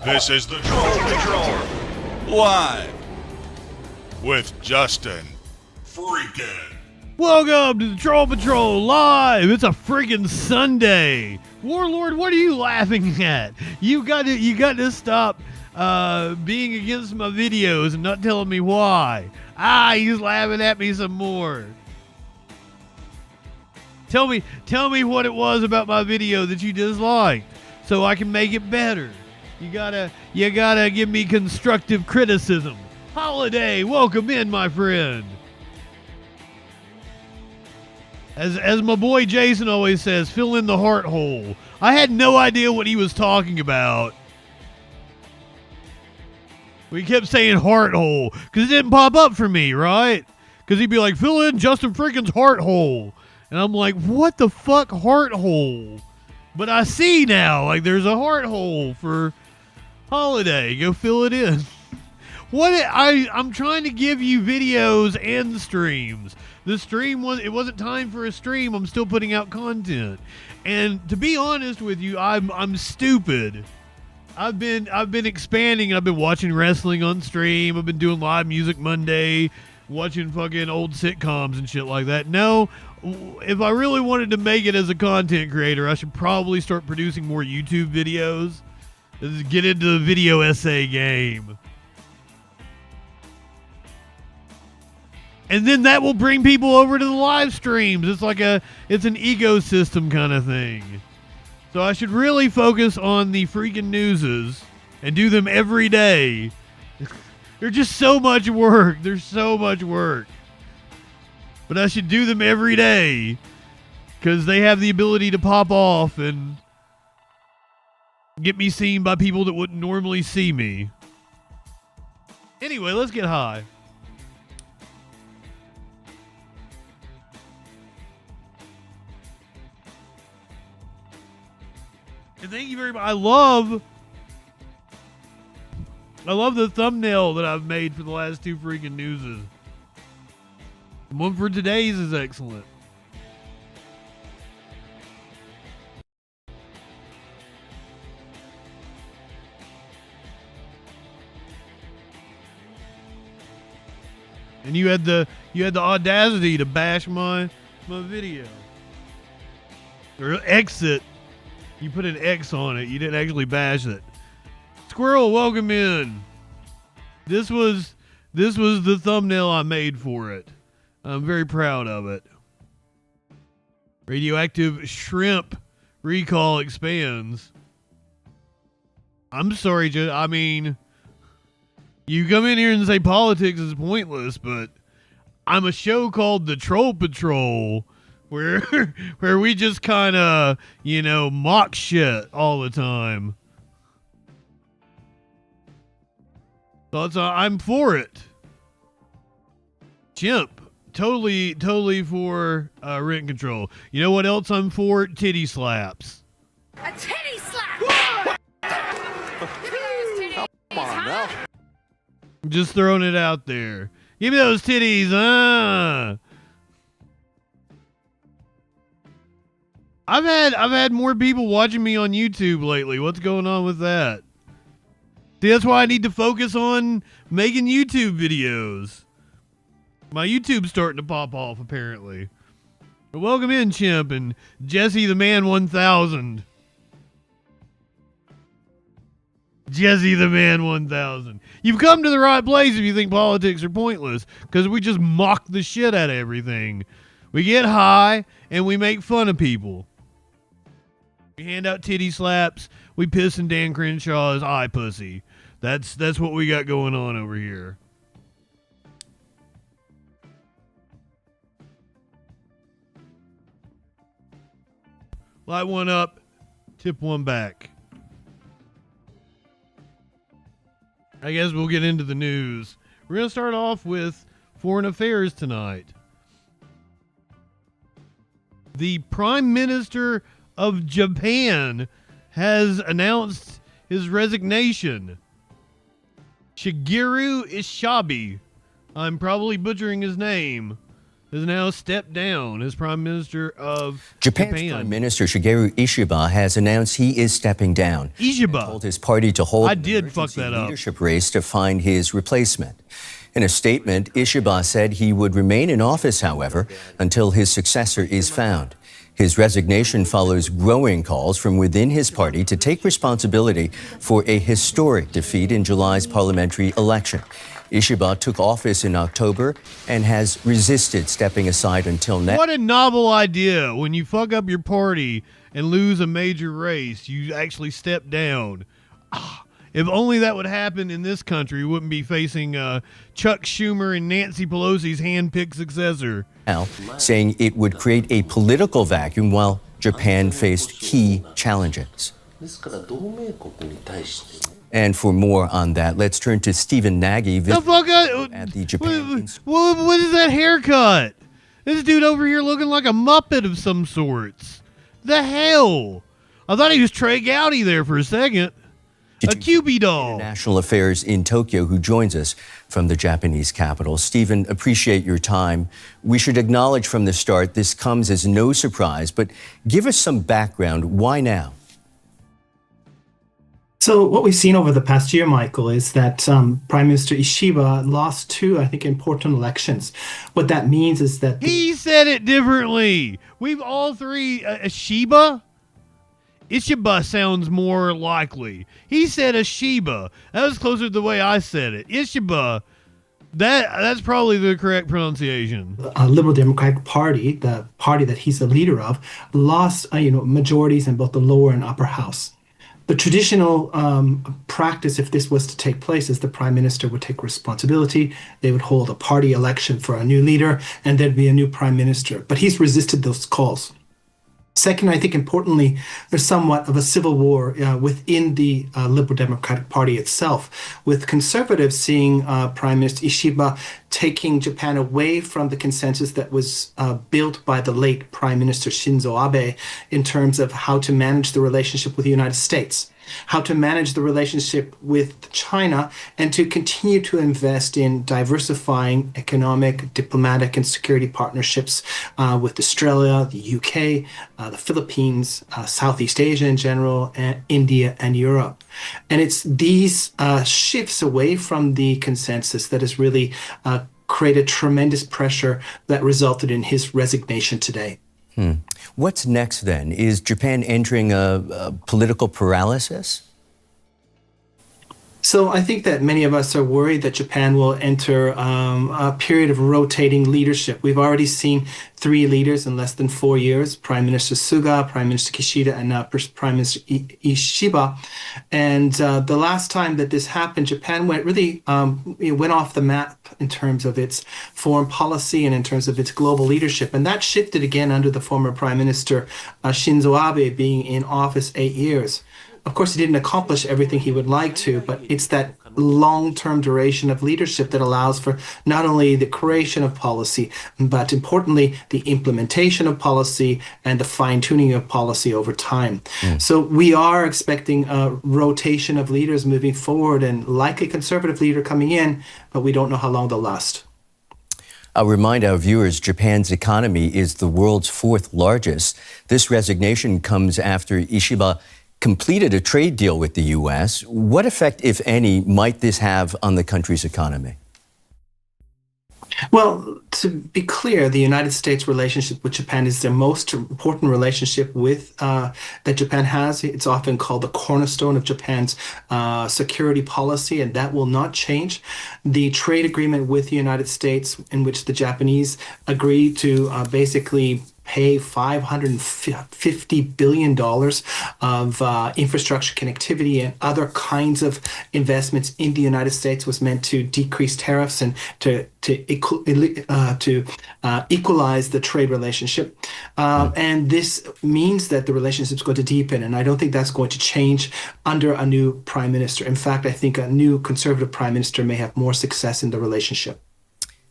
This is the Troll Patrol, live with JustinFREAKIN. Welcome to the Troll Patrol live. It's a freaking Sunday. Warlord, what are you laughing at? You got to stop being against my videos and not telling me why. He's laughing at me some more. Tell me what it was about my video that you disliked so I can make it better. You gotta give me constructive criticism. Holiday, welcome in, my friend. As my boy Jason always says, fill in the heart hole. I had no idea what he was talking about. We kept saying heart hole because it didn't pop up for me, right? Because he'd be like, fill in JustinFREAKIN's heart hole. And I'm like, what the fuck, heart hole? But I see now, like, there's a heart hole for Holiday. Go fill it in. I'm trying to give you videos and streams. The stream it wasn't time for a stream. I'm still putting out content. And to be honest with you, I'm stupid. I've been expanding. I've been watching wrestling on stream. I've been doing live music Monday, watching fucking old sitcoms and shit like that. No, if I really wanted to make it as a content creator, I should probably start producing more YouTube videos. Let's get into the video essay game. And then that will bring people over to the live streams. It's an ecosystem kind of thing. So I should really focus on the freaking newses and do them every day. They're just so much work. There's so much work. But I should do them every day because they have the ability to pop off and get me seen by people that wouldn't normally see me. Anyway, let's get high. And thank you very much. I love the thumbnail that I've made for the last two freaking newses. The one for today's is excellent. And you had the audacity to bash my video. Or exit. You put an X on it. You didn't actually bash it. Squirrel, welcome in. This was the thumbnail I made for it. I'm very proud of it. Radioactive shrimp recall expands. I'm sorry, I mean, you come in here and say politics is pointless, but I'm a show called The Troll Patrol where we just kind of, mock shit all the time. So I'm for it. Chimp, totally for rent control. You know what else I'm for? Titty slaps. A titty slap! Give me those titties, Come on now. Just throwing it out there. Give me those titties, I've had more people watching me on YouTube lately. What's going on with that? See, that's why I need to focus on making YouTube videos. My YouTube's starting to pop off, apparently. But welcome in, Chimp, and Jesse the Man 1000. Jesse the Man 1000. You've come to the right place if you think politics are pointless, because we just mock the shit out of everything. We get high, and we make fun of people. We hand out titty slaps. We piss in Dan Crenshaw's eye pussy. That's what we got going on over here. Light one up, tip one back. I guess we'll get into the news. We're going to start off with foreign affairs tonight. The Prime Minister of Japan has announced his resignation. Shigeru Ishiba. I'm probably butchering his name. has now stepped down as Prime Minister of Japan's Japan. Prime Minister Shigeru Ishiba has announced he is stepping down. Ishiba. Told his party to hold I an did fuck emergency that up. leadership race to find his replacement. In a statement, Ishiba said he would remain in office, however, until his successor is found. His resignation follows growing calls from within his party to take responsibility for a historic defeat in July's parliamentary election. Ishiba took office in October and has resisted stepping aside until now. What a novel idea. When you fuck up your party and lose a major race, you actually step down. If only that would happen in this country, we wouldn't be facing Chuck Schumer and Nancy Pelosi's hand-picked successor. Saying it would create a political vacuum while Japan faced key challenges. And for more on that, let's turn to Stephen Nagy The fuck at the Japan what is that haircut? This dude over here looking like a Muppet of some sorts. The hell? I thought he was Trey Gowdy there for a second. A Cupid doll. International Affairs in Tokyo, who joins us from the Japanese capital. Stephen, appreciate your time. We should acknowledge from the start this comes as no surprise, but give us some background. Why now? So what we've seen over the past year, Michael, is that Prime Minister Ishiba lost two, I think, important elections. What that means is that He said it differently. We've all three. Ishiba sounds more likely. He said Ishiba. That was closer to the way I said it. Ishiba. That's probably the correct pronunciation. Liberal Democratic Party, the party that he's the leader of, lost majorities in both the lower and upper house. The traditional practice, if this was to take place, is the prime minister would take responsibility. They would hold a party election for a new leader, and there'd be a new prime minister. But he's resisted those calls. Second, I think importantly, there's somewhat of a civil war within the Liberal Democratic Party itself, with conservatives seeing Prime Minister Ishiba taking Japan away from the consensus that was built by the late Prime Minister Shinzo Abe in terms of how to manage the relationship with the United States, how to manage the relationship with China, and to continue to invest in diversifying economic, diplomatic, and security partnerships with Australia, the UK, the Philippines, Southeast Asia in general, and India and Europe. And it's these shifts away from the consensus that has really created tremendous pressure that resulted in his resignation today. What's next then? Is Japan entering a political paralysis? So I think that many of us are worried that Japan will enter a period of rotating leadership. We've already seen three leaders in less than 4 years: Prime Minister Suga, Prime Minister Kishida, and now Prime Minister Ishiba. And the last time that this happened, Japan went off the map in terms of its foreign policy and in terms of its global leadership. And that shifted again under the former Prime Minister Shinzo Abe being in office 8 years. Of course, he didn't accomplish everything he would like to, but it's that long-term duration of leadership that allows for not only the creation of policy, but importantly, the implementation of policy and the fine-tuning of policy over time. So we are expecting a rotation of leaders moving forward and likely conservative leader coming in, but we don't know how long they'll last. I'll remind our viewers, Japan's economy is the world's fourth largest. This resignation comes after Ishiba completed a trade deal with the U.S. What effect, if any, might this have on the country's economy? Well, to be clear, the United States relationship with Japan is the most important relationship that Japan has. It's often called the cornerstone of Japan's security policy, and that will not change. The trade agreement with the United States, in which the Japanese agreed to basically pay $550 billion of infrastructure connectivity and other kinds of investments in the United States, was meant to decrease tariffs and to equalize the trade relationship. And this means that the relationship is going to deepen, and I don't think that's going to change under a new prime minister. In fact, I think a new conservative prime minister may have more success in the relationship.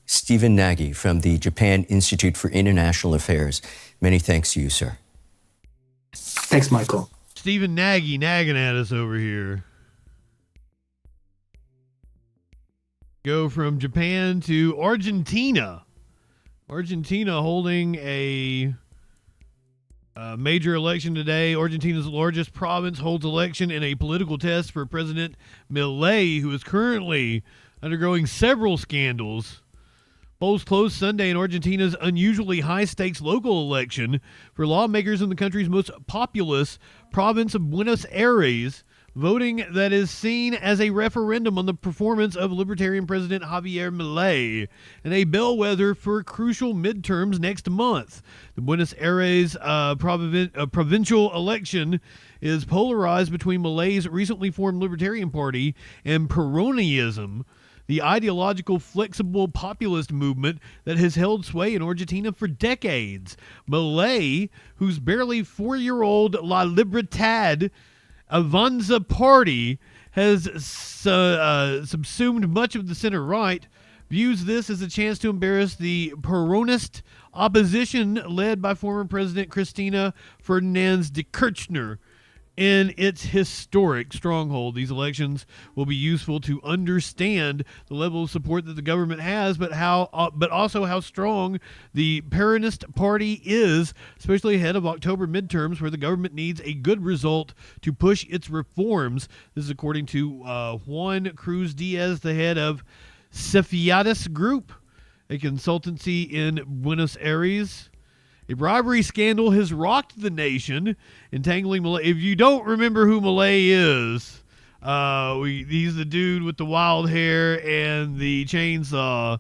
Stephen Nagy from the Japan Institute for International Affairs. Many thanks to you, sir. Thanks, Michael. Stephen Nagy nagging at us over here. Go from Japan to Argentina, Argentina holding a major election today. Argentina's largest province holds election in a political test for President Milei, who is currently undergoing several scandals. Polls closed Sunday in Argentina's unusually high-stakes local election for lawmakers in the country's most populous province of Buenos Aires, voting that is seen as a referendum on the performance of Libertarian President Javier Milei and a bellwether for crucial midterms next month. The Buenos Aires provincial election is polarized between Milei's recently formed Libertarian Party and Peronism, the ideological, flexible populist movement that has held sway in Argentina for decades. Milei, whose barely 4-year-old La Libertad Avanza party has subsumed much of the center right, views this as a chance to embarrass the Peronist opposition led by former President Cristina Fernandez de Kirchner in its historic stronghold. These elections will be useful to understand the level of support that the government has, but also how strong the Peronist party is, especially ahead of October midterms, where the government needs a good result to push its reforms. This is according to Juan Cruz Diaz, the head of Cefiatis Group, a consultancy in Buenos Aires. A bribery scandal has rocked the nation, entangling Milei. If you don't remember who Milei is, he's the dude with the wild hair and the chainsaw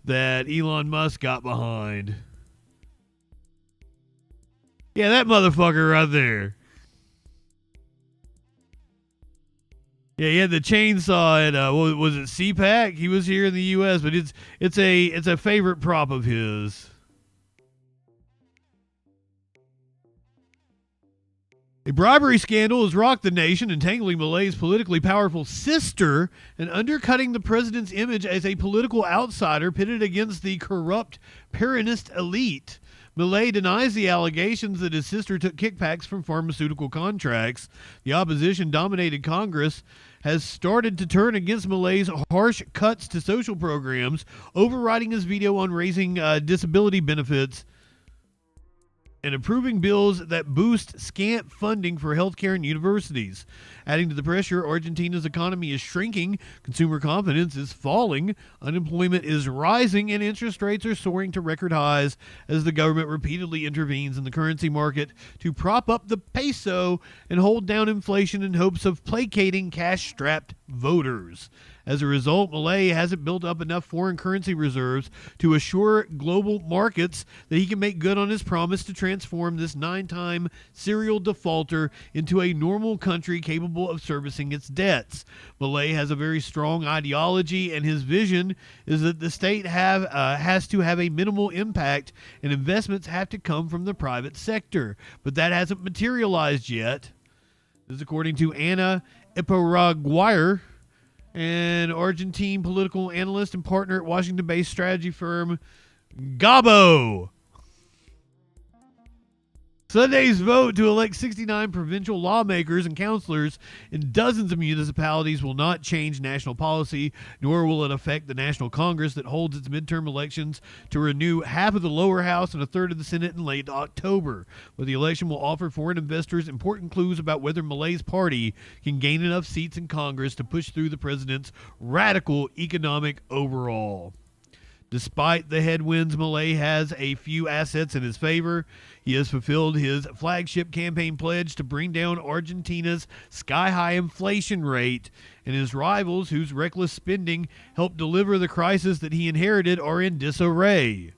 that Elon Musk got behind. Yeah, that motherfucker right there. Yeah, he had the chainsaw at was it CPAC? He was here in the U.S., but it's a favorite prop of his. A bribery scandal has rocked the nation, entangling Milei's politically powerful sister and undercutting the president's image as a political outsider pitted against the corrupt Peronist elite. Milei denies the allegations that his sister took kickbacks from pharmaceutical contracts. The opposition-dominated Congress has started to turn against Milei's harsh cuts to social programs, overriding his veto on raising disability benefits and approving bills that boost scant funding for healthcare and universities. Adding to the pressure, Argentina's economy is shrinking, consumer confidence is falling, unemployment is rising, and interest rates are soaring to record highs as the government repeatedly intervenes in the currency market to prop up the peso and hold down inflation in hopes of placating cash-strapped voters. As a result, Milei hasn't built up enough foreign currency reserves to assure global markets that he can make good on his promise to transform this 9-time serial defaulter into a normal country capable of servicing its debts. Milei has a very strong ideology, and his vision is that the state has to have a minimal impact and investments have to come from the private sector. But that hasn't materialized yet. This is according to Ana Iparaguayer, an Argentine political analyst and partner at Washington-based strategy firm Gabo. Sunday's vote to elect 69 provincial lawmakers and councilors in dozens of municipalities will not change national policy, nor will it affect the National Congress that holds its midterm elections to renew half of the lower house and a third of the Senate in late October. But the election will offer foreign investors important clues about whether Milei's party can gain enough seats in Congress to push through the president's radical economic overhaul. Despite the headwinds, Milei has a few assets in his favor. He has fulfilled his flagship campaign pledge to bring down Argentina's sky-high inflation rate, and his rivals, whose reckless spending helped deliver the crisis that he inherited, are in disarray.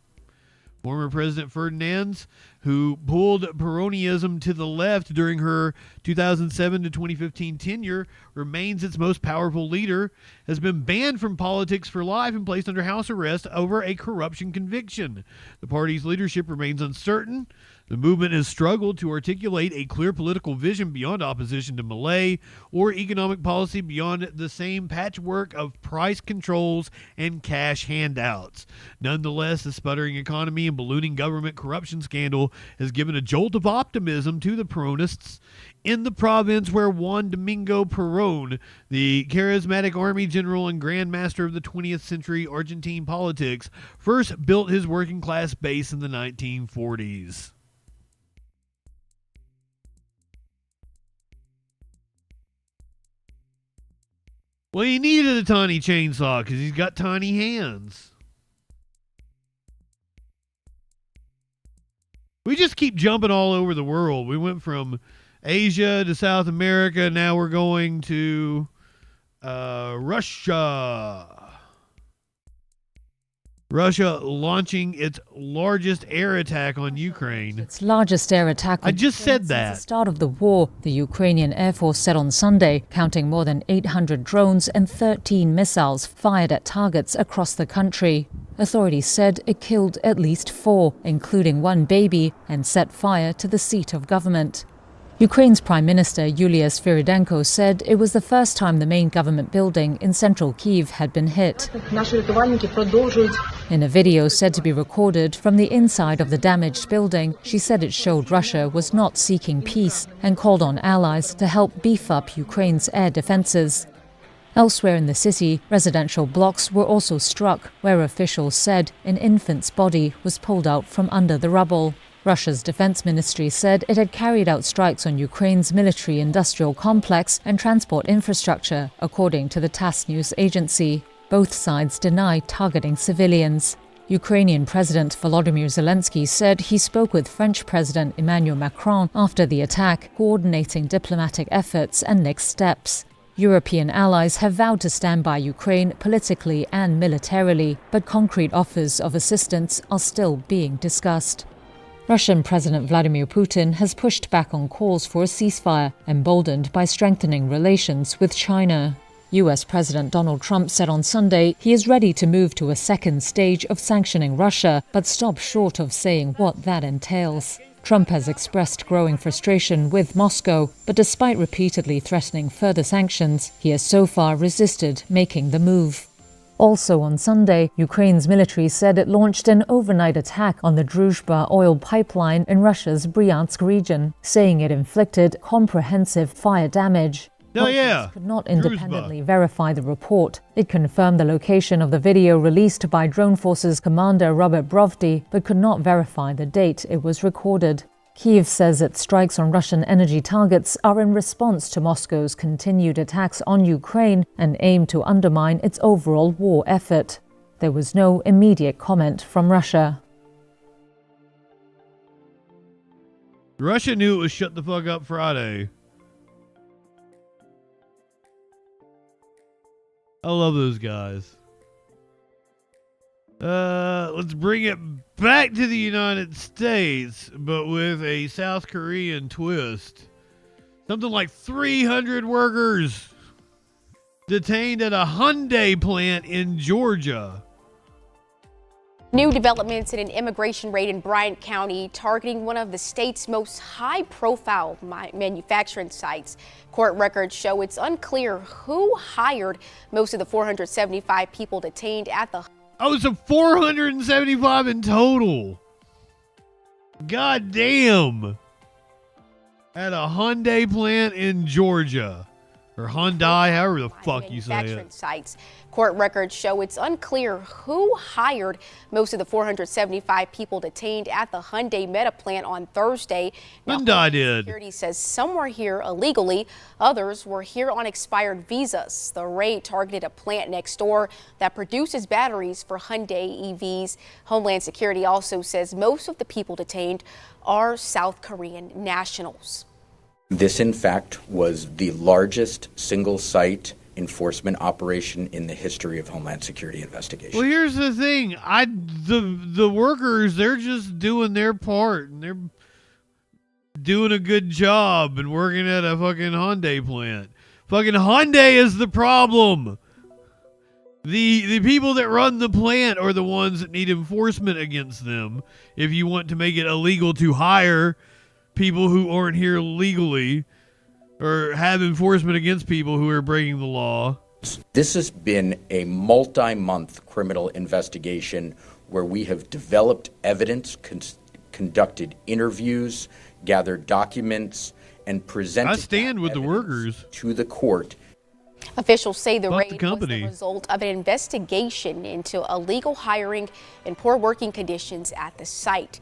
Former President Fernandez, who pulled Peronism to the left during her 2007 to 2015 tenure, remains its most powerful leader, has been banned from politics for life and placed under house arrest over a corruption conviction. The party's leadership remains uncertain. The movement has struggled to articulate a clear political vision beyond opposition to Malay or economic policy beyond the same patchwork of price controls and cash handouts. Nonetheless, the sputtering economy and ballooning government corruption scandal has given a jolt of optimism to the Peronists in the province where Juan Domingo Perón, the charismatic army general and grand master of the 20th century Argentine politics, first built his working class base in the 1940s. Well, he needed a tiny chainsaw because he's got tiny hands. We just keep jumping all over the world. We went from Asia to South America. Now we're going to Russia. Russia launching its largest air attack on Ukraine. Its largest air attack. I just said that. Since the start of the war, the Ukrainian Air Force said on Sunday, counting more than 800 drones and 13 missiles fired at targets across the country. Authorities said it killed at least 4, including 1 baby, and set fire to the seat of government. Ukraine's Prime Minister Yulia Sviridenko said it was the first time the main government building in central Kyiv had been hit. In a video said to be recorded from the inside of the damaged building, she said it showed Russia was not seeking peace and called on allies to help beef up Ukraine's air defenses. Elsewhere in the city, residential blocks were also struck, where officials said an infant's body was pulled out from under the rubble. Russia's defense ministry said it had carried out strikes on Ukraine's military-industrial complex and transport infrastructure, according to the TASS news agency. Both sides deny targeting civilians. Ukrainian President Volodymyr Zelensky said he spoke with French President Emmanuel Macron after the attack, coordinating diplomatic efforts and next steps. European allies have vowed to stand by Ukraine politically and militarily, but concrete offers of assistance are still being discussed. Russian President Vladimir Putin has pushed back on calls for a ceasefire, emboldened by strengthening relations with China. US President Donald Trump said on Sunday he is ready to move to a second stage of sanctioning Russia, but stopped short of saying what that entails. Trump has expressed growing frustration with Moscow, but despite repeatedly threatening further sanctions, he has so far resisted making the move. Also on Sunday, Ukraine's military said it launched an overnight attack on the Druzhba oil pipeline in Russia's Bryansk region, saying it inflicted comprehensive fire damage. Authorities could not independently verify the report. It confirmed the location of the video released by Drone Forces commander Robert Brovdi, but could not verify the date it was recorded. Kyiv says its strikes on Russian energy targets are in response to Moscow's continued attacks on Ukraine and aim to undermine its overall war effort. There was no immediate comment from Russia. Russia knew it was shut the fuck up Friday. I love those guys. Let's bring it back to the United States, but with a South Korean twist. Something like 300 workers detained at a Hyundai plant in Georgia. New developments in an immigration raid in Bryant County targeting one of the state's most high-profile manufacturing sites. Court records show it's unclear who hired most of the 475 people detained at the... Oh, it's a 475 in total. God damn. At a Hyundai plant in Georgia. Or Hyundai, however the fuck you say it. Sites. Court records show it's unclear who hired most of the 475 people detained at the Hyundai Meta plant on Thursday. Hyundai did. Security says some were here illegally, others were here on expired visas. The raid targeted a plant next door that produces batteries for Hyundai EVs. Homeland Security also says most of the people detained are South Korean nationals. This, in fact, was the largest single-site enforcement operation in the history of Homeland Security investigation. Well, here's the thing. The workers, they're just doing their part, and they're doing a good job and working at a fucking Hyundai plant. Fucking Hyundai is the problem. The people that run the plant are the ones that need enforcement against them. If you want to make it illegal to hire people who aren't here legally, or have enforcement against people who are breaking the law. This has been a multi-month criminal investigation where we have developed evidence, conducted interviews, gathered documents, and presented I stand with the workers to the court. Officials say the Fuck raid the was company. the result of an investigation into illegal hiring and poor working conditions at the site.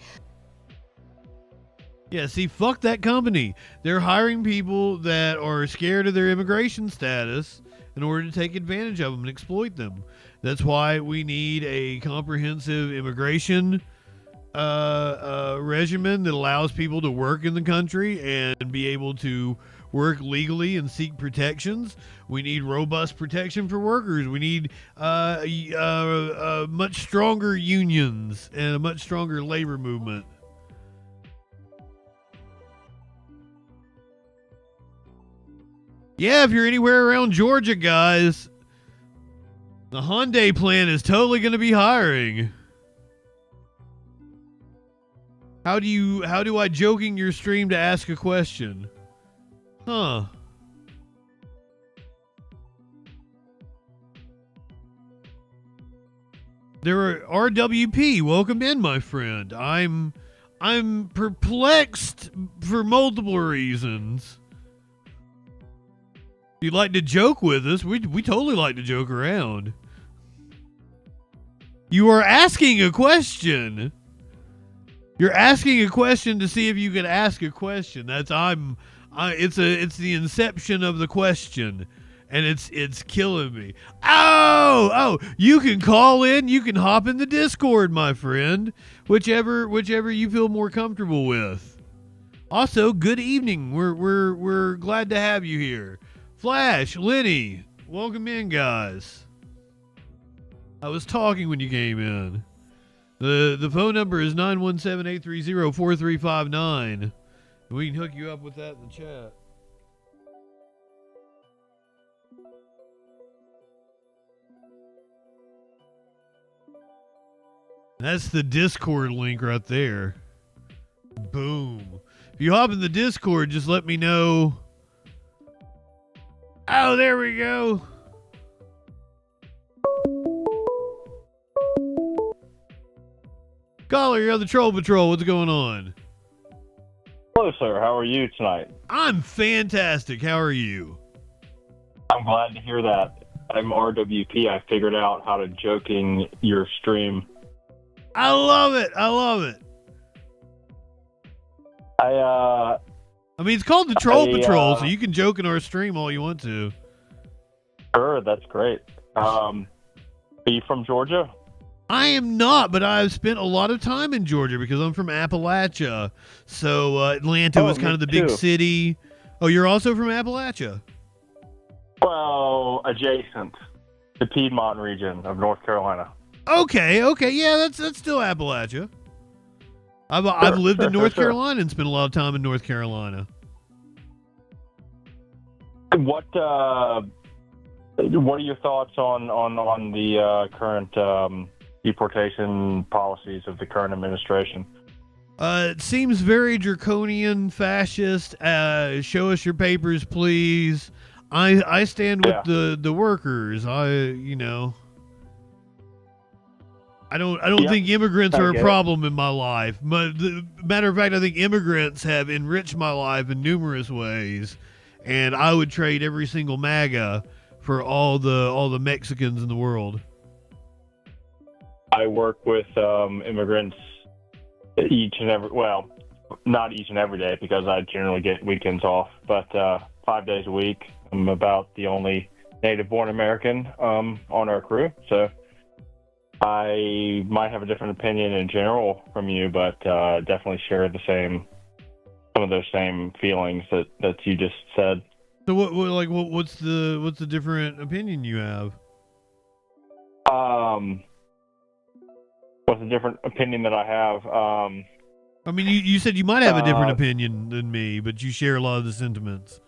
Yeah, see, fuck that company. They're hiring people that are scared of their immigration status in order to take advantage of them and exploit them. That's why we need a comprehensive immigration regimen that allows people to work in the country and be able to work legally and seek protections. We need robust protection for workers. We need much stronger unions and a much stronger labor movement. Yeah, if you're anywhere around Georgia, guys, the Hyundai plant is totally going to be hiring. How do I joking your stream to ask a question? Huh. There are RWP, welcome in, my friend. I'm perplexed for multiple reasons. If you'd like to joke with us, we totally like to joke around. You are asking a question. You're asking a question to see if you can ask a question. That's it's the inception of the question, and it's killing me. Oh, you can call in, you can hop in the Discord, my friend. Whichever you feel more comfortable with. Also, good evening. We're glad to have you here. Flash, Lenny, welcome in, guys. I was talking when you came in. The phone number is 917-830-4359. We can hook you up with that in the chat. That's the Discord link right there. Boom. If you hop in the Discord, just let me know. Oh, there we go. Caller, you're on the Troll Patrol. What's going on? Hello, sir. How are you tonight? I'm fantastic. How are you? I'm glad to hear that. I'm RWP. I figured out how to joking your stream. I love it. I love it. I mean, it's called the Troll Patrol, so you can joke in our stream all you want to. Sure, that's great. Are you from Georgia? I am not, but I've spent a lot of time in Georgia because I'm from Appalachia. So Atlanta was kind of the big city. Oh, you're also from Appalachia? Well, adjacent. The Piedmont region of North Carolina. Okay, yeah, that's still Appalachia. I've lived in North Carolina and spent a lot of time in North Carolina. What are your thoughts on the current deportation policies of the current administration? It seems very draconian, fascist. Show us your papers, please. I stand with the workers. I don't think immigrants are a problem in my life. Matter of fact, I think immigrants have enriched my life in numerous ways, and I would trade every single MAGA for all the Mexicans in the world. I work with immigrants each and every, well, not each and every day because I generally get weekends off, but 5 days a week. I'm about the only native-born American on our crew, so I might have a different opinion in general from you, but definitely share some of those same feelings that you just said. So what's the different opinion you have? What's the different opinion that I have? I mean, you said you might have a different opinion than me, but you share a lot of the sentiments.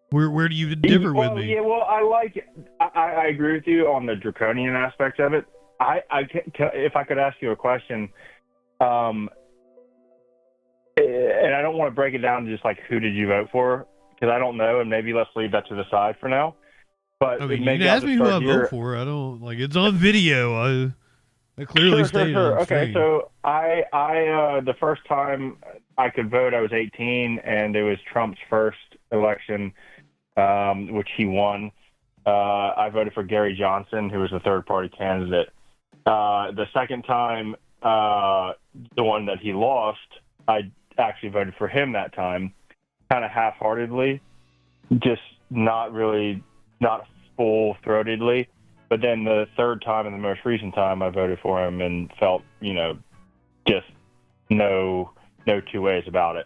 Where do you differ with me? Yeah, well, I agree with you on the draconian aspect of it. If I could ask you a question, and I don't want to break it down to just like who did you vote for, because I don't know, and maybe let's leave that to the side for now. But I mean, you can ask me who I vote for. I don't like. It's on video. I clearly stated. Sure. Okay, so I the first time I could vote, I was 18, and it was Trump's first election, which he won. I voted for Gary Johnson, who was the third-party candidate. The second time, the one that he lost, I actually voted for him that time, kind of half-heartedly, just not full-throatedly. But then the third time and the most recent time, I voted for him and felt, just no two ways about it.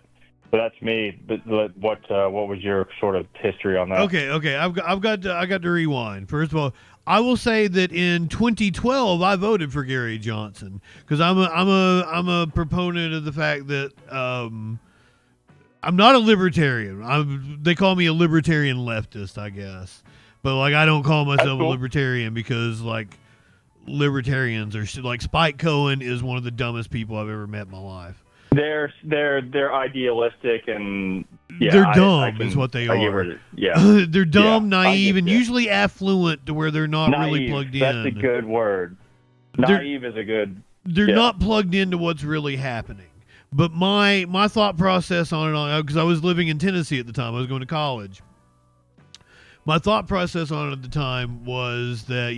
So that's me. But what was your sort of history on that? Okay. I got to rewind. First of all, I will say that in 2012 I voted for Gary Johnson because I'm a proponent of the fact that I'm not a libertarian. They call me a libertarian leftist, I guess. But like I don't call myself a libertarian because like libertarians are like Spike Cohen is one of the dumbest people I've ever met in my life. They're idealistic and they're dumb is what they are. They're dumb, naive, and usually affluent to where they're not really plugged in. That's a good word. Naive is a good. They're not plugged into what's really happening. But my thought process on it, because I was living in Tennessee at the time, I was going to college. My thought process on it at the time was that,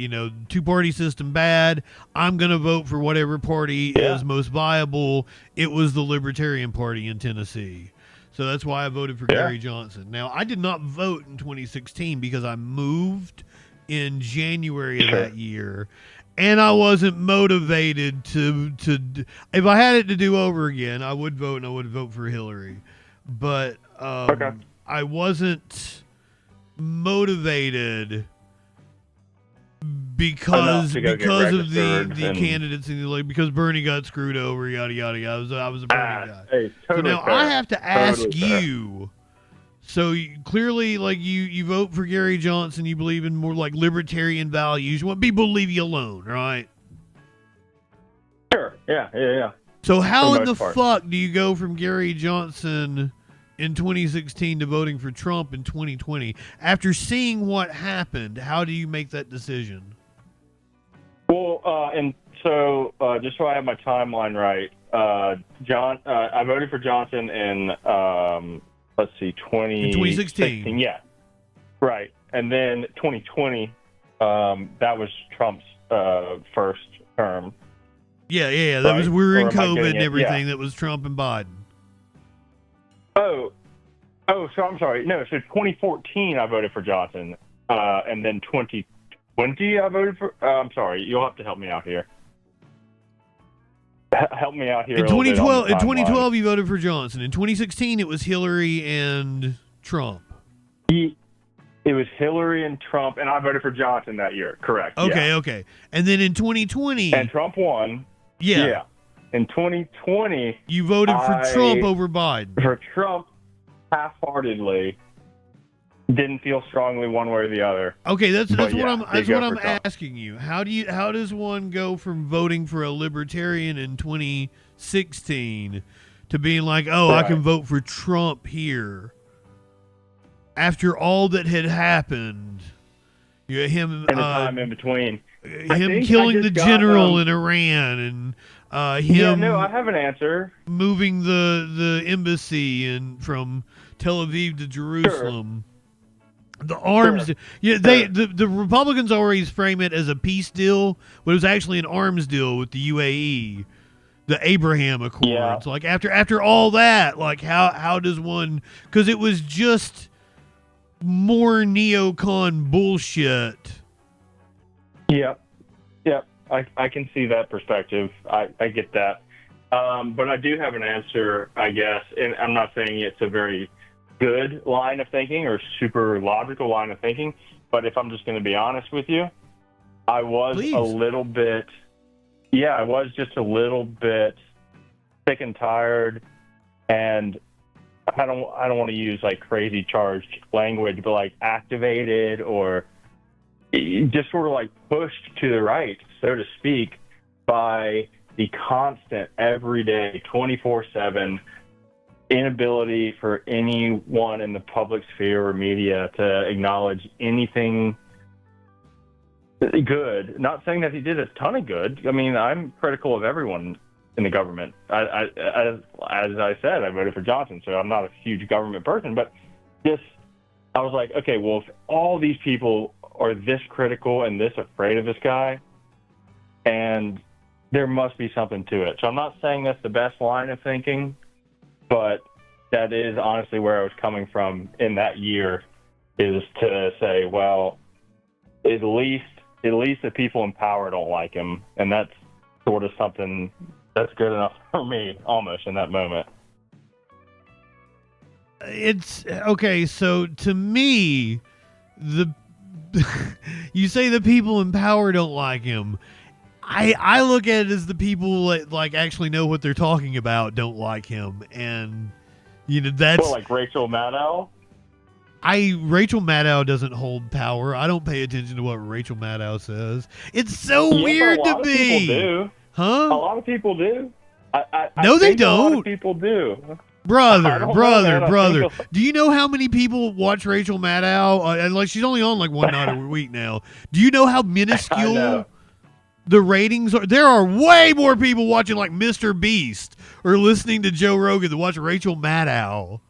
two-party system bad. I'm going to vote for whatever party is most viable. It was the Libertarian Party in Tennessee. So that's why I voted for Gary Johnson. Now, I did not vote in 2016 because I moved in January of that year. And I wasn't motivated to if I had it to do over again, I would vote and I would vote for Hillary. But I wasn't motivated because of the candidates and because Bernie got screwed over, yada yada yada. I was a Bernie guy. Hey, totally so now fair. I have to ask you. So clearly, like you vote for Gary Johnson, you believe in more like libertarian values. You want people to leave you alone, right? Sure. Yeah. So how in the fuck do you go from Gary Johnson in 2016 to voting for Trump in 2020? After seeing what happened, how do you make that decision? Well, and so just so I have my timeline right, I voted for Johnson in, 2016. Yeah, right. And then 2020, that was Trump's first term. Yeah. That was, we were in COVID and everything. That was Trump and Biden. Oh, so I'm sorry. No, so 2014 I voted for Johnson, and then 2020 I voted for. I'm sorry, you'll have to help me out here. Help me out here. In 2012, you voted for Johnson. In 2016, it was Hillary and Trump. It was Hillary and Trump, and I voted for Johnson that year. Correct. Okay. And then in 2020, and Trump won. Yeah. In 2020, you voted for Trump over Biden. For Trump, half-heartedly, didn't feel strongly one way or the other. Okay, that's what I'm asking you. How does one go from voting for a libertarian in 2016 to being like, I can vote for Trump here after all that had happened? Him and the time in between. Him killing the general in Iran and him. I have an answer. Moving the embassy from Tel Aviv to Jerusalem. Sure. The arms. Sure. Yeah, the Republicans always frame it as a peace deal, but it was actually an arms deal with the UAE, the Abraham Accords. Yeah. Like after all that, like how does one? Because it was just more neocon bullshit. Yep. I can see that perspective. I get that. But I do have an answer, I guess, and I'm not saying it's a very good line of thinking or super logical line of thinking, but if I'm just going to be honest with you, I was a little bit, sick and tired and I don't want to use like crazy charged language, but like activated or just sort of like pushed to the right, so to speak, by the constant, everyday, 24/7 inability for anyone in the public sphere or media to acknowledge anything good. Not saying that he did a ton of good. I mean, I'm critical of everyone in the government. As I said, I voted for Johnson, so I'm not a huge government person. But just, I was like, okay, well, if all these people are this critical and this afraid of this guy, and there must be something to it. So I'm not saying that's the best line of thinking, but that is honestly where I was coming from in that year, is to say, well, at least the people in power don't like him, and that's sort of something that's good enough for me, almost, in that moment. It's okay. So to me, you say the people in power don't like him. I look at it as the people that like actually know what they're talking about don't like him, and that's well, like Rachel Maddow. Rachel Maddow doesn't hold power. I don't pay attention to what Rachel Maddow says. It's so weird to me. People do. Huh? A lot of people do. No, they don't. A lot of people do. Brother. Do you know how many people watch Rachel Maddow? And like she's only on like one night a week now. Do you know how minuscule the ratings are? There are way more people watching like Mr. Beast or listening to Joe Rogan than watch Rachel Maddow.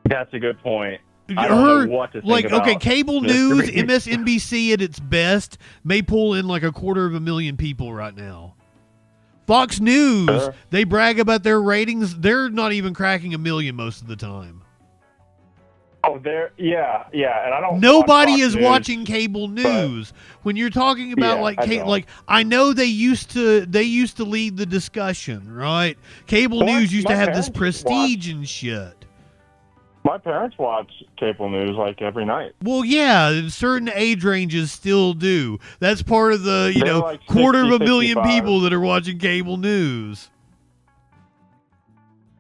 That's a good point. I don't know what to think about okay, cable Mr. news, Beast. MSNBC at its best may pull in like 250,000 people right now. Fox News, Sure. They brag about their ratings. They're not even cracking 1 million most of the time. Oh, yeah, and I don't. Nobody watch Fox is News, watching cable news. When you're talking about Yeah, I know they used to lead the discussion, right? Cable news used to have this prestige and shit. My parents watch cable news like every night. Well, yeah, certain age ranges still do. That's part of the, They're like 250,000 65. people that are watching cable news.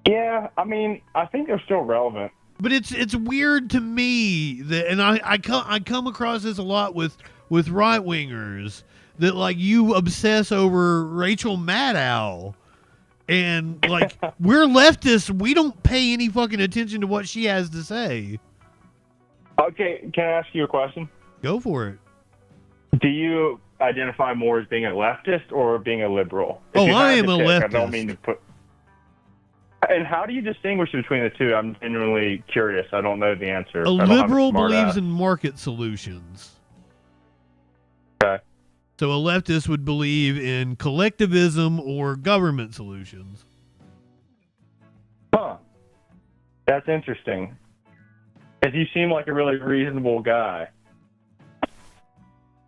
Yeah, I mean, I think they're still relevant. But it's weird to me that, and I come across this a lot with right wingers, that like you obsess over Rachel Maddow. And like we're leftists, we don't pay any fucking attention to what she has to say. Okay, can I ask you a question? Go for it. Do you identify more as being a leftist or being a liberal? I am a leftist. I don't mean to put. And how do you distinguish between the two? I'm genuinely curious. I don't know the answer. A liberal believes in market solutions. Okay. So a leftist would believe in collectivism or government solutions. Huh. That's interesting. Because you seem like a really reasonable guy.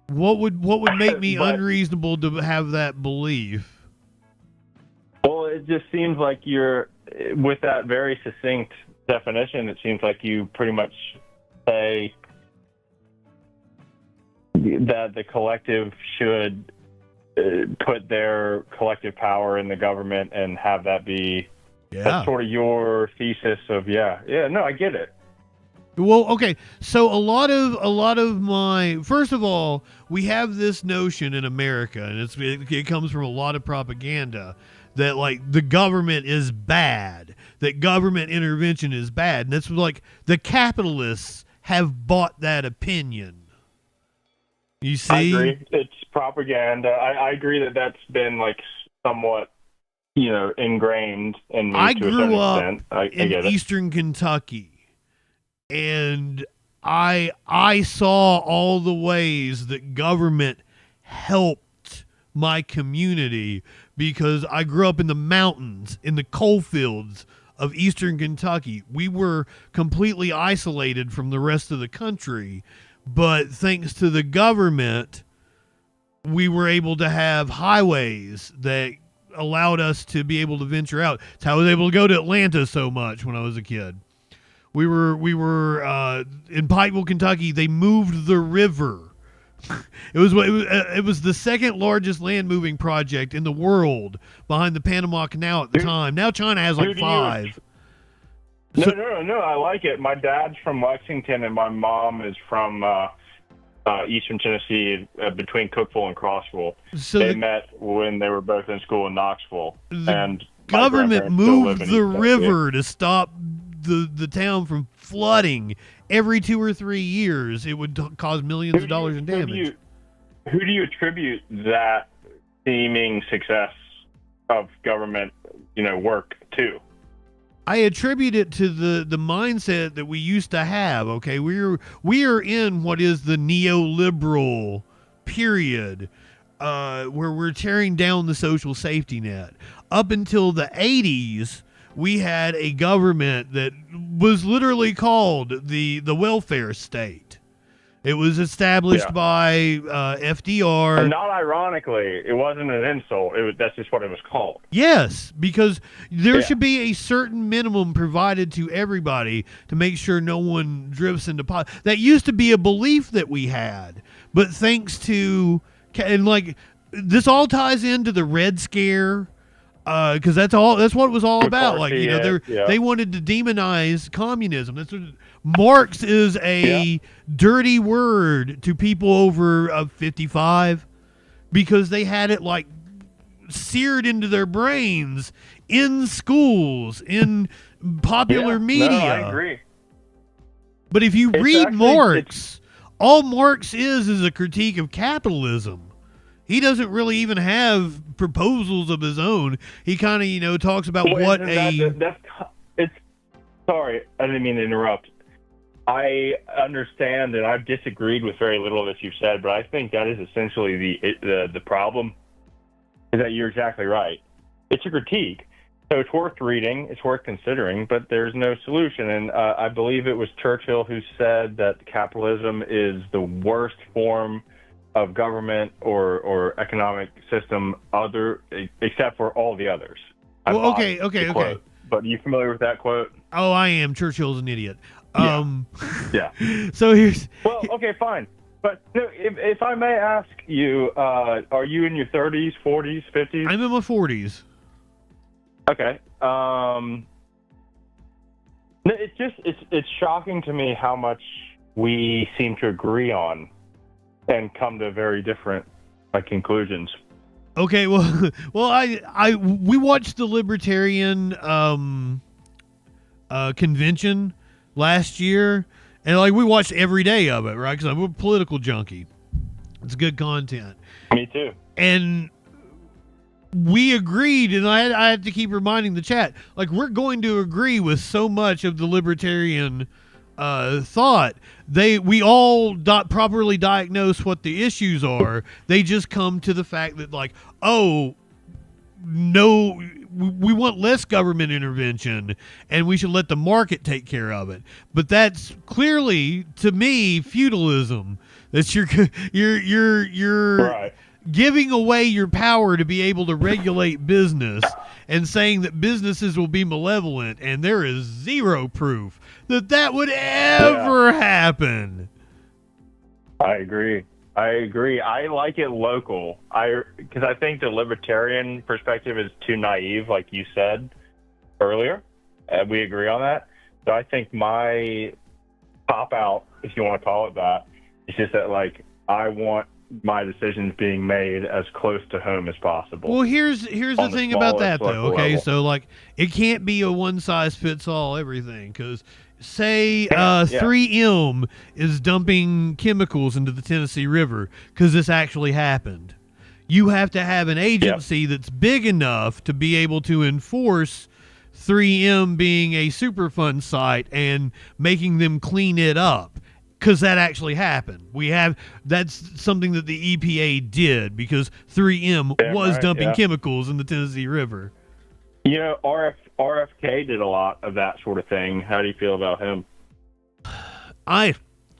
What would make me unreasonable to have that belief? Well, it just seems like you're, with that very succinct definition, it seems like you pretty much say that the collective should put their collective power in the government and have that be that's sort of your thesis of no, I get it. Well, okay, so a lot of my, first of all, we have this notion in America, and it comes from a lot of propaganda, that like the government is bad, that government intervention is bad, and that's like the capitalists have bought that opinion. You see? I agree. It's propaganda. I agree that that's been like somewhat, ingrained in me. I to a grew certain up extent. I in get it. Eastern Kentucky, and I saw all the ways that government helped my community because I grew up in the mountains, in the coal fields of Eastern Kentucky. We were completely isolated from the rest of the country. But thanks to the government, we were able to have highways that allowed us to be able to venture out. It's how I was able to go to Atlanta so much when I was a kid. We were in Pikeville, Kentucky. They moved the river. It was the second largest land moving project in the world behind the Panama Canal at the time. Now China has like 5. No. I like it. My dad's from Lexington, and my mom is from Eastern Tennessee, between Cookeville and Crossville. So they met when they were both in school in Knoxville. And government moved the river to stop the town from flooding. Every 2 or 3 years, it would cause millions of dollars in damage. Who do you attribute that seeming success of government, work to? I attribute it to the mindset that we used to have. Okay, we are in what is the neoliberal period, where we're tearing down the social safety net. Up until the 80s, we had a government that was literally called the welfare state. It was established by FDR. And not ironically, it wasn't an insult. That's just what it was called. Yes, because there should be a certain minimum provided to everybody to make sure no one drifts into poverty. That used to be a belief that we had. But thanks to, and like, this all ties into the Red Scare, because that's what it was all about. Like, they wanted to demonize communism. That's what Marx is a dirty word to people over 55, because they had it like seared into their brains in schools, in popular media. No, I agree. But if you read Marx, all Marx is a critique of capitalism. He doesn't really even have proposals of his own. He kind of, talks about what Sorry, I didn't mean to interrupt. I understand, and I've disagreed with very little that you've said, but I think that is essentially the problem, is that you're exactly right. It's a critique, so it's worth reading, it's worth considering, but there's no solution. And I believe it was Churchill who said that capitalism is the worst form of government or economic system except for all the others. Well, okay. But are you familiar with that quote? Oh, I am. Churchill's an idiot. Yeah. So here's... Well, okay, fine. But if I may ask you, are you in your 30s, 40s, 50s? I'm in my 40s. Okay. It's shocking to me how much we seem to agree on and come to very different conclusions. Okay, well, we watched the Libertarian convention last year, and we watched every day of it, right? Because I'm a political junkie. It's good content. Me too. And we agreed, and I have to keep reminding the chat, we're going to agree with so much of the Libertarian thought. We all properly diagnose what the issues are. They just come to the fact that no, we want less government intervention and we should let the market take care of it. But that's clearly, to me, feudalism. That's you're right. Giving away your power to be able to regulate business and saying that businesses will be malevolent, and there is zero proof that would ever happen. I agree. I like it local. Because I think the libertarian perspective is too naive, like you said earlier. We agree on that. So I think my pop out, if you want to call it that, is just that I want my decisions being made as close to home as possible. Well, here's the thing about that, though. Okay, so it can't be a one size fits all everything, because say 3M is dumping chemicals into the Tennessee River because this actually happened. You have to have an agency that's big enough to be able to enforce 3M being a Superfund site and making them clean it up. Because that actually happened. That's something that the EPA did, because 3M was dumping chemicals in the Tennessee River. RFK did a lot of that sort of thing. How do you feel about him?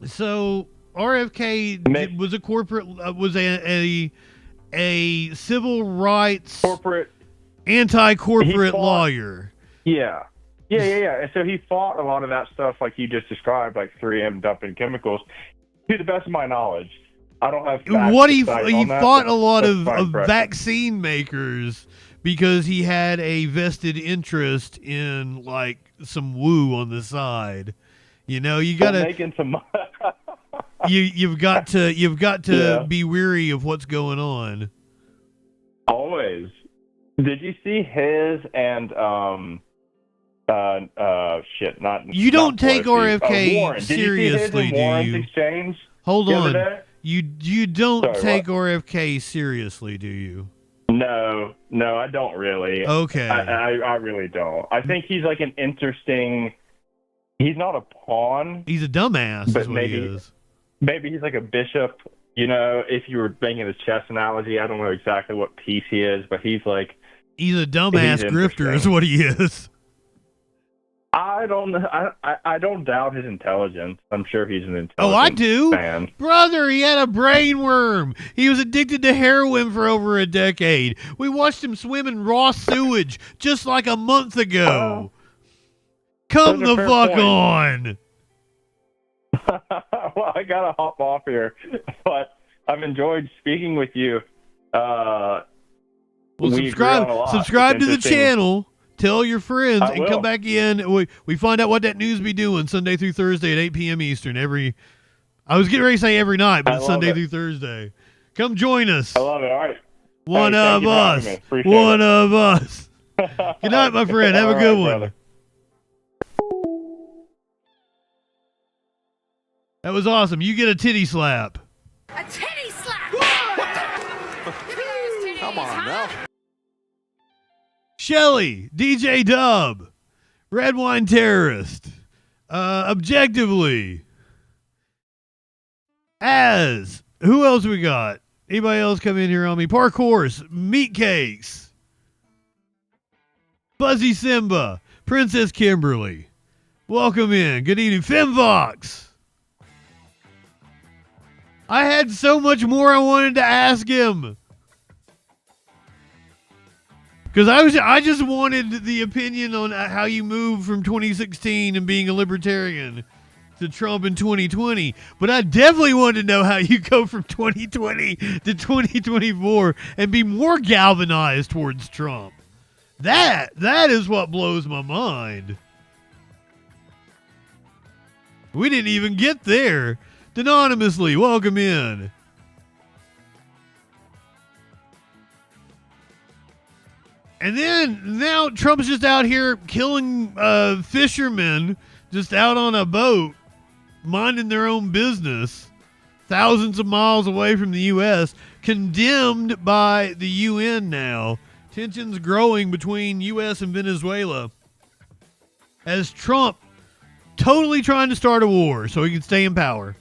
So RFK was a corporate, was a civil rights anti-corporate lawyer. Yeah. And so he fought a lot of that stuff like you just described, like 3M dumping chemicals. To the best of my knowledge, I don't have facts What to he cite on that, fought but a lot that's of my impression. vaccine makers because he had a vested interest in like some woo on the side. You know, you Well, gotta making some. you've got to Yeah. be weary of what's going on. Always. Did you see his and shit? Not You don't not take Pelosi. RFK Warren. Did you see his seriously, and do Warren's you? exchange Hold the other on. day? You don't Sorry, take what? RFK seriously, do you? No, I don't really. Okay. I really don't. I think he's like an interesting. He's not a pawn. He's a dumbass, But is what he maybe- is. Maybe he's like a bishop. You know, if you were making the chess analogy, I don't know exactly what piece he is, but he's like. He's a dumbass He's grifter, is interesting. what he is. I don't doubt his intelligence. I'm sure he's an intelligent Oh, I do. man. Brother, he had a brain worm. He was addicted to heroin for over a decade. We watched him swim in raw sewage just like a month ago. Come Those are the fair fuck points. on. Well, I gotta hop off here, but I've enjoyed speaking with you. Well, We agree on a lot. subscribe It's to the interesting. channel. Tell your friends I and will. come back in. We find out what that news be doing Sunday through Thursday at 8 p.m. Eastern. I was getting ready to say every night, but I it's love Sunday it. through Thursday. Come join us. I love it. All right. One Hey, thank of you for having us. me. Appreciate One it. of us. Good night, my friend. Have a All good right, one. brother. That was awesome. You get a titty slap. A titty slap! Come on now. Shelly, DJ Dub, Red Wine Terrorist, Objectively, Az, who else we got? Anybody else come in here on me? Parkourse, Meat Cakes, Fuzzy Simba, Princess Kimberly. Welcome in. Good evening. Femvox. I had so much more I wanted to ask him. Because I just wanted the opinion on how you move from 2016 and being a libertarian to Trump in 2020. But I definitely wanted to know how you go from 2020 to 2024 and be more galvanized towards Trump. That is what blows my mind. We didn't even get there. Anonymously, welcome in. And then now Trump's just out here killing fishermen just out on a boat, minding their own business, thousands of miles away from the U.S., condemned by the UN now. Tensions growing between U.S. and Venezuela as Trump totally trying to start a war so he can stay in power.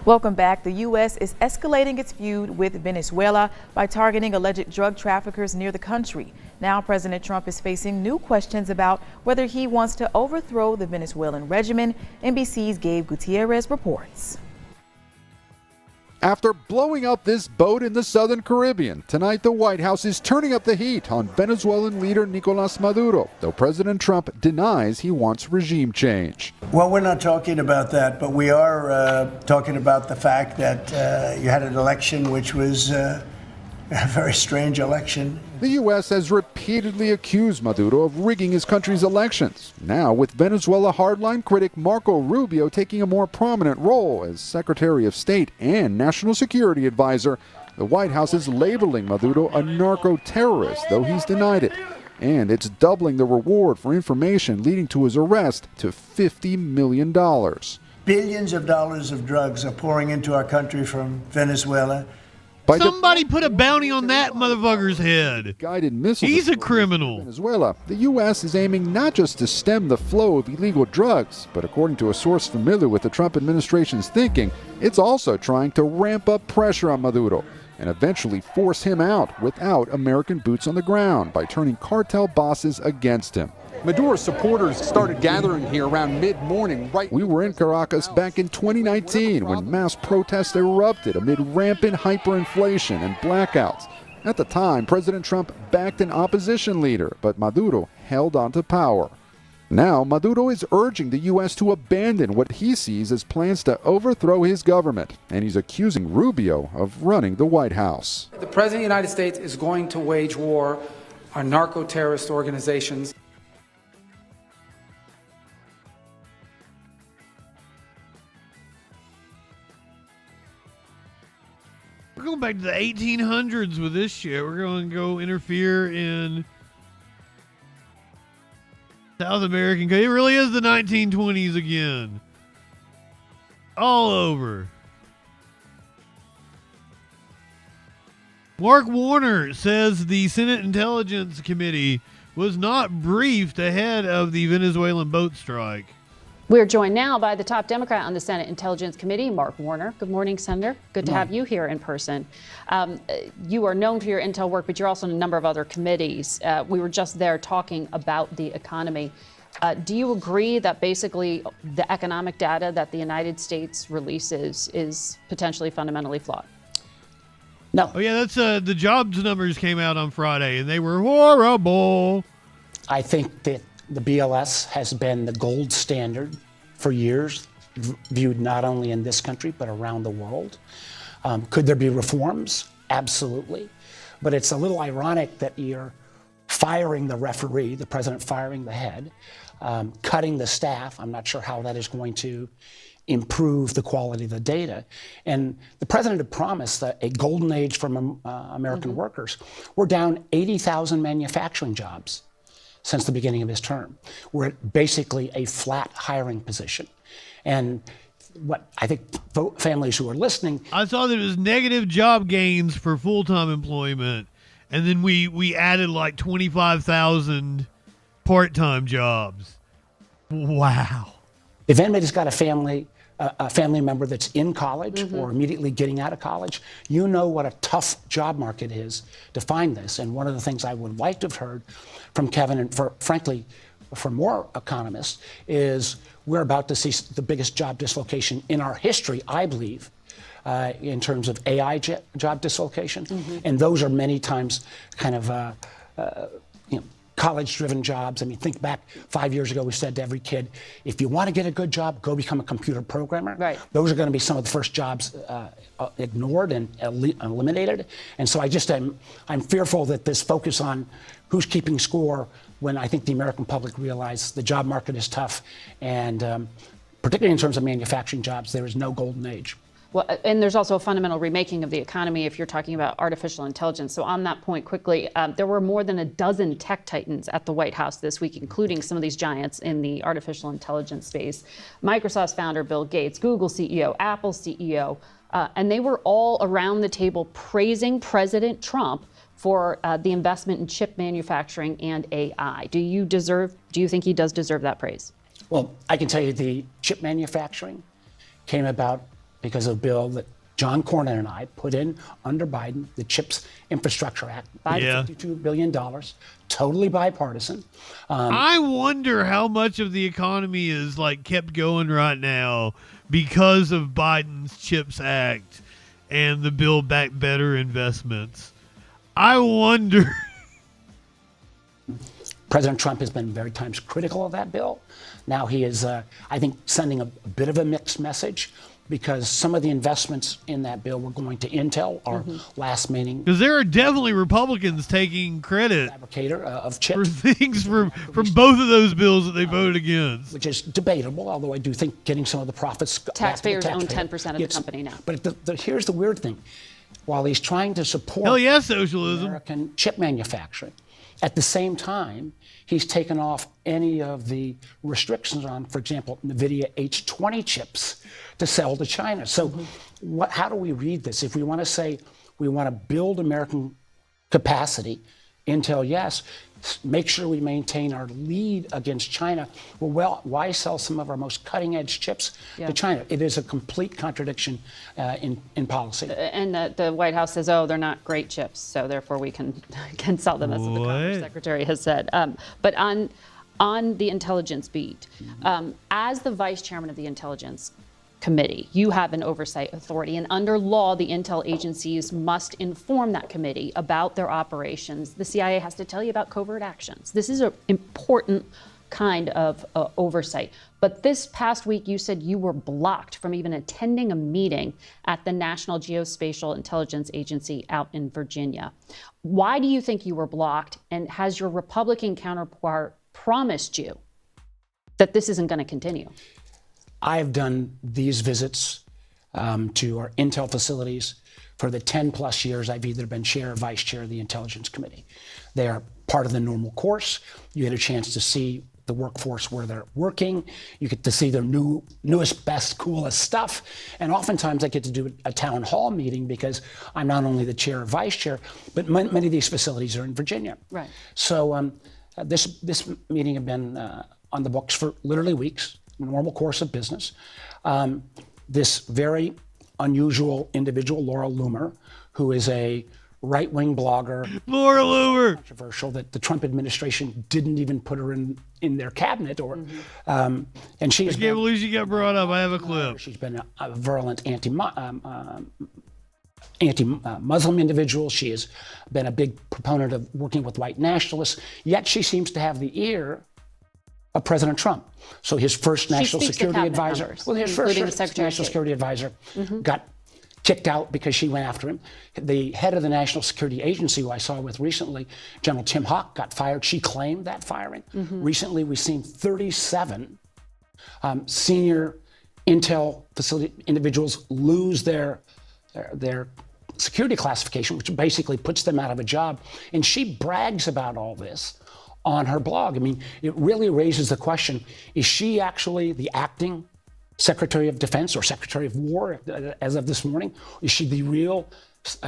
Welcome back. The U.S. is escalating its feud with Venezuela by targeting alleged drug traffickers near the country. Now, President Trump is facing new questions about whether he wants to overthrow the Venezuelan regime. NBC's Gabe Gutierrez reports. After blowing up this boat in the southern Caribbean, tonight the White House is turning up the heat on Venezuelan leader Nicolás Maduro, though President Trump denies he wants regime change. Well, we're not talking about that, but we are talking about the fact that you had an election which was a very strange election. The U.S. has repeatedly accused Maduro of rigging his country's elections. Now, with Venezuela hardline critic Marco Rubio taking a more prominent role as Secretary of State and National Security Advisor, the White House is labeling Maduro a narco-terrorist, though he's denied it. And it's doubling the reward for information leading to his arrest to $50 million. Billions of dollars of drugs are pouring into our country from Venezuela. Somebody put a bounty on that motherfucker's head. Guided missile. He's a criminal. Venezuela. The U.S. is aiming not just to stem the flow of illegal drugs, but according to a source familiar with the Trump administration's thinking, it's also trying to ramp up pressure on Maduro and eventually force him out without American boots on the ground by turning cartel bosses against him. Maduro's supporters started gathering here around mid-morning. We were in Caracas back in 2019 when mass protests erupted amid rampant hyperinflation and blackouts. At the time, President Trump backed an opposition leader, but Maduro held on to power. Now, Maduro is urging the U.S. to abandon what he sees as plans to overthrow his government, and he's accusing Rubio of running the White House. The President of the United States is going to wage war on narco-terrorist organizations. We're going back to the 1800s with this shit. We're going to go interfere in South American. It really is the 1920s again. All over. Mark Warner says the Senate Intelligence Committee was not briefed ahead of the Venezuelan boat strike. We're joined now by the top Democrat on the Senate Intelligence Committee, Mark Warner. Good morning, Senator. Good to have you here in person. You are known for your intel work, but you're also in a number of other committees. We were just there talking about the economy. Do you agree that basically the economic data that the United States releases is potentially fundamentally flawed? No. Oh, yeah, that's the jobs numbers came out on Friday, and they were horrible. I think that the BLS has been the gold standard for years, viewed not only in this country, but around the world. Could there be reforms? Absolutely. But it's a little ironic that you're firing the referee, the president firing the head, cutting the staff. I'm not sure how that is going to improve the quality of the data. And the president had promised that a golden age for American workers. We're down 80,000 manufacturing jobs since the beginning of his term. We're at basically a flat hiring position. And what I think families who are listening. I saw that it was negative job gains for full-time employment. And then we added like 25,000 part-time jobs. Wow. If anybody's got a family member that's in college or immediately getting out of college, you know what a tough job market is to find this. And one of the things I would like to have heard from Kevin, and frankly, for more economists, is we're about to see the biggest job dislocation in our history, I believe, in terms of AI job dislocation. And those are many times kind of college-driven jobs. I mean, think back 5 years ago, we said to every kid, if you want to get a good job, go become a computer programmer. Right. Those are going to be some of the first jobs ignored and eliminated. And so I'm fearful that this focus on who's keeping score, when I think the American public realize the job market is tough, and particularly in terms of manufacturing jobs, there is no golden age. Well, and there's also a fundamental remaking of the economy if you're talking about artificial intelligence. So on that point, quickly, there were more than a dozen tech titans at the White House this week, including some of these giants in the artificial intelligence space. Microsoft's founder, Bill Gates, Google CEO, Apple CEO, and they were all around the table praising President Trump for the investment in chip manufacturing and AI. Do you think he does deserve that praise? Well, I can tell you the chip manufacturing came about because of a bill that John Cornyn and I put in under Biden, the CHIPS Infrastructure Act, $52 billion, totally bipartisan. I wonder how much of the economy is like kept going right now because of Biden's CHIPS Act and the Build Back Better investments. I wonder. President Trump has been very times critical of that bill. Now he is, I think, sending a bit of a mixed message, because some of the investments in that bill were going to Intel, our last meeting. Because there are definitely Republicans taking credit fabricator of chips for things from both of those bills that they voted against. Which is debatable, although I do think getting some of the profits. Taxpayers own 10% of the company now. But here's the weird thing. While he's trying to support socialism, American chip manufacturing, at the same time, he's taken off any of the restrictions on, for example, NVIDIA H20 chips to sell to China. So how do we read this? If we want to say we want to build American capacity, Intel, yes, make sure we maintain our lead against China. Well, why sell some of our most cutting-edge chips to China? It is a complete contradiction in policy. And the White House says, oh, they're not great chips, so therefore we can sell them, as the Commerce Secretary has said. But on the intelligence beat, as the Vice Chairman of the Intelligence Committee, you have an oversight authority, and under law, the intel agencies must inform that committee about their operations. The CIA has to tell you about covert actions. This is an important kind of oversight. But this past week, you said you were blocked from even attending a meeting at the National Geospatial Intelligence Agency out in Virginia. Why do you think you were blocked? And has your Republican counterpart promised you that this isn't going to continue? I have done these visits to our intel facilities for the 10 plus years I've either been chair or vice chair of the Intelligence Committee. They are part of the normal course. You get a chance to see the workforce where they're working. You get to see their newest, best, coolest stuff. And oftentimes I get to do a town hall meeting because I'm not only the chair or vice chair, but many of these facilities are in Virginia. Right. So this meeting had been on the books for literally weeks, normal course of business. This very unusual individual, Laura Loomer, who is a right-wing blogger. Laura Loomer. Controversial that the Trump administration didn't even put her in their cabinet, or and she. I can't believe she got brought up. I have a clip. She's been a virulent anti-Muslim individual. She has been a big proponent of working with white nationalists. Yet she seems to have the ear of President Trump. So his first national security advisor, his first national security advisor, got kicked out because she went after him. The head of the National Security Agency, who I saw with recently, General Tim Hawk, got fired. She claimed that firing. Recently, we've seen 37 senior intel facility individuals lose their security classification, which basically puts them out of a job. And she brags about all this on her blog. I mean, it really raises the question, is she actually the acting Secretary of Defense or Secretary of War as of this morning? Is she the real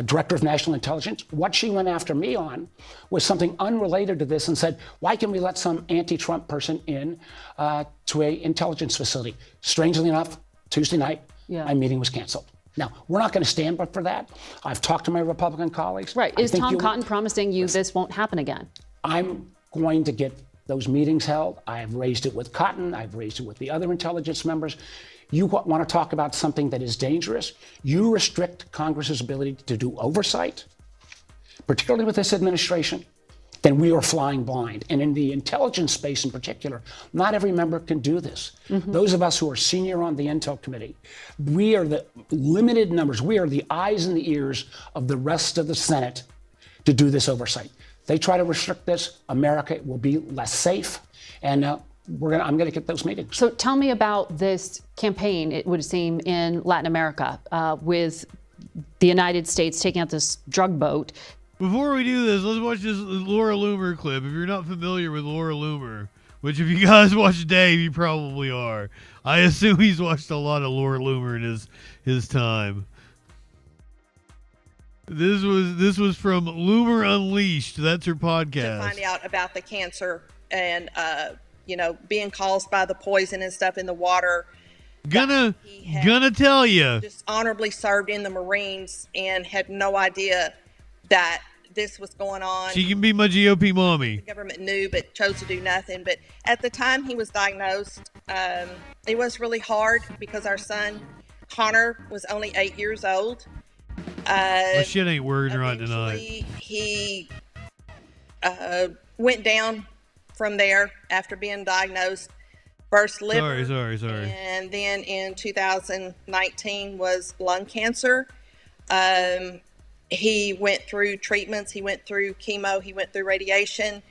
Director of National Intelligence? What she went after me on was something unrelated to this and said, why can we let some anti-Trump person in to a intelligence facility? Strangely enough, Tuesday night, my meeting was canceled. Now, we're not going to stand up for that. I've talked to my Republican colleagues. Right. Is Tom Cotton promising you this won't happen again? I'm going to get those meetings held. I have raised it with Cotton. I've raised it with the other intelligence members. You want to talk about something that is dangerous? You restrict Congress's ability to do oversight, particularly with this administration, then we are flying blind. And in the intelligence space in particular, not every member can do this. Those of us who are senior on the Intel Committee, we are the limited numbers. We are the eyes and the ears of the rest of the Senate to do this oversight. They try to restrict this, America will be less safe, and I'm going to get those meetings. So tell me about this campaign, it would seem, in Latin America with the United States taking out this drug boat. Before we do this, let's watch this Laura Loomer clip. If you're not familiar with Laura Loomer, which if you guys watch Dave, you probably are. I assume he's watched a lot of Laura Loomer in his time. This was from Loomer Unleashed. That's her podcast. To find out about the cancer and being caused by the poison and stuff in the water. Gonna tell you. Just honorably served in the Marines and had no idea that this was going on. She can be my GOP mommy. The government knew but chose to do nothing. But at the time he was diagnosed, it was really hard because our son, Connor, was only 8 years old. Well, shit ain't wording right tonight. He went down from there after being diagnosed. First liver. Sorry. And then in 2019 was lung cancer. He went through treatments. He went through chemo. He went through radiation.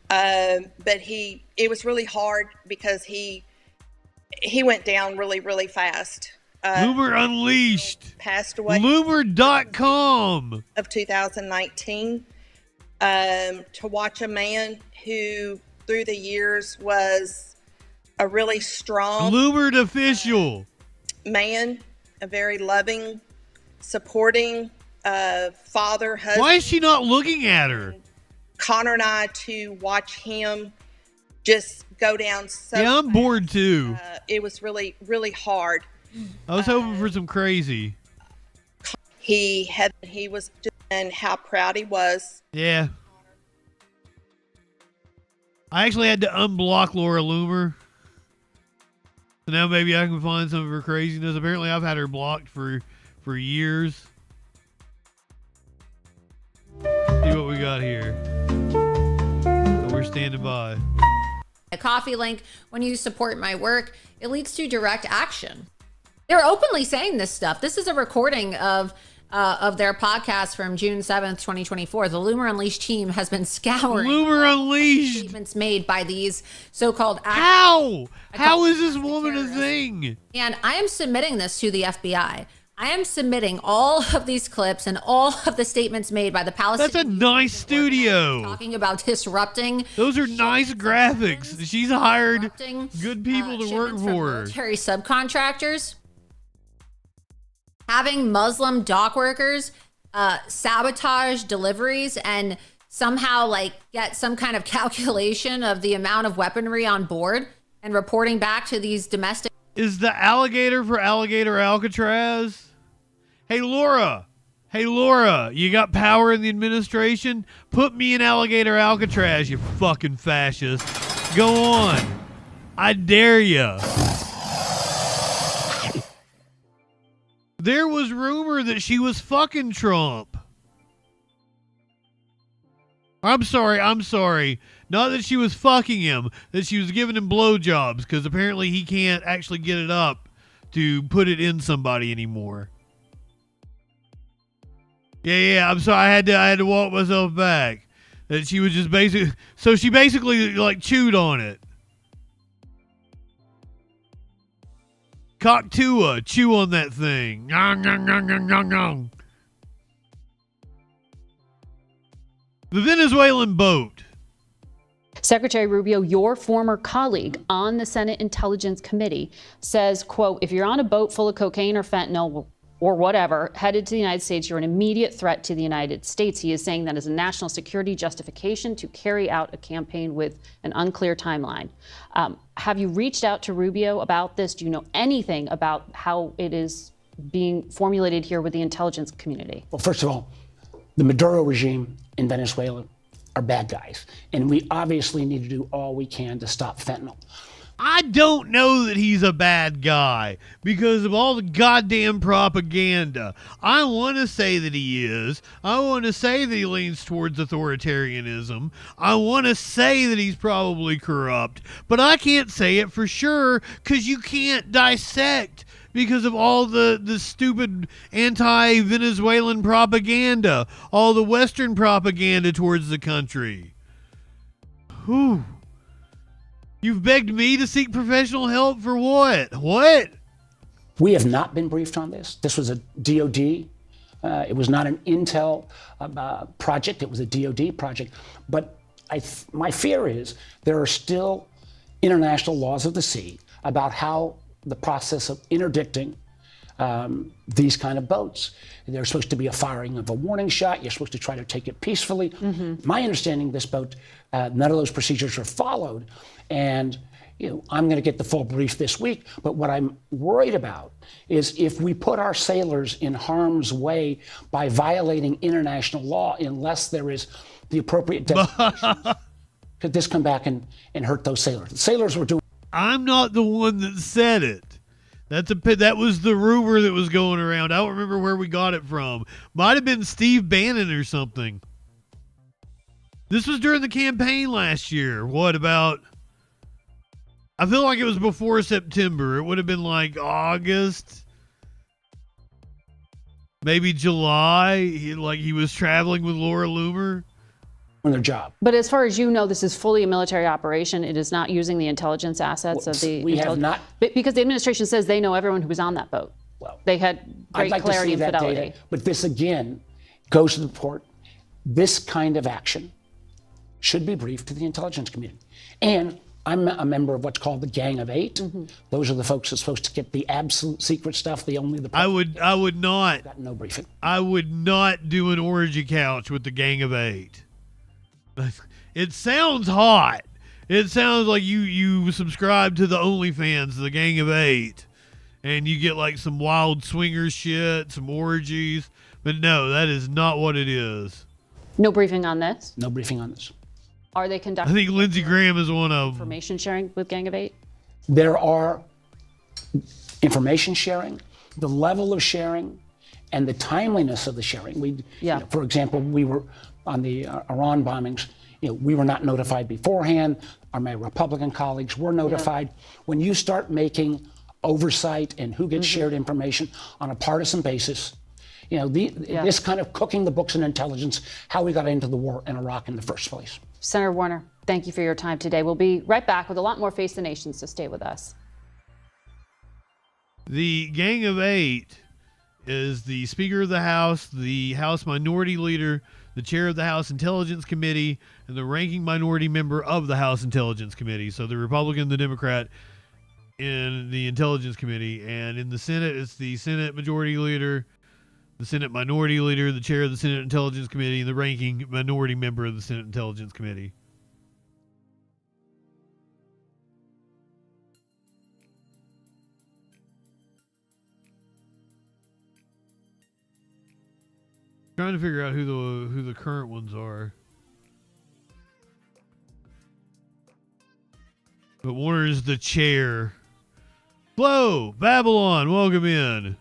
But it was really hard because he went down really, really fast. Loomer Unleashed. Passed away. Loomer.com. Of 2019. To watch a man who, through the years, was a really strong. Loomer official. Man, a very loving, supporting father, husband. Why is she not looking at her? Connor and I, to watch him just go down so Yeah, I'm fast. bored too. It was really, really hard. I was hoping for some crazy. He was just, and how proud he was. Yeah. I actually had to unblock Laura Loomer. So now maybe I can find some of her craziness. Apparently I've had her blocked for years. See what we got here. So we're standing by. a coffee link. When you support my work, it leads to direct action. They're openly saying this stuff. This is a recording of their podcast from June 7th, 2024. The Loomer Unleashed team has been scouring Loomer Unleashed statements made by these so-called How is this woman a thing? And I am submitting this to the FBI. I am submitting all of these clips and all of the statements made by the Palestinians. That's a nice studio. Talking about disrupting. Those are nice graphics. She's hired good people to work for her. Military subcontractors. Having Muslim dock workers sabotage deliveries and somehow like get some kind of calculation of the amount of weaponry on board and reporting back to these domestic. Is the alligator for alligator Alcatraz? Hey, Laura, you got power in the administration? Put me in alligator Alcatraz, you fucking fascist. Go on. I dare ya. There was rumor that she was fucking Trump. I'm sorry. Not that she was fucking him, that she was giving him blowjobs, because apparently he can't actually get it up to put it in somebody anymore. Yeah, I'm sorry. I had to walk myself back. That she was just so she basically like chewed on it. Cocktua, chew on that thing. The Venezuelan boat. Secretary Rubio, your former colleague on the Senate Intelligence Committee, says, quote, if you're on a boat full of cocaine or fentanyl or whatever, headed to the United States, you're an immediate threat to the United States. He is saying that as a national security justification to carry out a campaign with an unclear timeline. Have you reached out to Rubio about this? Do you know anything about how it is being formulated here with the intelligence community? Well, first of all, the Maduro regime in Venezuela are bad guys, and we obviously need to do all we can to stop fentanyl. I don't know that he's a bad guy because of all the goddamn propaganda. I want to say that he is. I want to say that he leans towards authoritarianism. I want to say that he's probably corrupt, but I can't say it for sure because you can't dissect because of all the stupid anti-Venezuelan propaganda, all the Western propaganda towards the country. Whew. You've begged me to seek professional help for what? What? We have not been briefed on this. This was a DOD. It was not an Intel project. It was a DOD project. But my fear is there are still international laws of the sea about how the process of interdicting these kind of boats. There's supposed to be a firing of a warning shot. You're supposed to try to take it peacefully. Mm-hmm. My understanding, this boat, none of those procedures are followed. And I'm going to get the full brief this week. But what I'm worried about is if we put our sailors in harm's way by violating international law, unless there is the appropriate designation, could this come back and hurt those sailors? The sailors were doing. I'm not the one that said it. That was the rumor that was going around. I don't remember where we got it from. Might have been Steve Bannon or something. This was during the campaign last year. What about? I feel like it was before September. It would have been like August, maybe July. He was traveling with Laura Loomer. On their job. But as far as you know, this is fully a military operation. It is not using the intelligence assets of the. We have not. Because the administration says they know everyone who was on that boat. Well, they had great I'd like clarity to see and that fidelity. data, but this again goes to the point. This kind of action should be briefed to the intelligence community. And I'm a member of what's called the Gang of Eight. Mm-hmm. Those are the folks that's supposed to get the absolute secret stuff. I would not. Got no briefing. I would not do an orgy couch with the Gang of Eight. It sounds hot. It sounds like you subscribe to the OnlyFans, the Gang of Eight, and you get like some wild swingers shit, some orgies. But no, that is not what it is. No briefing on this? No briefing on this. Are they conducting? I think Lindsey Graham is one of them. Information sharing with Gang of Eight? There are information sharing, the level of sharing, and the timeliness of the sharing. For example, we were on the Iran bombings. We were not notified beforehand. my Republican colleagues were notified. When you start making oversight and who gets shared information on a partisan basis, you know, this kind of cooking the books in intelligence, how we got into the war in Iraq in the first place. Senator Warner, thank you for your time today. We'll be right back with a lot more Face the Nation, so stay with us. The Gang of Eight is the Speaker of the House, the House Minority Leader, the Chair of the House Intelligence Committee, and the ranking minority member of the House Intelligence Committee. So the Republican, the Democrat in the Intelligence Committee. And in the Senate, it's the Senate Majority Leader, the Senate Minority Leader, the Chair of the Senate Intelligence Committee, and the ranking minority member of the Senate Intelligence Committee. Trying to figure out who the current ones are. But Warner is the chair. Flo, Babylon, welcome in.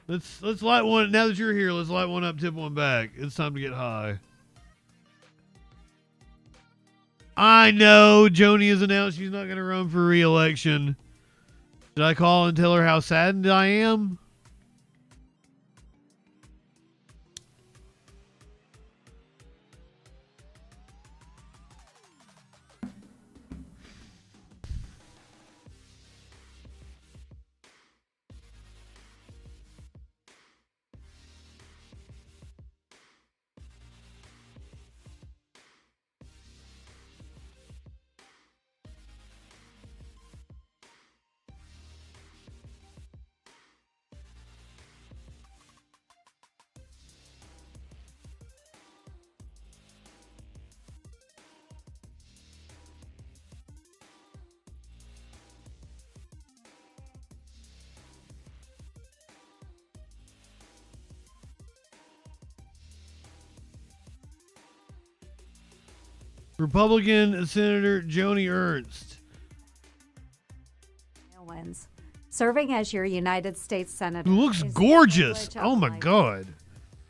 Let's light one. Now that you're here, let's light one up, tip one back. It's time to get high. I know Joni has announced she's not going to run for re-election. Did I call and tell her how saddened I am? Republican Senator Joni Ernst. Serving as your United States Senator. Who looks gorgeous. Oh my God.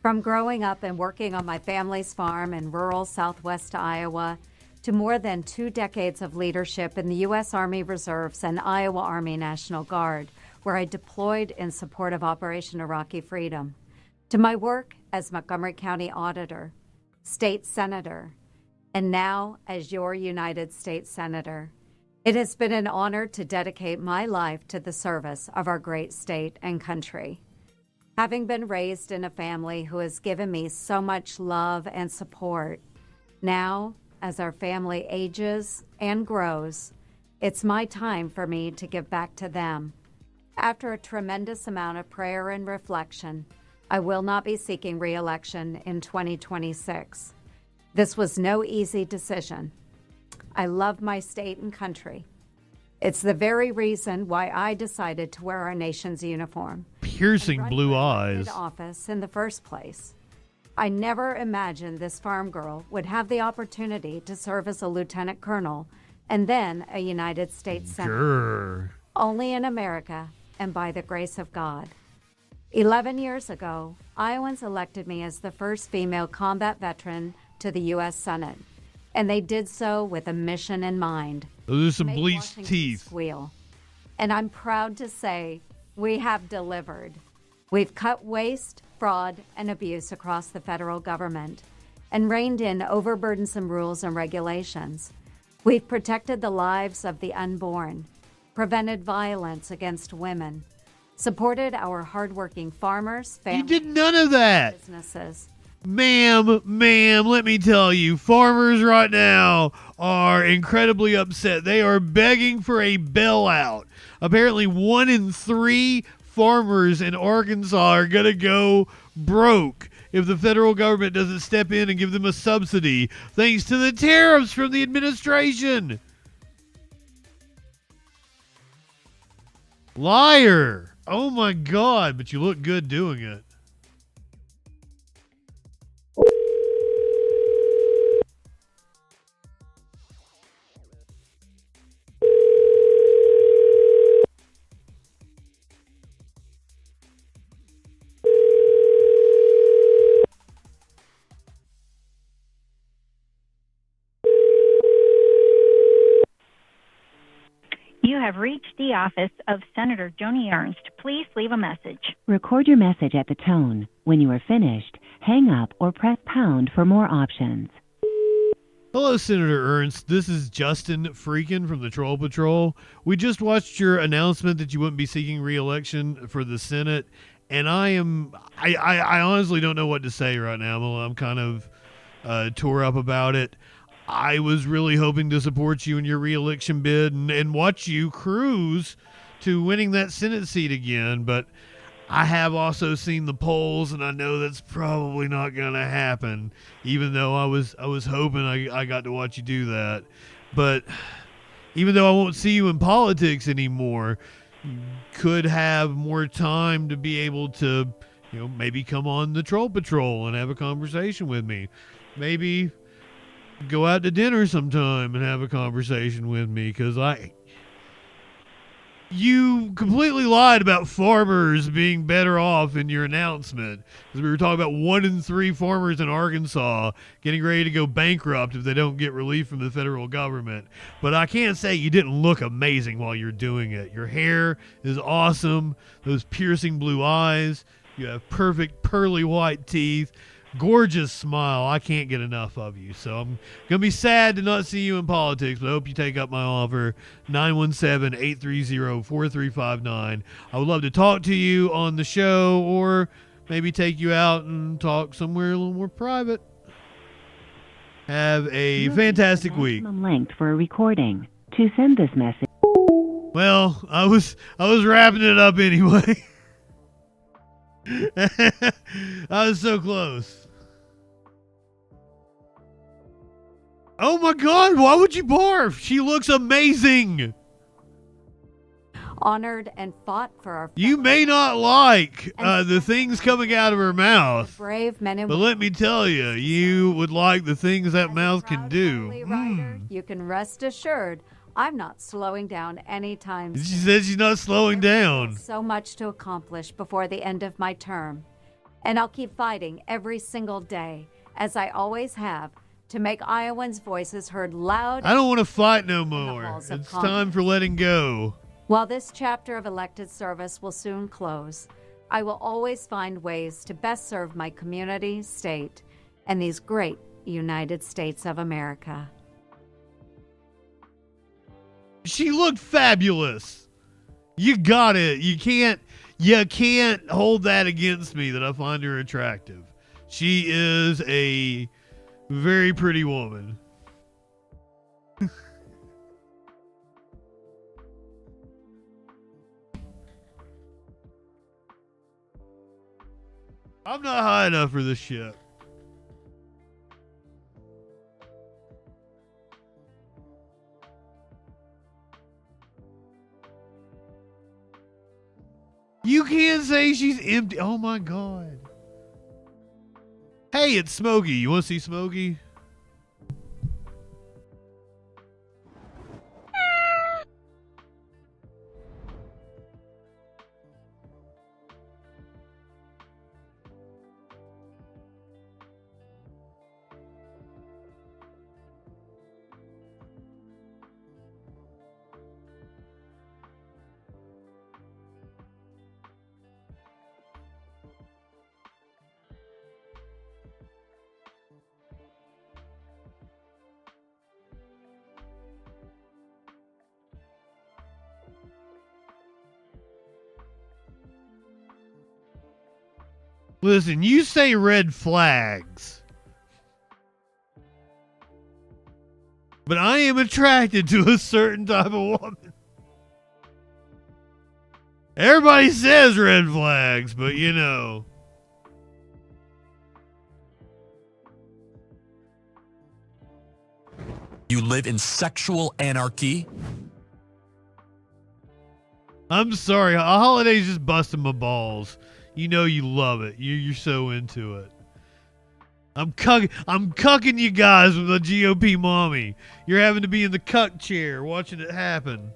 From growing up and working on my family's farm in rural southwest Iowa to more than 2 decades of leadership in the U.S. Army Reserves and Iowa Army National Guard, where I deployed in support of Operation Iraqi Freedom, to my work as Montgomery County Auditor, State Senator, and now as your United States Senator. It has been an honor to dedicate my life to the service of our great state and country. Having been raised in a family who has given me so much love and support, now, as our family ages and grows, it's my time for me to give back to them. After a tremendous amount of prayer and reflection, I will not be seeking re-election in 2026. This was no easy decision. I love my state and country. It's the very reason why I decided to wear our nation's uniform. Piercing blue eyes. Office in the first place. I never imagined this farm girl would have the opportunity to serve as a lieutenant colonel and then a United States Senator. Only in America and by the grace of God. 11 years ago, Iowans elected me as the first female combat veteran to the U.S. Senate, and they did so with a mission in mind. Those are some bleached teeth. Squeal. And I'm proud to say we have delivered. We've cut waste, fraud, and abuse across the federal government and reined in overburdensome rules and regulations. We've protected the lives of the unborn, prevented violence against women, supported our hardworking farmers, families, you did none of that. Businesses. Ma'am, let me tell you, farmers right now are incredibly upset. They are begging for a bailout. Apparently 1 in 3 farmers in Arkansas are going to go broke if the federal government doesn't step in and give them a subsidy, thanks to the tariffs from the administration. Liar. Oh my God, but you look good doing it. have reached the office of Senator Joni Ernst. Please leave a message. Record your message at the tone. When you are finished, hang up or press pound for more options. Hello, Senator Ernst. This is JustinFREAKIN from the Troll Patrol. We just watched your announcement that you wouldn't be seeking re-election for the Senate, and I honestly don't know what to say right now. I'm kind of tore up about it. I was really hoping to support you in your re-election bid and watch you cruise to winning that Senate seat again, but I have also seen the polls, and I know that's probably not going to happen, even though I was hoping I got to watch you do that. But even though I won't see you in politics anymore, could have more time to be able to, maybe come on the Troll Patrol and have a conversation with me. Maybe go out to dinner sometime and have a conversation with me, because you completely lied about farmers being better off in your announcement, because we were talking about 1 in 3 farmers in Arkansas getting ready to go bankrupt if they don't get relief from the federal government. But I can't say you didn't look amazing while you're doing it. Your hair is awesome, those piercing blue eyes, you have perfect pearly white teeth, gorgeous smile. I can't get enough of you. So I'm going to be sad to not see you in politics, but I hope you take up my offer. 917-830-4359. I would love to talk to you on the show, or maybe take you out and talk somewhere a little more private. Have a fantastic week. Length for a recording. To send this message. Well, I was wrapping it up anyway. I was so close. Oh my God, why would you barf? She looks amazing. Honored and fought for our You may not like the things coming out of her mouth, brave men and but let me tell you, you would like the things that mouth can do. You can rest assured I'm not slowing down anytime soon. She says she's not slowing down. So much to accomplish before the end of my term. And I'll keep fighting every single day, as I always have, to make Iowans' voices heard loud. I don't want to fight no more. It's time for letting go. While this chapter of elected service will soon close, I will always find ways to best serve my community, state, and these great United States of America. She looked fabulous. You got it. You can't hold that against me that I find her attractive. She is a very pretty woman. I'm not high enough for this shit. You can't say she's empty. Oh my God. Hey, it's Smokey. You want to see Smokey? Listen, you say red flags, but I am attracted to a certain type of woman. Everybody says red flags, but you know. You live in sexual anarchy? I'm sorry, a holiday's just busting my balls. You know you love it. You're so into it. I'm cucking you guys with a GOP mommy. You're having to be in the cuck chair watching it happen.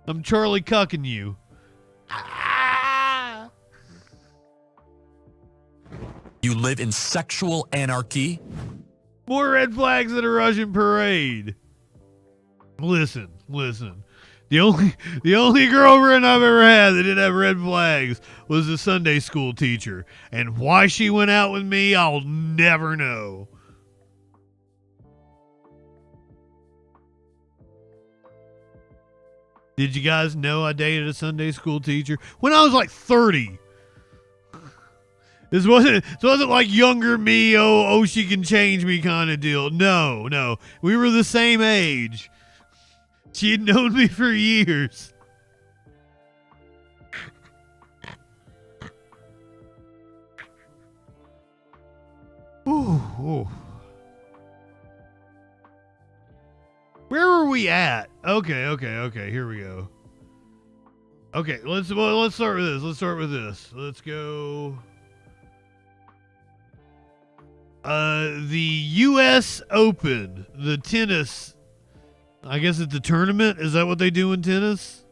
I'm Charlie cucking you. You live in sexual anarchy? More red flags at a Russian parade. Listen. The only girlfriend I've ever had that didn't have red flags was the Sunday school teacher. And why she went out with me, I'll never know. Did you guys know I dated a Sunday school teacher? When I was like 30. This wasn't like younger me, oh, she can change me kind of deal. No. We were the same age. She had known me for years. Ooh. Where were we at? Okay. Here we go. Okay, let's start with this. Let's go. The U.S. Open, the tennis. I guess it's the tournament. Is that what they do in tennis?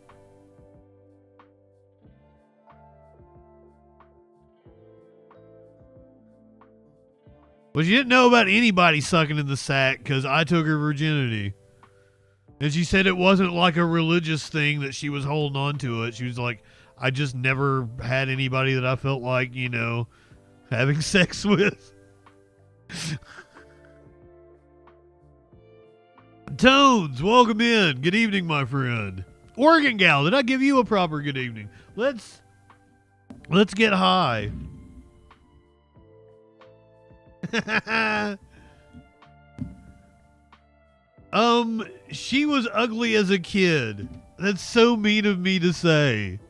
Well, she didn't know about anybody sucking in the sack because I took her virginity. And she said it wasn't like a religious thing that she was holding on to it. She was like, I just never had anybody that I felt like, having sex with. Tones, welcome in. Good evening, my friend. Oregon gal, did I give you a proper good evening? Let's get high. She was ugly as a kid. That's so mean of me to say.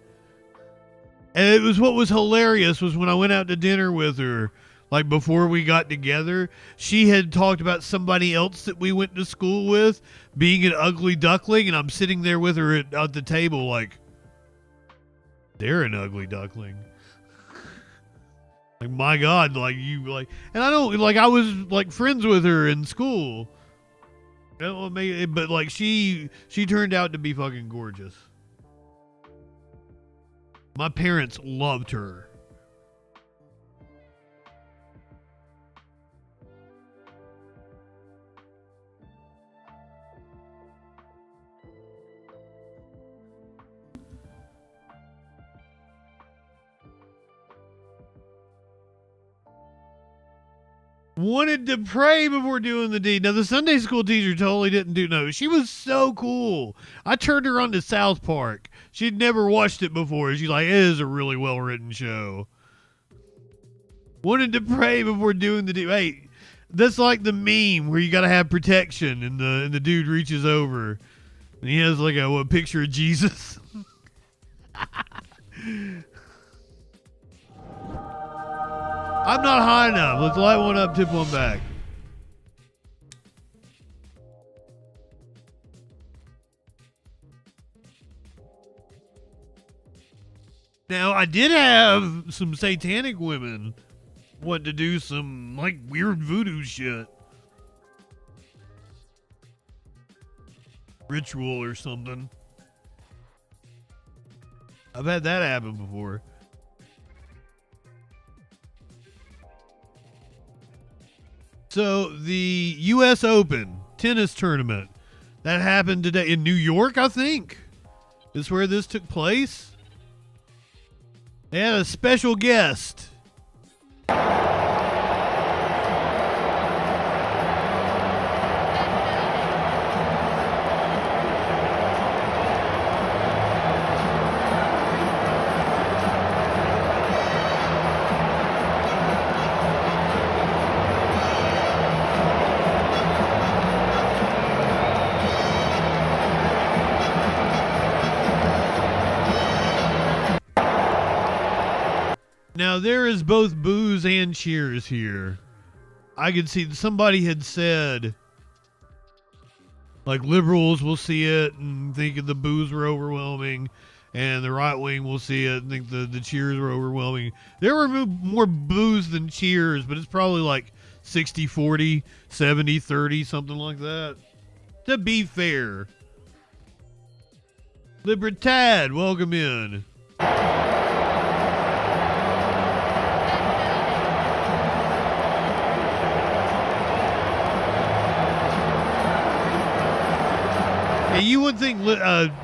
And it was what was hilarious was when I went out to dinner with her, like before we got together, she had talked about somebody else that we went to school with being an ugly duckling, and I'm sitting there with her at the table like, they're an ugly duckling. Like, my God, like you, like, and I don't, like, I was like friends with her in school. But like she turned out to be fucking gorgeous. My parents loved her. Wanted to pray before doing the deed. Now, the Sunday school teacher totally didn't no. She was so cool. I turned her on to South Park. She'd never watched it before. She's like, it is a really well-written show. Wanted to pray before doing the deed. Hey, that's like the meme where you got to have protection, and the dude reaches over, and he has like a picture of Jesus. I'm not high enough. Let's light one up, tip one back. Now, I did have some satanic women want to do some, like, weird voodoo shit. Ritual or something. I've had that happen before. So, the U.S. Open tennis tournament, that happened today in New York, I think, is where this took place. They had a special guest. Now, there is both boos and cheers here. I could see somebody had said, like, liberals will see it and think the boos were overwhelming, and the right wing will see it and think the cheers were overwhelming. There were more boos than cheers, but it's probably like 60-40, 70-30, something like that. To be fair. Libertad, welcome in. Yeah, you would think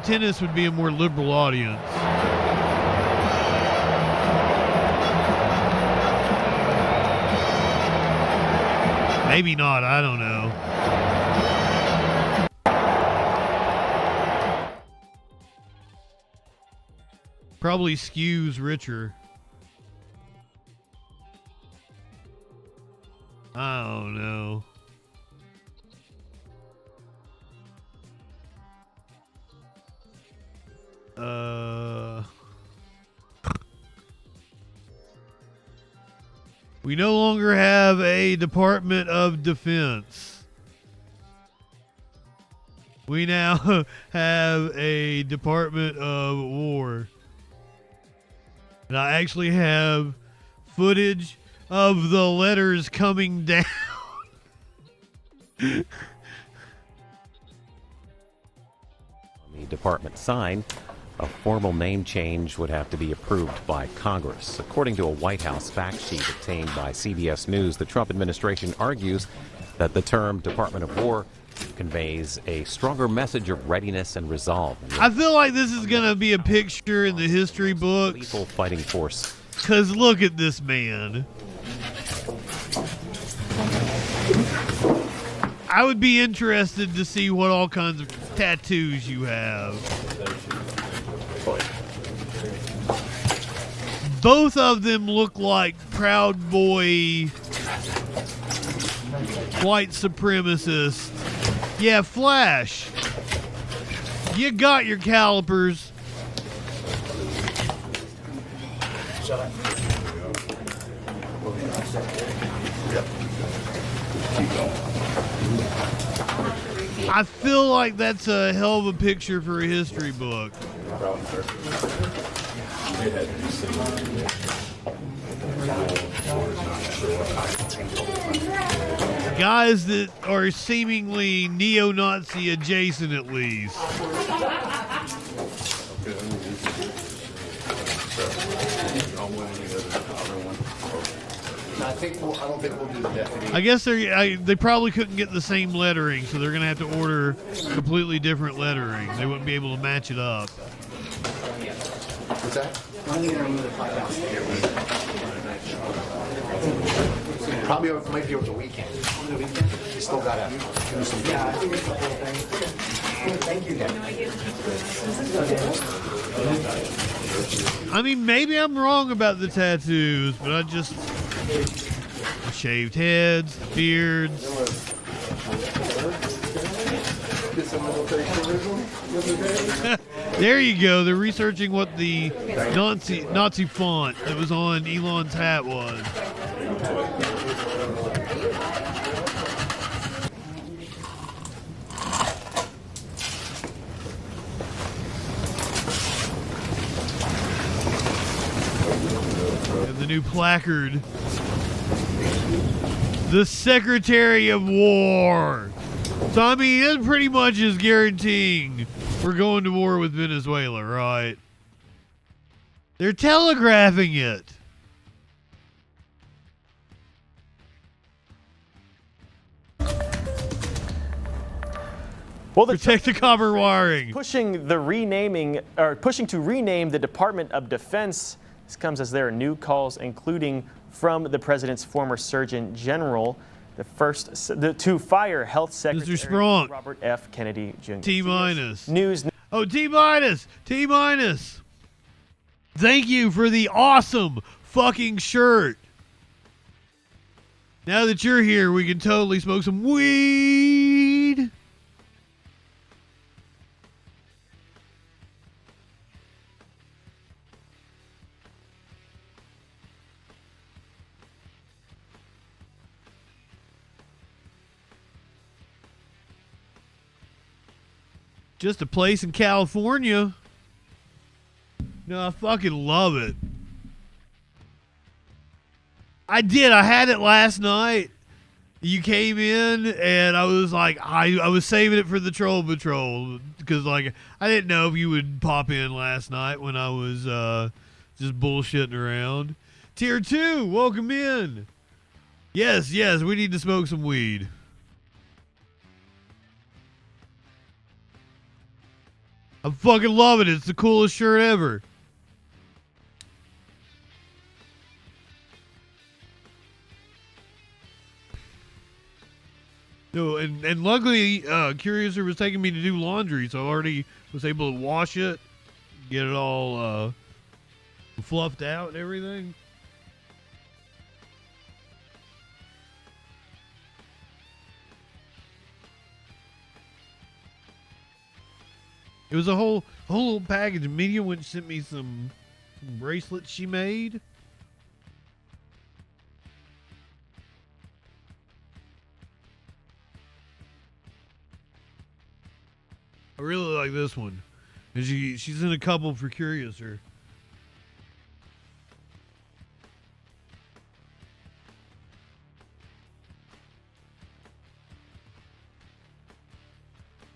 tennis would be a more liberal audience. Maybe not, I don't know. Probably skews richer. I don't know. We no longer have a Department of Defense. We now have a Department of War. And I actually have footage of the letters coming down. The department sign, a formal name change would have to be approved by Congress. According to a White House fact sheet obtained by CBS News, the Trump administration argues that the term Department of War conveys a stronger message of readiness and resolve. I feel like this is going to be a picture in the history books. Lethal fighting force. Because look at this man. I would be interested to see what all kinds of tattoos you have. Both of them look like Proud Boy white supremacists. Yeah, Flash. You got your calipers. I feel like that's a hell of a picture for a history book. Guys that are seemingly neo-Nazi adjacent, at least. I don't think we'll do the deputy. I guess they probably couldn't get the same lettering, so they're going to have to order completely different lettering. They wouldn't be able to match it up. What's that? Probably might be over the weekend. You still gotta do some. Yeah, I think it's the whole thing. Thank you. I mean, maybe I'm wrong about the tattoos, but I just shaved heads, beards. There you go. They're researching what the Nazi font that was on Elon's hat was. And the new placard. The Secretary of War. So, I mean, it pretty much is guaranteeing we're going to war with Venezuela, right? They're telegraphing it. Well, protect the copper wiring. Pushing to rename the Department of Defense. This comes as there are new calls, including from the president's former Surgeon General, to fire Health Secretary Robert F. Kennedy Jr. T-minus. News. Oh, T-minus. T-minus. Thank you for the awesome fucking shirt. Now that you're here, we can totally smoke some weed. Just a place in California. No, I fucking love it. I did. I had it last night. You came in, and I was like, I was saving it for the Troll Patrol because, like, I didn't know if you would pop in last night when I was just bullshitting around. Tier 2, welcome in. Yes, we need to smoke some weed. I fucking love it. It's the coolest shirt ever. No, and luckily, Curiouser was taking me to do laundry, so I already was able to wash it, get it all fluffed out and everything. It was a whole little package. Media went and sent me some bracelets she made. I really like this one. And she's in a couple for Curiouser.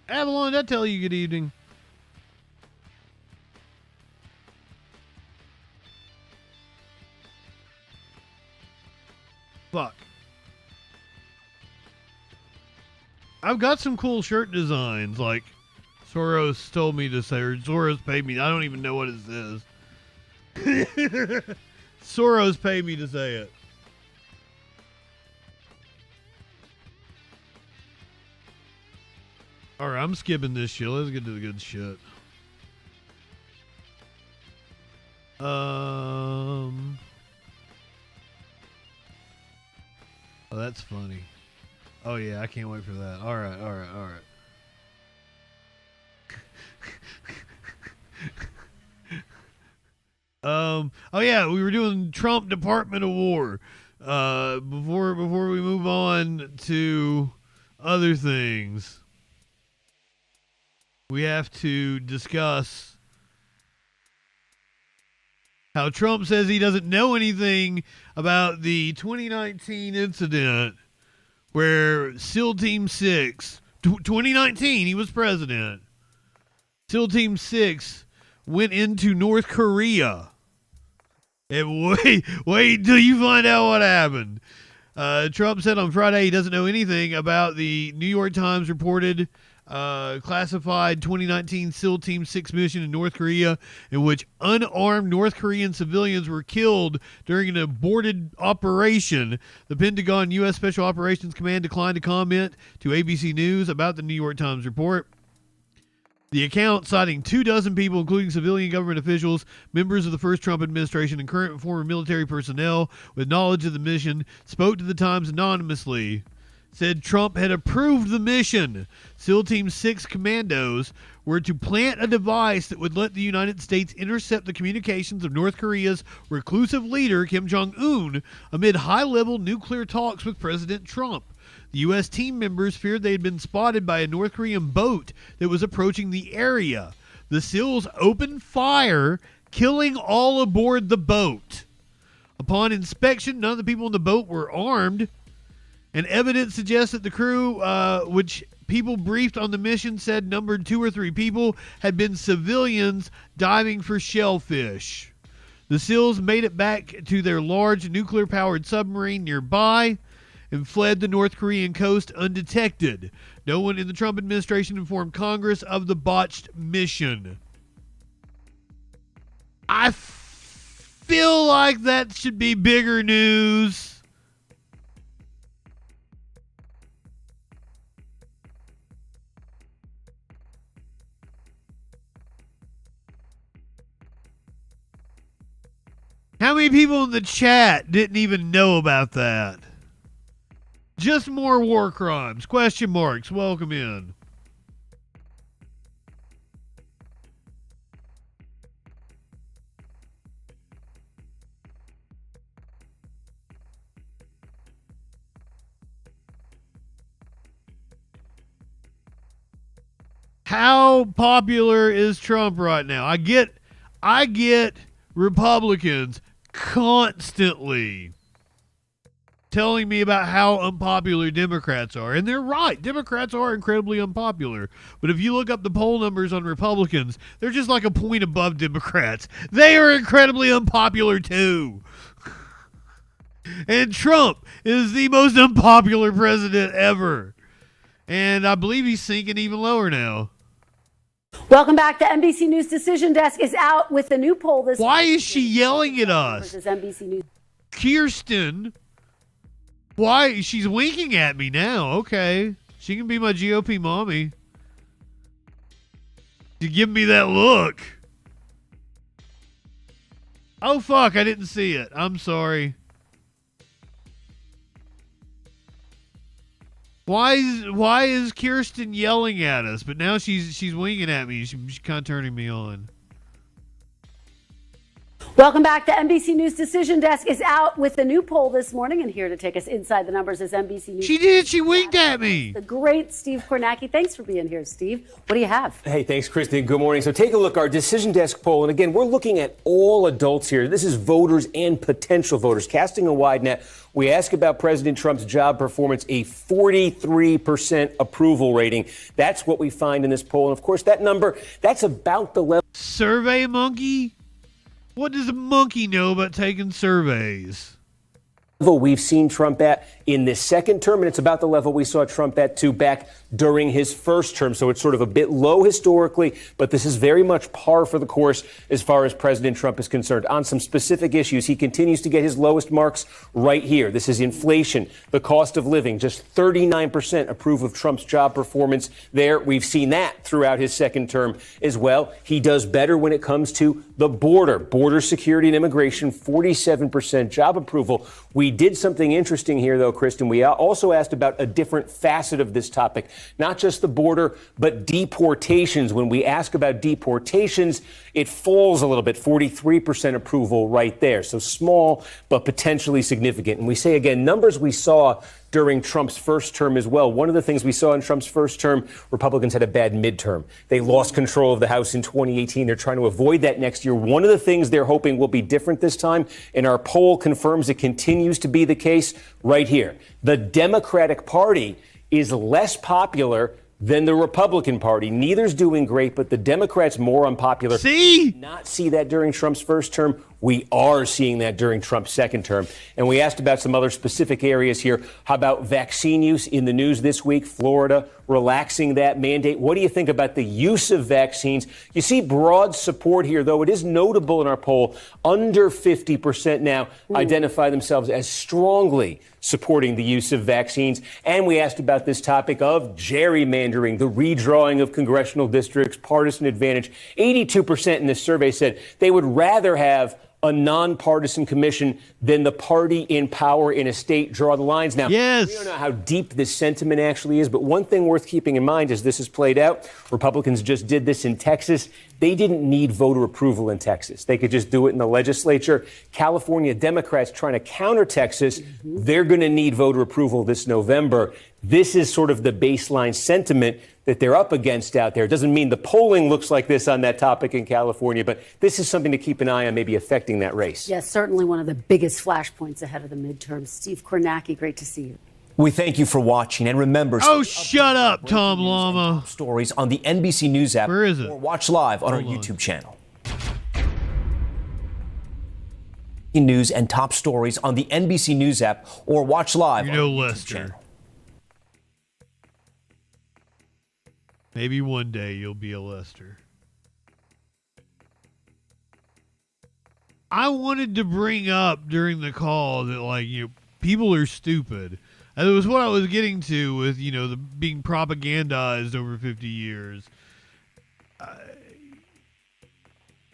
Avalon, did I tell you good evening? Fuck. I've got some cool shirt designs, like Soros told me to say, or Soros paid me. I don't even know what it says. Soros paid me to say it. Alright, I'm skipping this shit. Let's get to the good shit. Oh, that's funny. Oh yeah, I can't wait for that. Alright. Oh yeah, we were doing Trump Department of War. Before we move on to other things, we have to discuss how Trump says he doesn't know anything about the 2019 incident where SEAL Team 6, 2019, he was president. SEAL Team 6 went into North Korea. And wait till you find out what happened. Trump said on Friday he doesn't know anything about the New York Times reported classified 2019 SEAL Team 6 mission in North Korea, in which unarmed North Korean civilians were killed during an aborted operation. The Pentagon U.S. Special Operations Command declined to comment to ABC News about the New York Times report. The account, citing 24 people, including civilian government officials, members of the first Trump administration, and current and former military personnel with knowledge of the mission, spoke to the Times anonymously. Said Trump had approved the mission. SEAL Team 6 commandos were to plant a device that would let the United States intercept the communications of North Korea's reclusive leader, Kim Jong-un, amid high-level nuclear talks with President Trump. The U.S. team members feared they had been spotted by a North Korean boat that was approaching the area. The SEALs opened fire, killing all aboard the boat. Upon inspection, none of the people in the boat were armed, and evidence suggests that the crew, which people briefed on the mission said numbered 2 or 3 people, had been civilians diving for shellfish. The SEALs made it back to their large nuclear-powered submarine nearby and fled the North Korean coast undetected. No one in the Trump administration informed Congress of the botched mission. I feel like that should be bigger news. How many people in the chat didn't even know about that? Just more war crimes. Question marks. Welcome in. How popular is Trump right now? I get Republicans constantly telling me about how unpopular Democrats are. And they're right. Democrats are incredibly unpopular. But if you look up the poll numbers on Republicans, they're just like a point above Democrats. They are incredibly unpopular too. And Trump is the most unpopular president ever. And I believe he's sinking even lower now. Welcome back. The NBC News Decision Desk is out with the new poll this Why is she yelling at us? NBC News. Kirsten. Why? She's winking at me now. Okay. She can be my GOP mommy. You give me that look. Oh, fuck. I didn't see it. I'm sorry. Why is Kirsten yelling at us? But now she's winking at me. She's kind of turning me on. Welcome back. The NBC News Decision Desk is out with the new poll this morning, and here to take us inside the numbers is NBC News. She did. She winked at me. The great Steve Kornacki. Thanks for being here, Steve. What do you have? Hey, thanks, Kristen. Good morning. So take a look, our Decision Desk poll. And again, we're looking at all adults here. This is voters and potential voters, casting a wide net. We ask about President Trump's job performance, a 43% approval rating. That's what we find in this poll. And of course, that number, that's about the level. Survey monkey? What does a monkey know about taking surveys? We've seen Trump at in this second term, and it's about the level we saw Trump at too back during his first term. So it's sort of a bit low historically, but this is very much par for the course as far as President Trump is concerned. On some specific issues, he continues to get his lowest marks right here. This is inflation, the cost of living. Just 39% approve of Trump's job performance there. We've seen that throughout his second term as well. He does better when it comes to the border security and immigration, 47% job approval. We did something interesting here, though, Kristen. We also asked about a different facet of this topic, not just the border, but deportations. When we ask about deportations, it falls a little bit, 43% approval right there. So small, but potentially significant. And we say, again, numbers we saw during Trump's first term as well. One of the things we saw in Trump's first term, Republicans had a bad midterm. They lost control of the House in 2018. They're trying to avoid that next year. One of the things they're hoping will be different this time, and our poll confirms it continues to be the case right here. The Democratic Party is less popular than the Republican Party. Neither's doing great, but the Democrats more unpopular. See? We did not see that during Trump's first term. We are seeing that during Trump's second term. And we asked about some other specific areas here. How about vaccine use in the news this week? Florida relaxing that mandate. What do you think about the use of vaccines? You see broad support here, though. It is notable in our poll, under 50% now identify themselves as strongly supporting the use of vaccines. And we asked about this topic of gerrymandering, the redrawing of congressional districts, partisan advantage. 82% in this survey said they would rather have a nonpartisan commission than the party in power in a state draw the lines. Now, yes. We don't know how deep this sentiment actually is, but one thing worth keeping in mind as this is played out, Republicans just did this in Texas. They didn't need voter approval in Texas. They could just do it in the legislature. California Democrats trying to counter Texas, they're going to need voter approval this November. This is sort of the baseline sentiment that they're up against out there. It doesn't mean the polling looks like this on that topic in California, but this is something to keep an eye on, maybe affecting that race. Yes, certainly one of the biggest flashpoints ahead of the midterms. Steve Kornacki, great to see you. We thank you for watching, and remember, oh, shut up, Tom Llama. Stories on the NBC News app. Where is it? Or watch live on our YouTube channel. News and top stories on the NBC News app, or watch live on our YouTube channel. Maybe one day you'll be a Lester. I wanted to bring up during the call that, like, you know, people are stupid. And it was what I was getting to with, you know, the being propagandized over 50 years.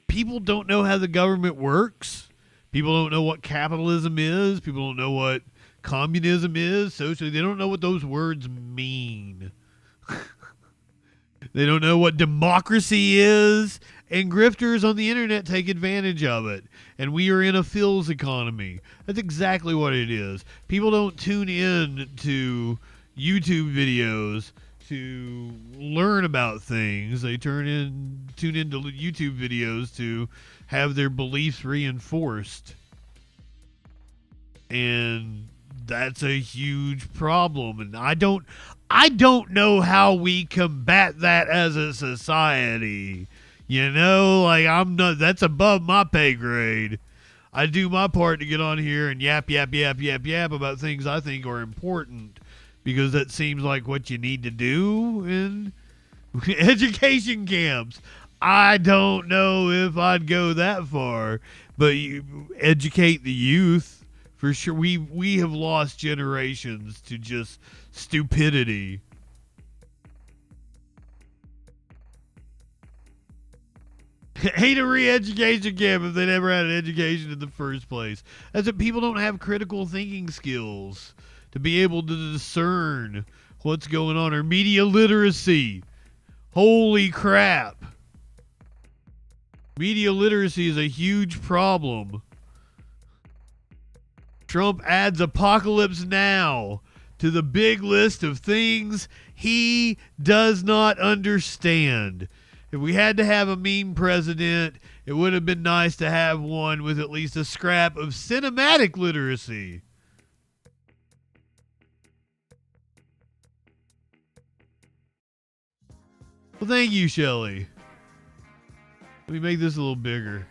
People don't know how the government works. People don't know what capitalism is. People don't know what communism is. Socially, they don't know what those words mean. They don't know what democracy is, and grifters on the internet take advantage of it. And we are in a feels economy. That's exactly what it is. People don't tune in to YouTube videos to learn about things. They tune into YouTube videos to have their beliefs reinforced. And that's a huge problem. And I don't know how we combat that as a society. You know, like, that's above my pay grade. I do my part to get on here and yap about things I think are important, because that seems like what you need to do. Education camps. I don't know if I'd go that far, but you educate the youth for sure. We have lost generations to just stupidity. Hate a re-education camp if they never had an education in the first place. That's that people don't have critical thinking skills to be able to discern what's going on, or media literacy. Holy crap. Media literacy is a huge problem. Trump adds apocalypse now to the big list of things he does not understand. If we had to have a meme president, it would have been nice to have one with at least a scrap of cinematic literacy. Well, thank you, Shelley. Let me make this a little bigger.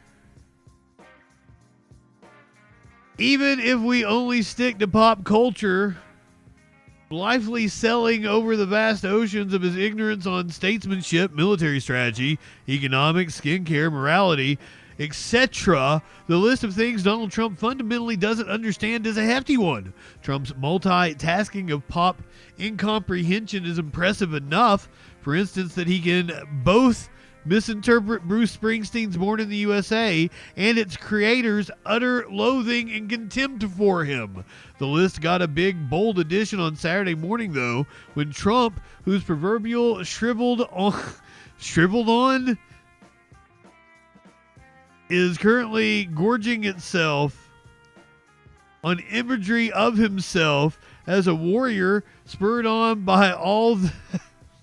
Even if we only stick to pop culture, blithely sailing over the vast oceans of his ignorance on statesmanship, military strategy, economics, skincare, morality, etc., the list of things Donald Trump fundamentally doesn't understand is a hefty one. Trump's multitasking of pop incomprehension is impressive enough, for instance, that he can both misinterpret Bruce Springsteen's Born in the USA and its creators' utter loathing and contempt for him. The list got a big, bold addition on Saturday morning, though, when Trump, whose proverbial shriveled on is currently gorging itself on imagery of himself as a warrior spurred on by all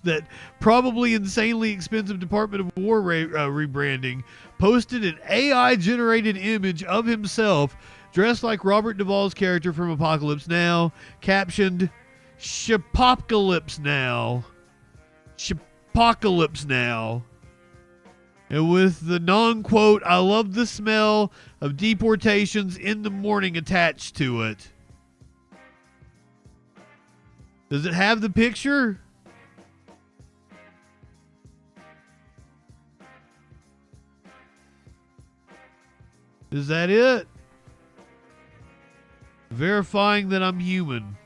that probably insanely expensive Department of War rebranding, posted an AI-generated image of himself dressed like Robert Duvall's character from Apocalypse Now, captioned, "Shapocalypse Now. Shapocalypse Now." And with the non-quote, "I love the smell of deportations in the morning" attached to it. Does it have the picture? Is that it? Verifying that I'm human.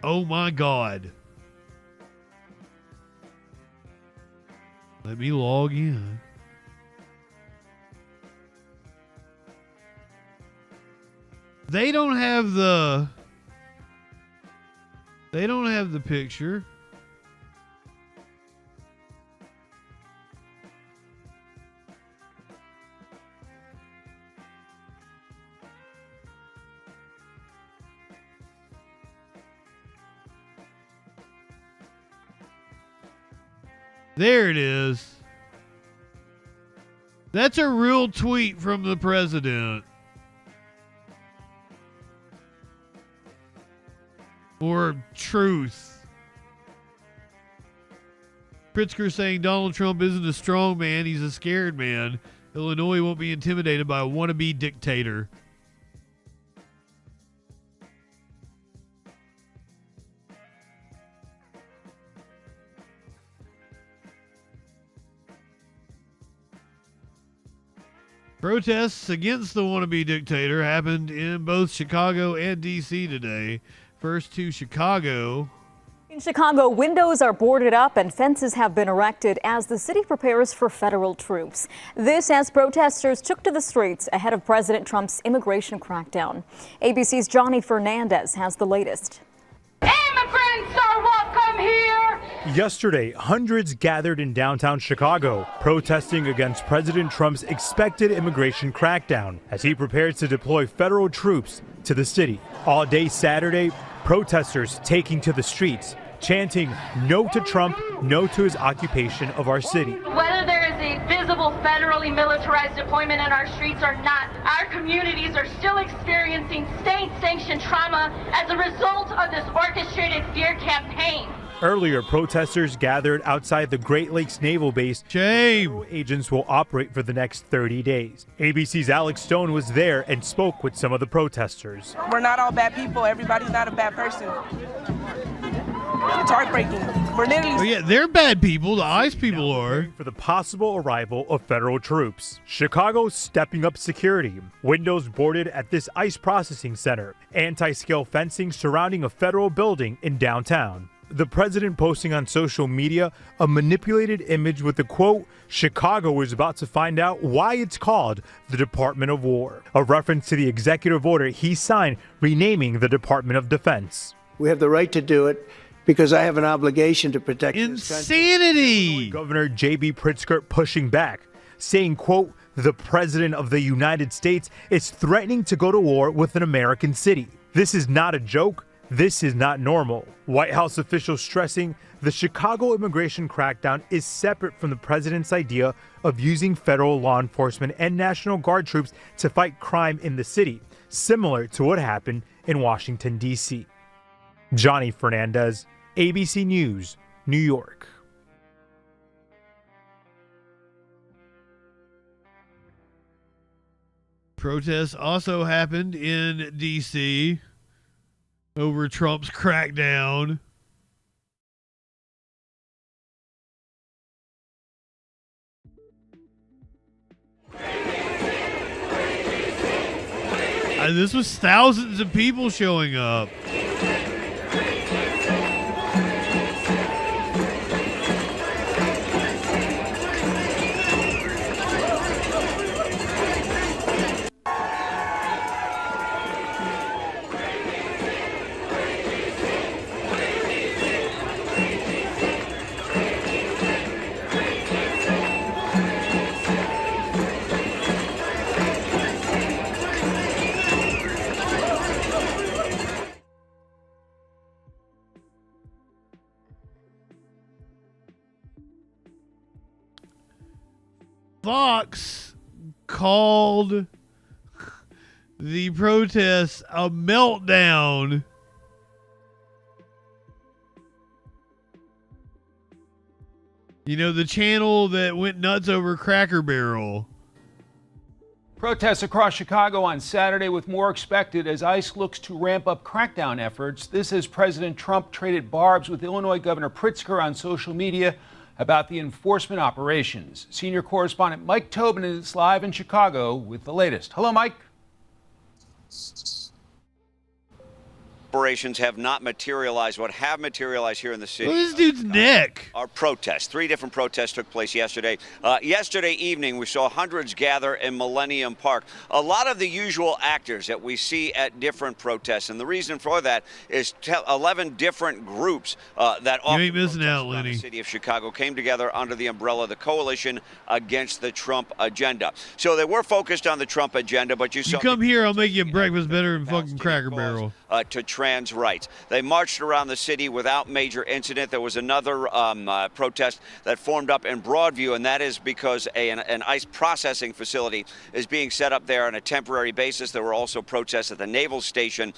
Oh my God. Let me log in. They don't have the picture. There it is. That's a real tweet from the president. Or truth. Pritzker saying Donald Trump isn't a strong man, he's a scared man. Illinois won't be intimidated by a wannabe dictator. Protests against the wannabe dictator happened in both Chicago and D.C. today. First to Chicago. In Chicago, windows are boarded up and fences have been erected as the city prepares for federal troops. This as protesters took to the streets ahead of President Trump's immigration crackdown. ABC's Johnny Fernandez has the latest. Immigrants are welcome here. Yesterday, hundreds gathered in downtown Chicago, protesting against President Trump's expected immigration crackdown as he prepares to deploy federal troops to the city. All day Saturday, protesters taking to the streets, chanting "No to Trump, no to his occupation of our city." Whether there is a visible federally militarized deployment in our streets or not, our communities are still experiencing state-sanctioned trauma as a result of this orchestrated fear campaign. Earlier, protesters gathered outside the Great Lakes Naval Base. Shame. Agents will operate for the next 30 days. ABC's Alex Stone was there and spoke with some of the protesters. We're not all bad people. Everybody's not a bad person. It's heartbreaking. We're literally. Oh yeah, they're bad people. The ICE people are. For the possible arrival of federal troops. Chicago stepping up security. Windows boarded at this ICE processing center. Anti-scale fencing surrounding a federal building in downtown. The president posting on social media a manipulated image with the quote, "Chicago is about to find out why it's called the Department of War," a reference to the executive order he signed renaming the Department of Defense. We have the right to do it because I have an obligation to protect insanity. Governor J.B. Pritzker pushing back, saying, quote, "The president of the United States is threatening to go to war with an American city. This is not a joke. This is not normal." White House officials stressing the Chicago immigration crackdown is separate from the president's idea of using federal law enforcement and National Guard troops to fight crime in the city, similar to what happened in Washington, D.C. Johnny Fernandez, ABC News, New York. Protests also happened in D.C. over Trump's crackdown. This was thousands of people showing up. Fox called the protests a meltdown. You know, the channel that went nuts over Cracker Barrel. Protests across Chicago on Saturday with more expected as ICE looks to ramp up crackdown efforts. This as President Trump traded barbs with Illinois Governor Pritzker on social media about the enforcement operations. Senior correspondent Mike Tobin is live in Chicago with the latest. Hello, Mike. Operations have not materialized. What have materialized here in the city? Look at this dude's neck. Our protests. 3 different protests took place yesterday. Yesterday evening, we saw hundreds gather in Millennium Park. A lot of the usual actors that we see at different protests, and the reason for that is 11 different groups that you ain't missing out, Lenny. The city of Chicago came together under the umbrella of the Coalition Against the Trump Agenda. So they were focused on the Trump agenda, but you saw. You come here, I'll make you breakfast better than fucking Cracker Barrel. To trans rights. They marched around the city without major incident. There was another protest that formed up in Broadview, and that is because an ICE processing facility is being set up there on a temporary basis. There were also protests at the Naval Station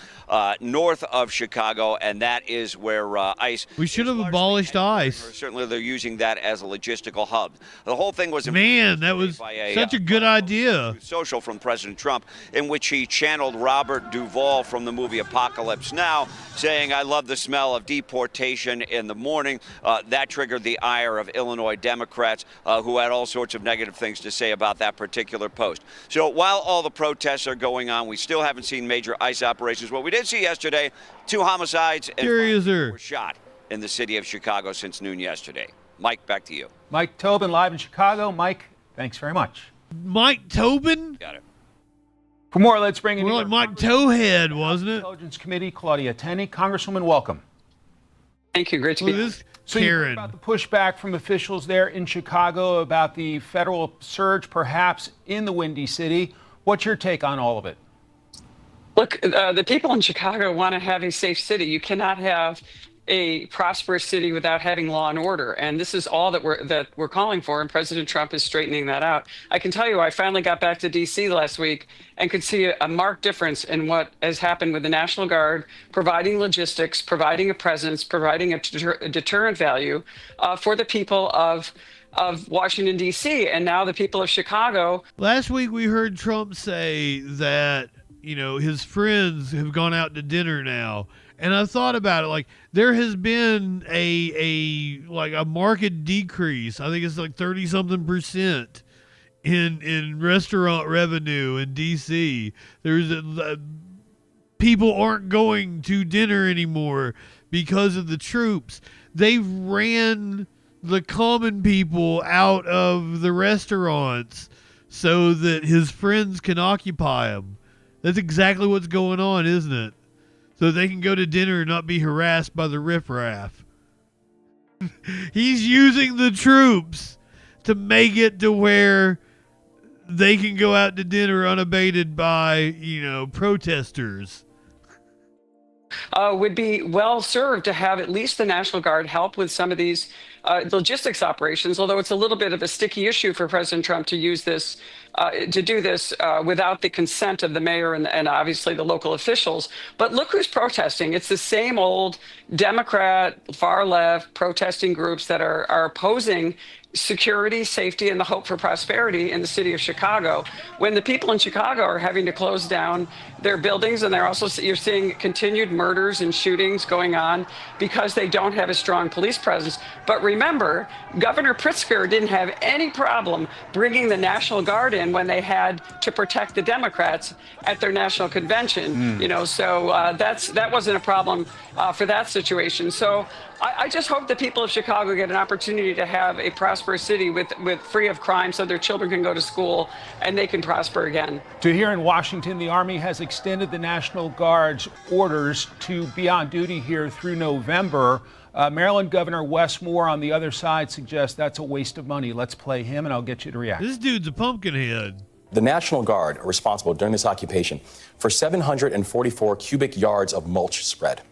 north of Chicago, and that is where ICE. We should have abolished ICE. Certainly, they're using that as a logistical hub. The whole thing was man, that was such a good idea. Social from President Trump, in which he channeled Robert Duvall from the movie Apocalypse Now, saying, "I love the smell of deportation in the morning." That triggered the ire of Illinois Democrats who had all sorts of negative things to say about that particular post. So while all the protests are going on, we still haven't seen major ICE operations. What we did see yesterday, 2 homicides and 5 people were shot in the city of Chicago since noon yesterday. Mike, back to you. Mike Tobin live in Chicago. Mike, thanks very much. Mike Tobin? Got it. For more, let's bring in more like Mike Towhead, wasn't it? Intelligence Committee, Claudia Tenney. Congresswoman, welcome. Thank you. Great to be here. So you heard about the pushback from officials there in Chicago about the federal surge, perhaps in the Windy City. What's your take on all of it? Look, the people in Chicago want to have a safe city. You cannot have a prosperous city without having law and order, and this is all that we're calling for, and President Trump is straightening that out. I can tell you, I finally got back to D.C. last week and could see a marked difference in what has happened with the National Guard providing logistics, providing a presence, providing a deterrent value for the people of Washington, D.C., and now the people of Chicago. Last week we heard Trump say that, you know, his friends have gone out to dinner now, And I thought about it, like there has been a market decrease. I think it's like 30-something% in restaurant revenue in DC. There's people aren't going to dinner anymore because of the troops. They've ran the common people out of the restaurants so that his friends can occupy them. That's exactly what's going on, isn't it? So they can go to dinner and not be harassed by the riffraff. He's using the troops to make it to where they can go out to dinner unabated by, protesters. Would be well served to have at least the National Guard help with some of these logistics operations, although it's a little bit of a sticky issue for President Trump to use this, to do this without the consent of the mayor and obviously the local officials. But look who's protesting. It's the same old Democrat, far left protesting groups that are opposing security, safety, and the hope for prosperity in the city of Chicago. When the people in Chicago are having to close down their buildings, and you're seeing continued murders and shootings going on because they don't have a strong police presence. But remember, Governor Pritzker didn't have any problem bringing the National Guard in when they had to protect the Democrats at their national convention. So that wasn't a problem for that situation. So I just hope the people of Chicago get an opportunity to have a prosperous city with free of crime so their children can go to school and they can prosper again. To here in Washington, the Army has extended the National Guard's orders to be on duty here through November. Maryland Governor Wes Moore on the other side suggests that's a waste of money. Let's play him and I'll get you to react. This dude's a pumpkin head. The National Guard are responsible during this occupation for 744 cubic yards of mulch spread,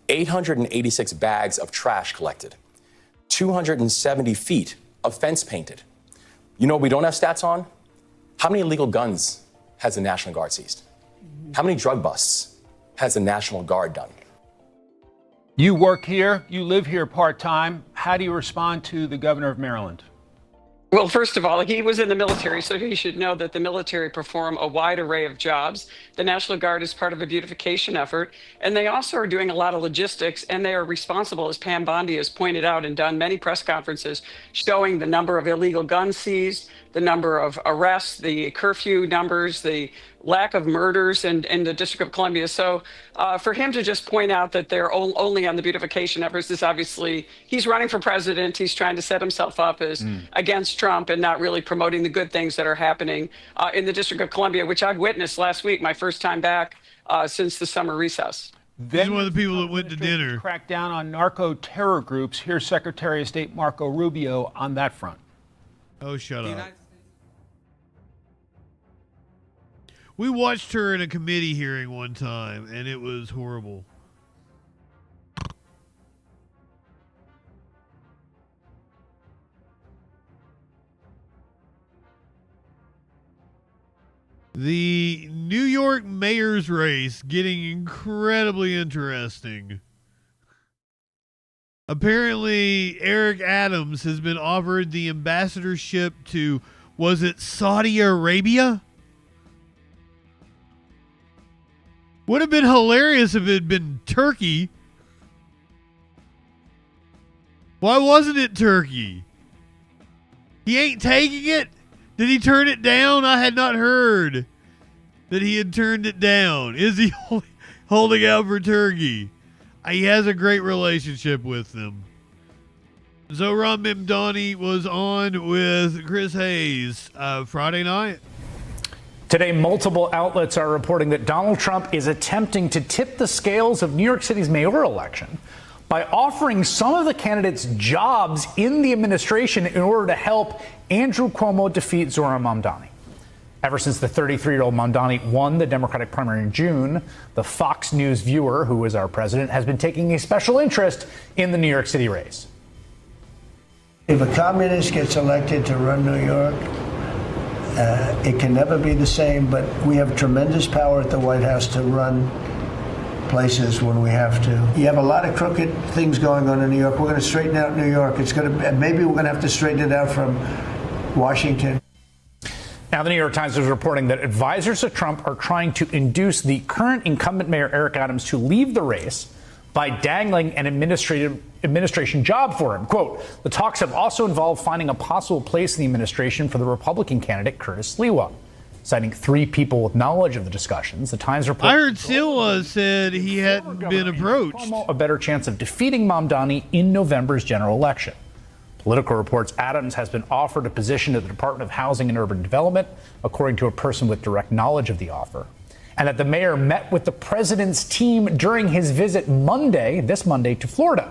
886 bags of trash collected, 270 feet of fence painted. You know what we don't have stats on? How many illegal guns has the National Guard seized? How many drug busts has the National Guard done? You work here, you live here part-time. How do you respond to the governor of Maryland? Well, first of all, he was in the military, so he should know that the military perform a wide array of jobs. The National Guard is part of a beautification effort, and they also are doing a lot of logistics, and they are responsible, as Pam Bondi has pointed out and done many press conferences, showing the number of illegal guns seized, the number of arrests, the curfew numbers, the lack of murders in the District of Columbia. So for him to just point out that they're only on the beautification efforts is obviously, he's running for president. He's trying to set himself up as against Trump and not really promoting the good things that are happening in the District of Columbia, which I've witnessed last week, my first time back since the summer recess. He's one of the people that went to dinner. Crack down on narco-terror groups. Here's Secretary of State Marco Rubio on that front. Oh, shut up. We watched her in a committee hearing one time, and it was horrible. The New York mayor's race getting incredibly interesting. Apparently, Eric Adams has been offered the ambassadorship to, was it Saudi Arabia? Would have been hilarious if it had been Turkey. Why wasn't it Turkey? He ain't taking it? Did he turn it down? I had not heard that he had turned it down. Is he holding out for Turkey? He has a great relationship with them. Zohran Mamdani was on with Chris Hayes Friday night. Today, multiple outlets are reporting that Donald Trump is attempting to tip the scales of New York City's mayoral election by offering some of the candidates jobs in the administration in order to help Andrew Cuomo defeat Zohran Mamdani. Ever since the 33-year-old Mamdani won the Democratic primary in June, the Fox News viewer, who is our president, has been taking a special interest in the New York City race. If a communist gets elected to run New York, it can never be the same, but we have tremendous power at the White House to run places when we have to. You have a lot of crooked things going on in New York. We're going to straighten out New York. Maybe we're going to have to straighten it out from Washington. Now, the New York Times is reporting that advisors of Trump are trying to induce the current incumbent mayor, Eric Adams, to leave the race by dangling an administration job for him. Quote, the talks have also involved finding a possible place in the administration for the Republican candidate Curtis Sliwa. Citing 3 people with knowledge of the discussions, the Times report. I heard Sliwa said he hadn't been approached. A better chance of defeating Mamdani in November's general election. Political reports Adams has been offered a position at the Department of Housing and Urban Development, according to a person with direct knowledge of the offer, and that the mayor met with the president's team during his visit this Monday, to Florida.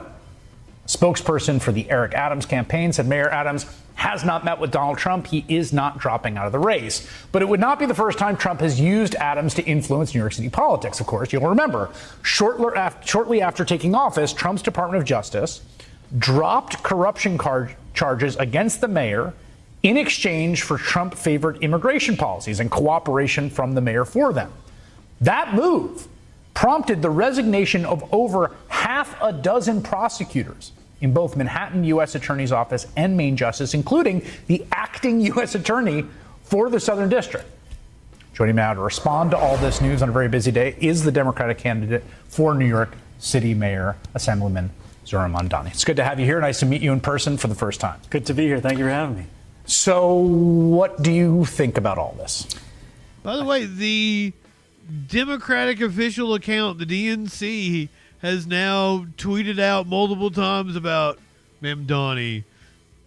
A spokesperson for the Eric Adams campaign said Mayor Adams has not met with Donald Trump. He is not dropping out of the race. But it would not be the first time Trump has used Adams to influence New York City politics, of course. You'll remember, shortly after taking office, Trump's Department of Justice dropped corruption charges against the mayor in exchange for Trump-favored immigration policies and cooperation from the mayor for them. That move prompted the resignation of over half a dozen prosecutors in both Manhattan U.S. Attorney's Office and Main Justice, including the acting U.S. Attorney for the Southern District. Joining me now to respond to all this news on a very busy day is the Democratic candidate for New York City Mayor, Assemblyman Zohran Mamdani. It's good to have you here. Nice to meet you in person for the first time. Good to be here. Thank you for having me. So what do you think about all this? By the way, the Democratic official account, the DNC, has now tweeted out multiple times about Mamdani.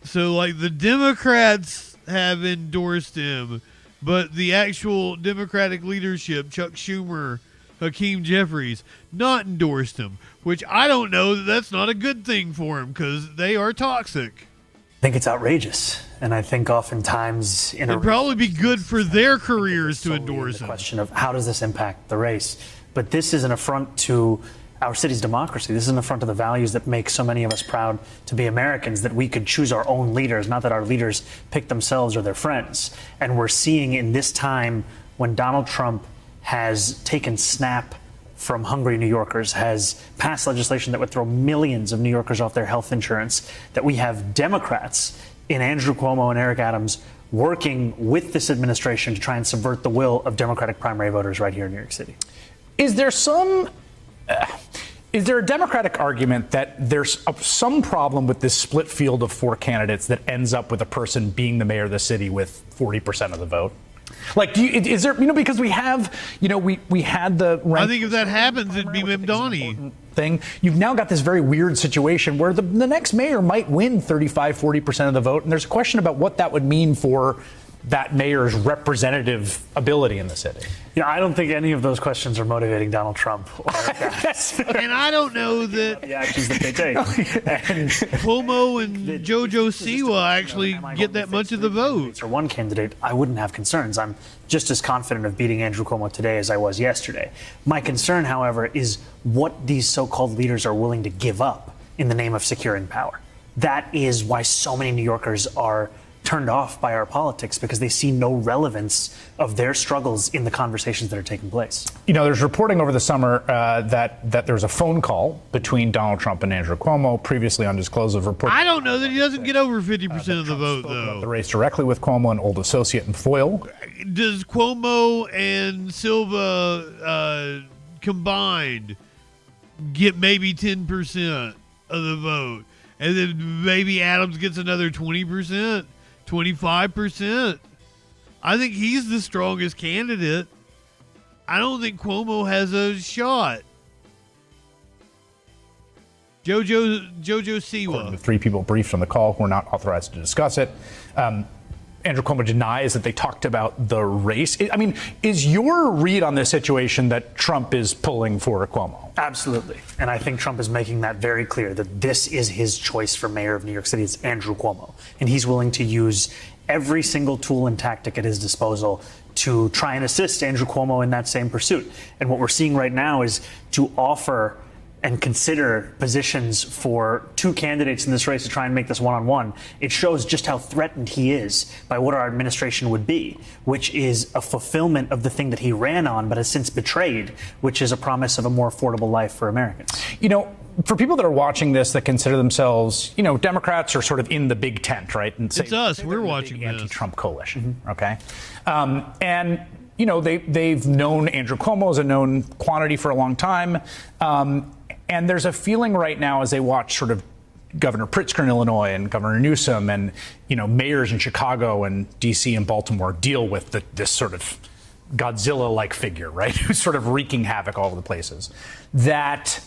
So, like, the Democrats have endorsed him, but the actual Democratic leadership, Chuck Schumer, Hakeem Jeffries, not endorsed him, which I don't know that's not a good thing for him because they are toxic. I think it's outrageous, and I think oftentimes it'd probably be good for their careers to endorse him. The question of how does this impact the race? But this is an affront to our city's democracy. This is an affront to the values that make so many of us proud to be Americans, that we could choose our own leaders, not that our leaders pick themselves or their friends. And we're seeing in this time when Donald Trump has taken snap from hungry New Yorkers, has passed legislation that would throw millions of New Yorkers off their health insurance, that we have Democrats in Andrew Cuomo and Eric Adams working with this administration to try and subvert the will of Democratic primary voters right here in New York City. Is there a Democratic argument that there's some problem with this split field of 4 candidates that ends up with a person being the mayor of the city with 40% of the vote? Like, is there, because we have, we had the. I think if that happens, it'd be Mamdani. Thing. You've now got this very weird situation where the next mayor might win 35-40% of the vote. And there's a question about what that would mean for that mayor's representative ability in the city. I don't think any of those questions are motivating Donald Trump. And I don't know that the actions that they take. And Cuomo and JoJo Siwa actually get that much of the vote. For one candidate, I wouldn't have concerns. I'm just as confident of beating Andrew Cuomo today as I was yesterday. My concern, however, is what these so-called leaders are willing to give up in the name of securing power. That is why so many New Yorkers are turned off by our politics, because they see no relevance of their struggles in the conversations that are taking place. There's reporting over the summer that there's a phone call between Donald Trump and Andrew Cuomo, previously undisclosed. I don't know that he doesn't get over 50% of the vote, though. The race directly with Cuomo, an old associate and foil. Does Cuomo and Silva combined get maybe 10% of the vote? And then maybe Adams gets another 20%? 25%. I think he's the strongest candidate. I don't think Cuomo has a shot. JoJo Siwa. The 3 people briefed on the call who are not authorized to discuss it. Andrew Cuomo denies that they talked about the race. I mean, is your read on this situation that Trump is pulling for Cuomo? Absolutely. And I think Trump is making that very clear, that this is his choice for mayor of New York City. It's Andrew Cuomo. And he's willing to use every single tool and tactic at his disposal to try and assist Andrew Cuomo in that same pursuit. And what we're seeing right now is to offer and consider positions for 2 candidates in this race to try and make this one-on-one. It shows just how threatened he is by what our administration would be, which is a fulfillment of the thing that he ran on but has since betrayed, which is a promise of a more affordable life for Americans. For people that are watching this that consider themselves, Democrats are sort of in the big tent, right? And it's us. We're watching the anti-Trump coalition, okay? And they've known Andrew Cuomo as a known quantity for a long time. And there's a feeling right now as they watch sort of Governor Pritzker in Illinois and Governor Newsom and, mayors in Chicago and D.C. and Baltimore deal with this sort of Godzilla-like figure, right, who's sort of wreaking havoc all over the places, that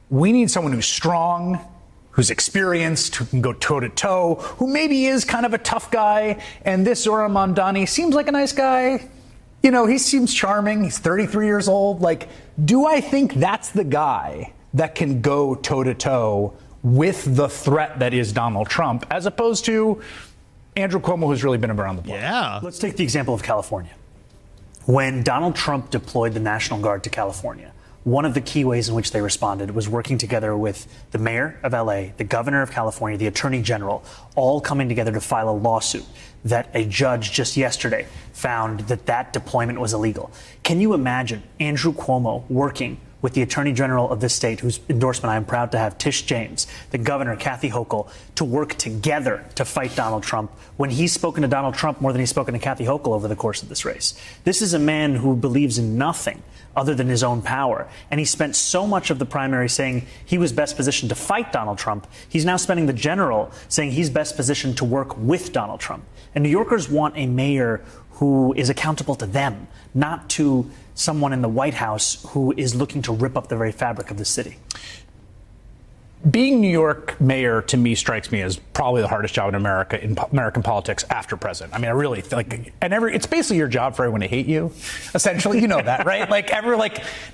we need someone who's strong, who's experienced, who can go toe-to-toe, who maybe is kind of a tough guy. And this Zohran Mamdani seems like a nice guy. He seems charming. He's 33 years old. Like, do I think that's the guy that can go toe-to-toe with the threat that is Donald Trump, as opposed to Andrew Cuomo, who's really been around the block? Yeah. Let's take the example of California. When Donald Trump deployed the National Guard to California, one of the key ways in which they responded was working together with the mayor of LA, the governor of California, the attorney general, all coming together to file a lawsuit that a judge just yesterday found that deployment was illegal. Can you imagine Andrew Cuomo working with the attorney general of this state, whose endorsement I am proud to have, Tish James, the governor, Kathy Hochul, to work together to fight Donald Trump when he's spoken to Donald Trump more than he's spoken to Kathy Hochul over the course of this race? This is a man who believes in nothing other than his own power. And he spent so much of the primary saying he was best positioned to fight Donald Trump. He's now spending the general saying he's best positioned to work with Donald Trump. And New Yorkers want a mayor who is accountable to them, not to someone in the White House who is looking to rip up the very fabric of the city. Being New York mayor, to me, strikes me as probably the hardest job in America, in American politics after president. I mean, I really like, it's basically your job for everyone to hate you, essentially. You know that, right?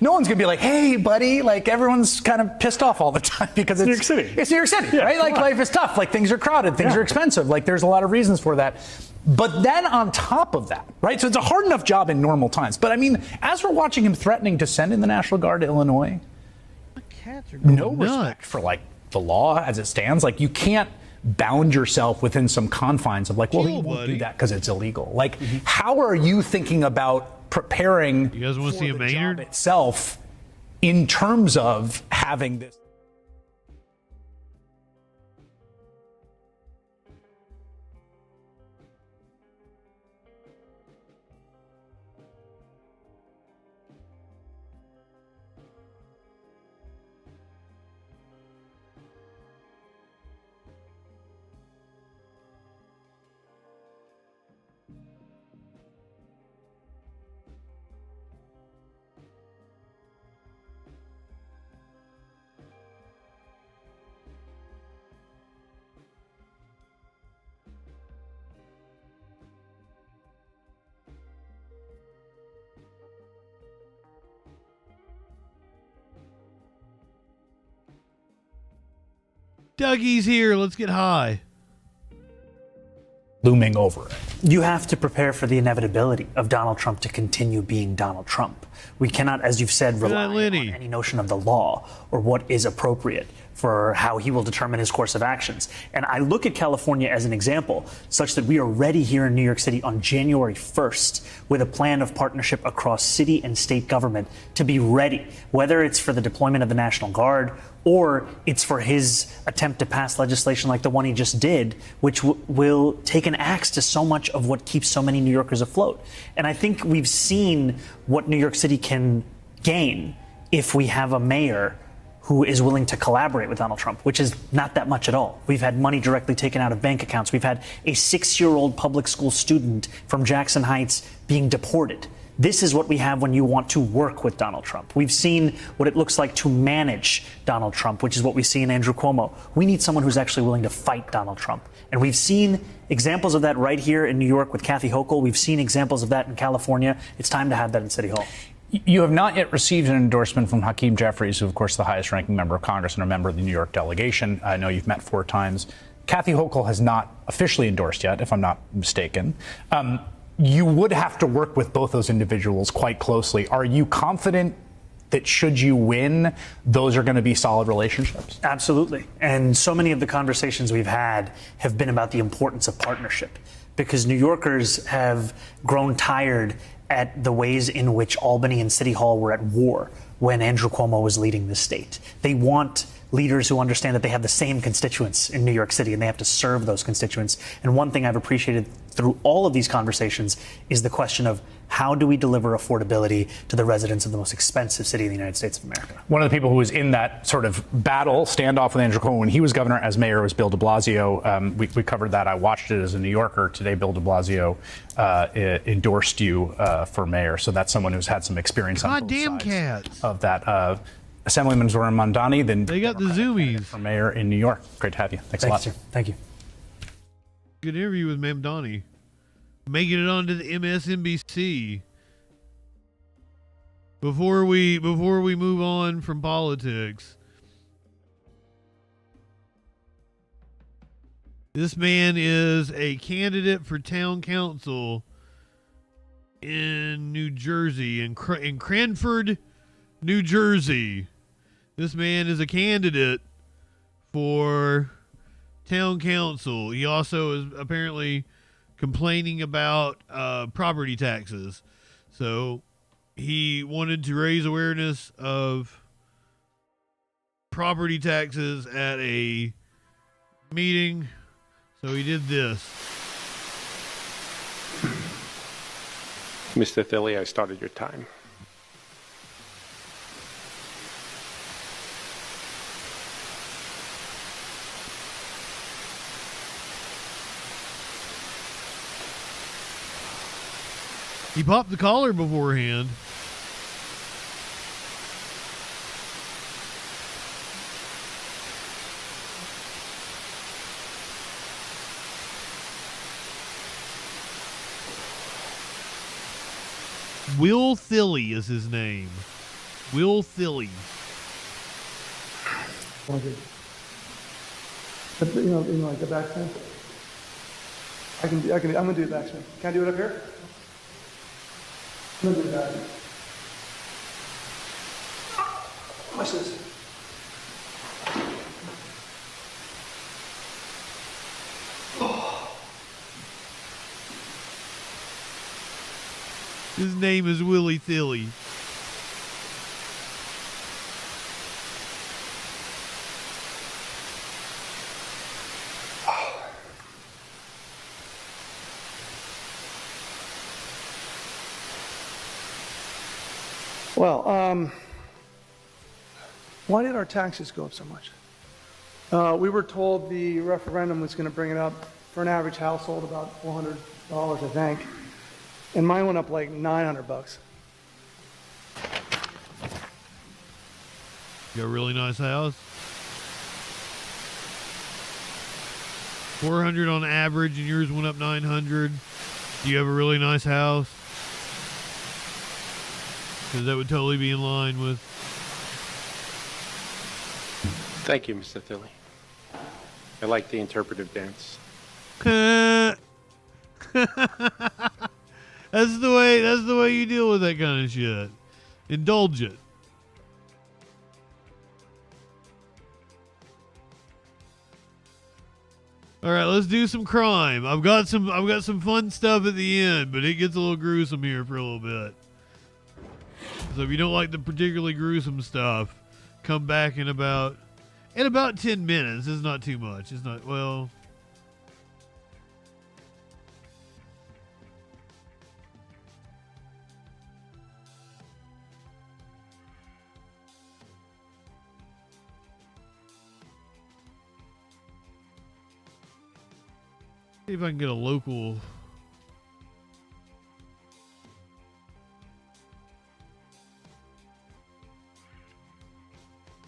No one's gonna be like, hey, buddy. Like, everyone's kind of pissed off all the time because it's New York City. It's New York City, yeah, right? Like, life is tough. Like, things are crowded, things are expensive. Like, there's a lot of reasons for that. But then on top of that, right? So it's a hard enough job in normal times. But I mean, as we're watching him threatening to send in the National Guard to Illinois, no respect for like the law as it stands. Like, you can't bound yourself within some confines of like, well, he won't do that because it's illegal. Like, how are you thinking about preparing you guys want to see a job itself in terms of having this? Dougie's here. Let's get high. Looming over it. You have to prepare for the inevitability of Donald Trump to continue being Donald Trump. We cannot, as you've said, rely on any notion of the law or what is appropriate for how he will determine his course of actions. And I look at California as an example, such that we are ready here in New York City on January 1st with a plan of partnership across city and state government to be ready, whether it's for the deployment of the National Guard or it's for his attempt to pass legislation like the one he just did, which will take an axe to so much of what keeps so many New Yorkers afloat. And I think we've seen what New York City can gain if we have a mayor who is willing to collaborate with Donald Trump, which is not that much at all. We've had money directly taken out of bank accounts. We've had a 6-year-old public school student from Jackson Heights being deported. This is what we have when you want to work with Donald Trump. We've seen what it looks like to manage Donald Trump, which is what we see in Andrew Cuomo. We need someone who's actually willing to fight Donald Trump. And we've seen examples of that right here in New York with Kathy Hochul. We've seen examples of that in California. It's time to have that in City Hall. You have not yet received an endorsement from Hakeem Jeffries, who, of course, is the highest-ranking member of Congress and a member of the New York delegation. I know you've met 4 times. Kathy Hochul has not officially endorsed yet, if I'm not mistaken. You would have to work with both those individuals quite closely. Are you confident that should you win, those are going to be solid relationships? Absolutely. And so many of the conversations we've had have been about the importance of partnership, because New Yorkers have grown tired at the ways in which Albany and City Hall were at war when Andrew Cuomo was leading the state. They want leaders who understand that they have the same constituents in New York City and they have to serve those constituents. And one thing I've appreciated through all of these conversations is the question of how do we deliver affordability to the residents of the most expensive city in the United States of America? One of the people who was in that sort of battle, standoff with Andrew Cuomo when he was governor as mayor was Bill de Blasio. We covered that. I watched it as a New Yorker. Today, Bill de Blasio endorsed you for mayor. So that's someone who's had some experience on both sides cats. of that. Assemblyman Zoran Mondani, then they got the zoomies for mayor in New York. Great to have you. Thanks a lot. Sir. Thank you. Good interview with Mamdani. Making it onto the MSNBC. Before we move on from politics, this man is a candidate for town council in New Jersey, in Cranford, New Jersey. This man is a candidate for town council. He also is apparently complaining about property taxes. So he wanted to raise awareness of property taxes at a meeting. So he did this. Mr. Thilly, I started your time. He popped the collar beforehand. Will Thilly is his name. Will Thilly. But, you know, like the backspin. I'm gonna do the backspin. Can I do it up here? I'm gonna do that. Watch this. His name is Willie Thilly. Well, why did our taxes go up so much? We were told the referendum was going to bring it up for an average household about $400, I think. And mine went up like $900. You got a really nice house. 400 on average, and yours went up 900. Do you have a really nice house? Because that would totally be in line with. Thank you, Mr. Thilly. I like the interpretive dance. That's the way you deal with that kind of shit. Indulge it. All right, let's do some crime. I've got some fun stuff at the end, but it gets a little gruesome here for a little bit. So if you don't like the particularly gruesome stuff, come back in about 10 minutes. It's not too much. It's not, well. See if I can get a local.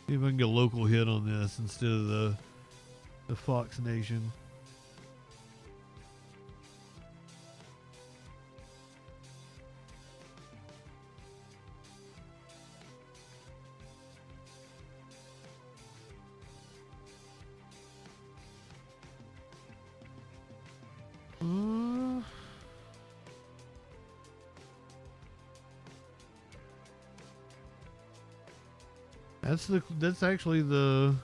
See if I can get a local hit on this instead of the Fox Nation. That's actually the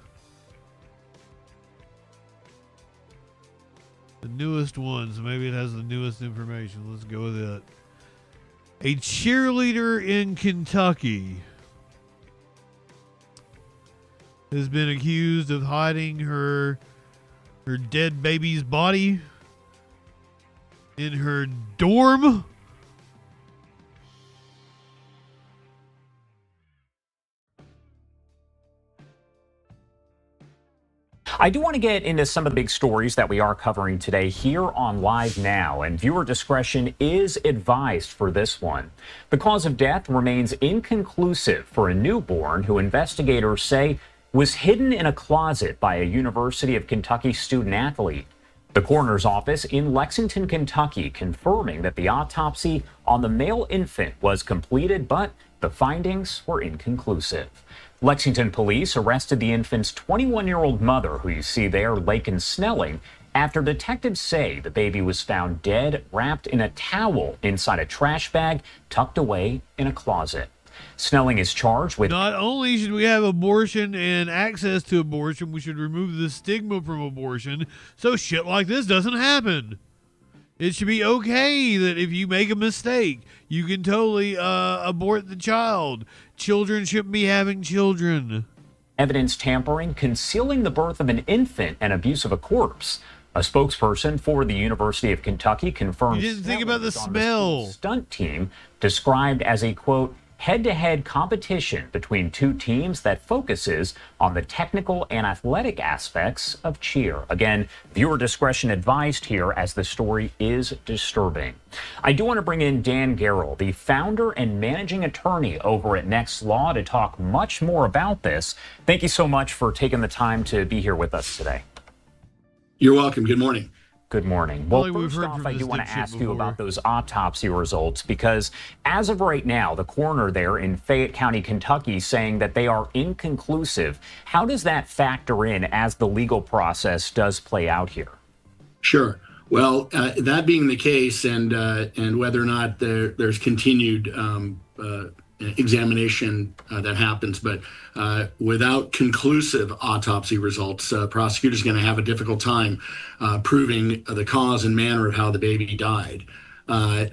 newest one, so maybe it has the newest information. Let's go with it. A cheerleader in Kentucky has been accused of hiding her dead baby's body in her dorm. I do want to get into some of the big stories that we are covering today here on Live Now, and viewer discretion is advised for this one. The cause of death remains inconclusive for a newborn who investigators say was hidden in a closet by a University of Kentucky student athlete. The coroner's office in Lexington, Kentucky, confirming that the autopsy on the male infant was completed, but the findings were inconclusive. Lexington police arrested the infant's 21-year-old mother, who you see there, Laken Snelling, after detectives say the baby was found dead, wrapped in a towel inside a trash bag tucked away in a closet. Snelling is charged with... Not only should we have abortion and access to abortion, we should remove the stigma from abortion so shit like this doesn't happen. It should be okay that if you make a mistake, you can totally abort the child. Children shouldn't be having children. Evidence tampering, concealing the birth of an infant, and abuse of a corpse. A spokesperson for the University of Kentucky confirmed... You didn't think about the smell. ...stunt team described as a, quote, head-to-head competition between two teams that focuses on the technical and athletic aspects of cheer. Again, viewer discretion advised here as the story is disturbing. I do want to bring in Dan Garrell, the founder and managing attorney over at Next Law, to talk much more about this. Thank you so much for taking the time to be here with us today. You're welcome. Good morning. Good morning. Well, first off, I do want to ask you about those autopsy results, because as of right now, the coroner there in Fayette County, Kentucky, saying that they are inconclusive. How does that factor in as the legal process does play out here? Sure. Well, that being the case, and whether or not there's continued examination that happens, but without conclusive autopsy results, prosecutors are going to have a difficult time proving the cause and manner of how the baby died.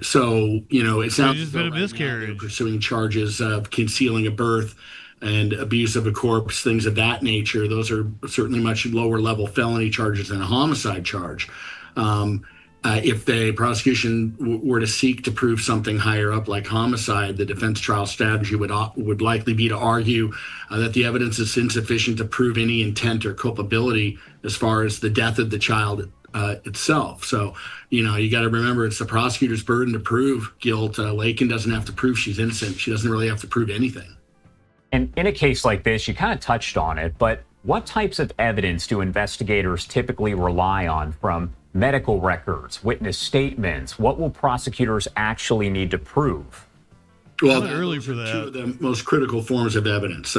So, you know, it sounds just been a miscarriage. Pursuing charges of concealing a birth and abuse of a corpse, things of that nature. Those are certainly much lower level felony charges than a homicide charge. If the prosecution were to seek to prove something higher up like homicide, the defense trial strategy would likely be to argue that the evidence is insufficient to prove any intent or culpability as far as the death of the child itself. So, you know, you got to remember it's the prosecutor's burden to prove guilt. Laken doesn't have to prove she's innocent. She doesn't really have to prove anything. And in a case like this, you kind of touched on it, but what types of evidence do investigators typically rely on, from medical records, witness statements? What will prosecutors actually need to prove? Well, early for that. Two of the most critical forms of evidence,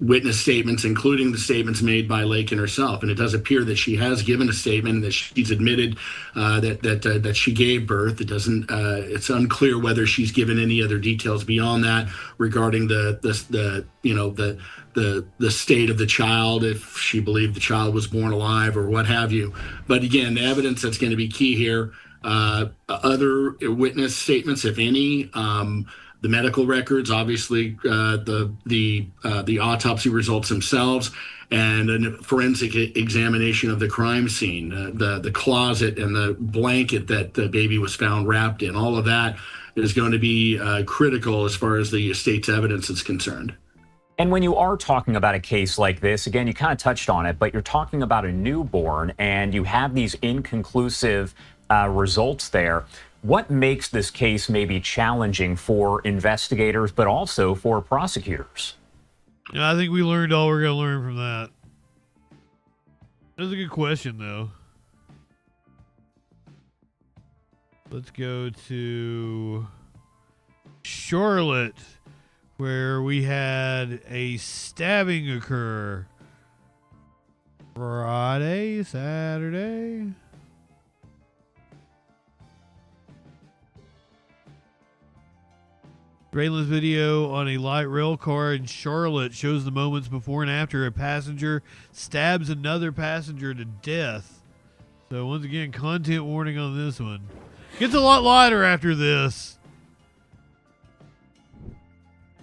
witness statements, including the statements made by Laken herself. And it does appear that she has given a statement, that she's admitted that she gave birth. It doesn't. It's unclear whether she's given any other details beyond that regarding the state of the child, if she believed the child was born alive or what have you. But again, the evidence that's going to be key here. Other witness statements, if any, the medical records, obviously, the autopsy results themselves, and a forensic examination of the crime scene, the closet and the blanket that the baby was found wrapped in. All of that is going to be critical as far as the state's evidence is concerned. And when you are talking about a case like this, again, you kind of touched on it, but you're talking about a newborn and you have these inconclusive results there. What makes this case maybe challenging for investigators, but also for prosecutors? Yeah, I think we learned all we're going to learn from that. That's a good question, though. Let's go to Charlotte, where we had a stabbing occur Friday, Saturday. Braylon's video on a light rail car in Charlotte shows the moments before and after a passenger stabs another passenger to death. So once again, content warning on this one. Gets a lot lighter after this.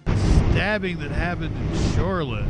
Stabbing that happened in Charlotte.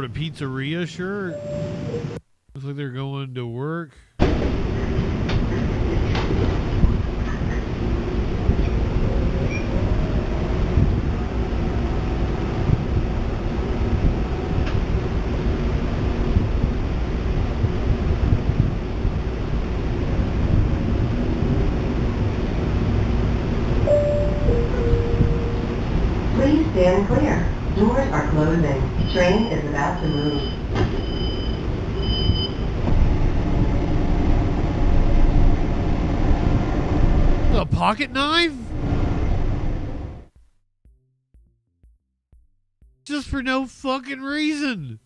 sort of pizzeria shirt. Looks like they're going to work. Please stand clear. Doors are closing. Train is about to move. A pocket knife? Just for no fucking reason.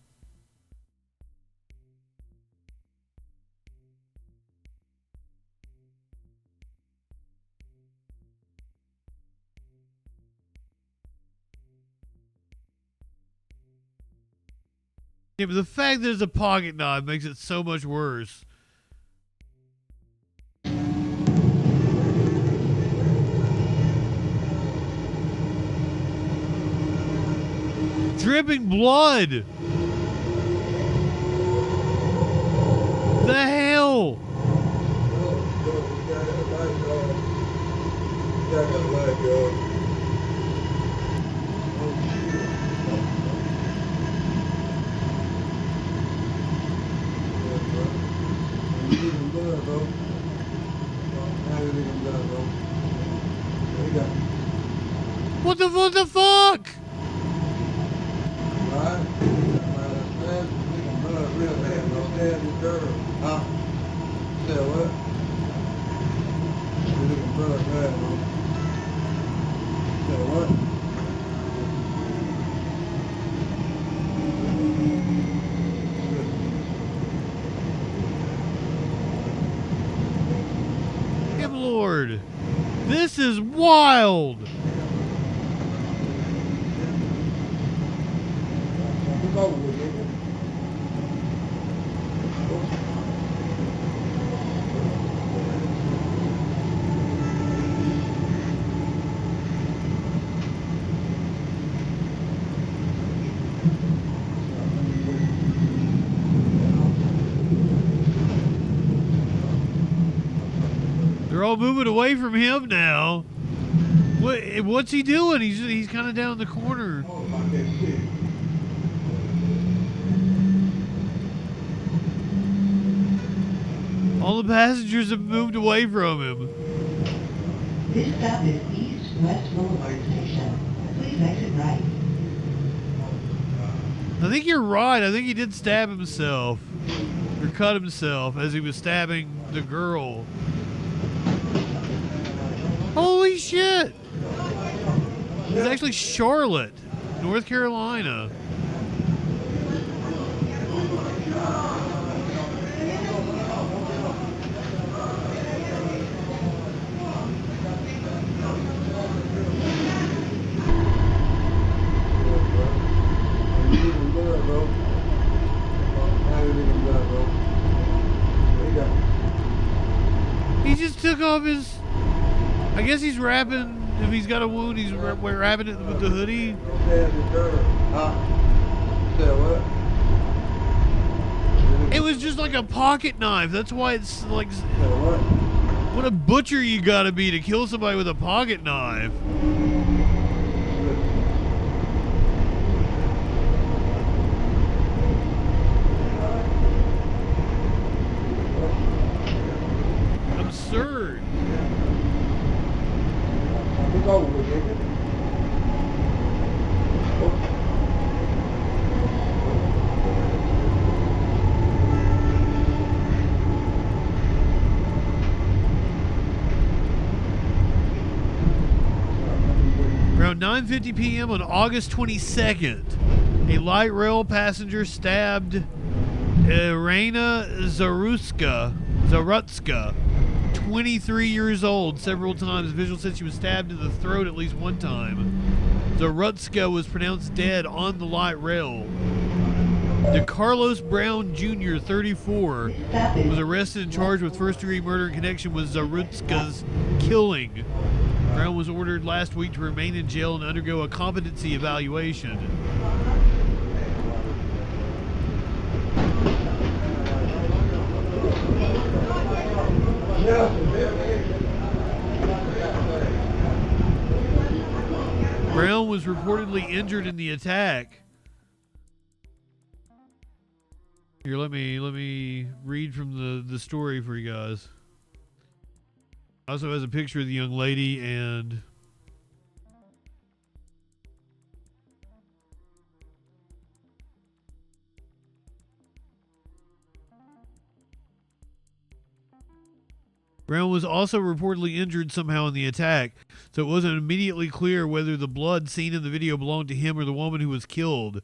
Yeah, but the fact that it's a pocket knife makes it so much worse. Dripping blood. The hell? What the fuck? Good Lord. This is wild. They're all moving away from him now. What's he doing? He's kind of down in the corner. All the passengers have moved away from him. This stop is East West Boulevard Station. Please exit right. I think you're right. I think he did stab himself. Or cut himself as he was stabbing the girl. Holy shit! It's actually Charlotte, North Carolina. He just took off his... I guess he's wrapping... If he's got a wound, he's wrapping it with the hoodie. It was just like a pocket knife. That's why it's like... What a butcher you gotta be to kill somebody with a pocket knife. Absurd. Around 9:50 p.m. on August 22nd, a light rail passenger stabbed Irina Zarutska, 23 years old, several times. Visual said she was stabbed in the throat at least one time. Zarutska was pronounced dead on the light rail. DeCarlos Brown Jr., 34, was arrested and charged with first-degree murder in connection with Zarutska's killing. Brown was ordered last week to remain in jail and undergo a competency evaluation. Brown was reportedly injured in the attack. Here, let me read from the story for you guys. Also has a picture of the young lady and Brown was also reportedly injured somehow in the attack, so it wasn't immediately clear whether the blood seen in the video belonged to him or the woman who was killed.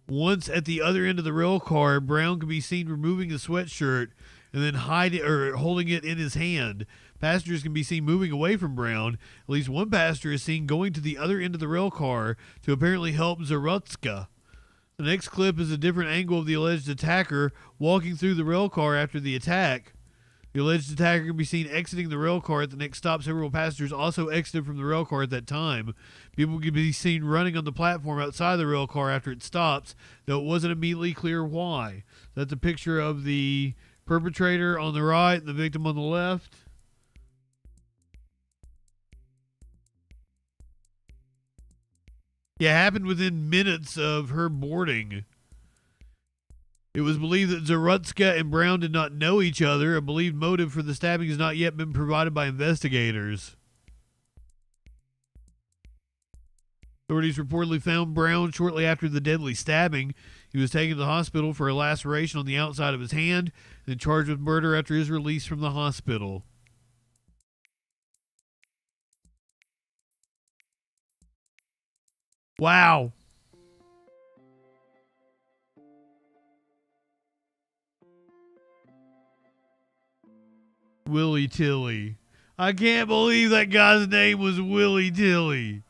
Once at the other end of the rail car, Brown could be seen removing his sweatshirt and then holding it in his hand. Passengers can be seen moving away from Brown. At least one passenger is seen going to the other end of the rail car to apparently help Zarutska. The next clip is a different angle of the alleged attacker walking through the rail car after the attack. The alleged attacker can be seen exiting the rail car at the next stop. Several passengers also exited from the rail car at that time. People can be seen running on the platform outside the rail car after it stops, though it wasn't immediately clear why. That's a picture of the perpetrator on the right and the victim on the left. Yeah, it happened within minutes of her boarding. It was believed that Zarutska and Brown did not know each other. A believed motive for the stabbing has not yet been provided by investigators. Authorities reportedly found Brown shortly after the deadly stabbing. He was taken to the hospital for a laceration on the outside of his hand and charged with murder after his release from the hospital. Wow. Willie Tilly. I can't believe that guy's name was Willie Tilly.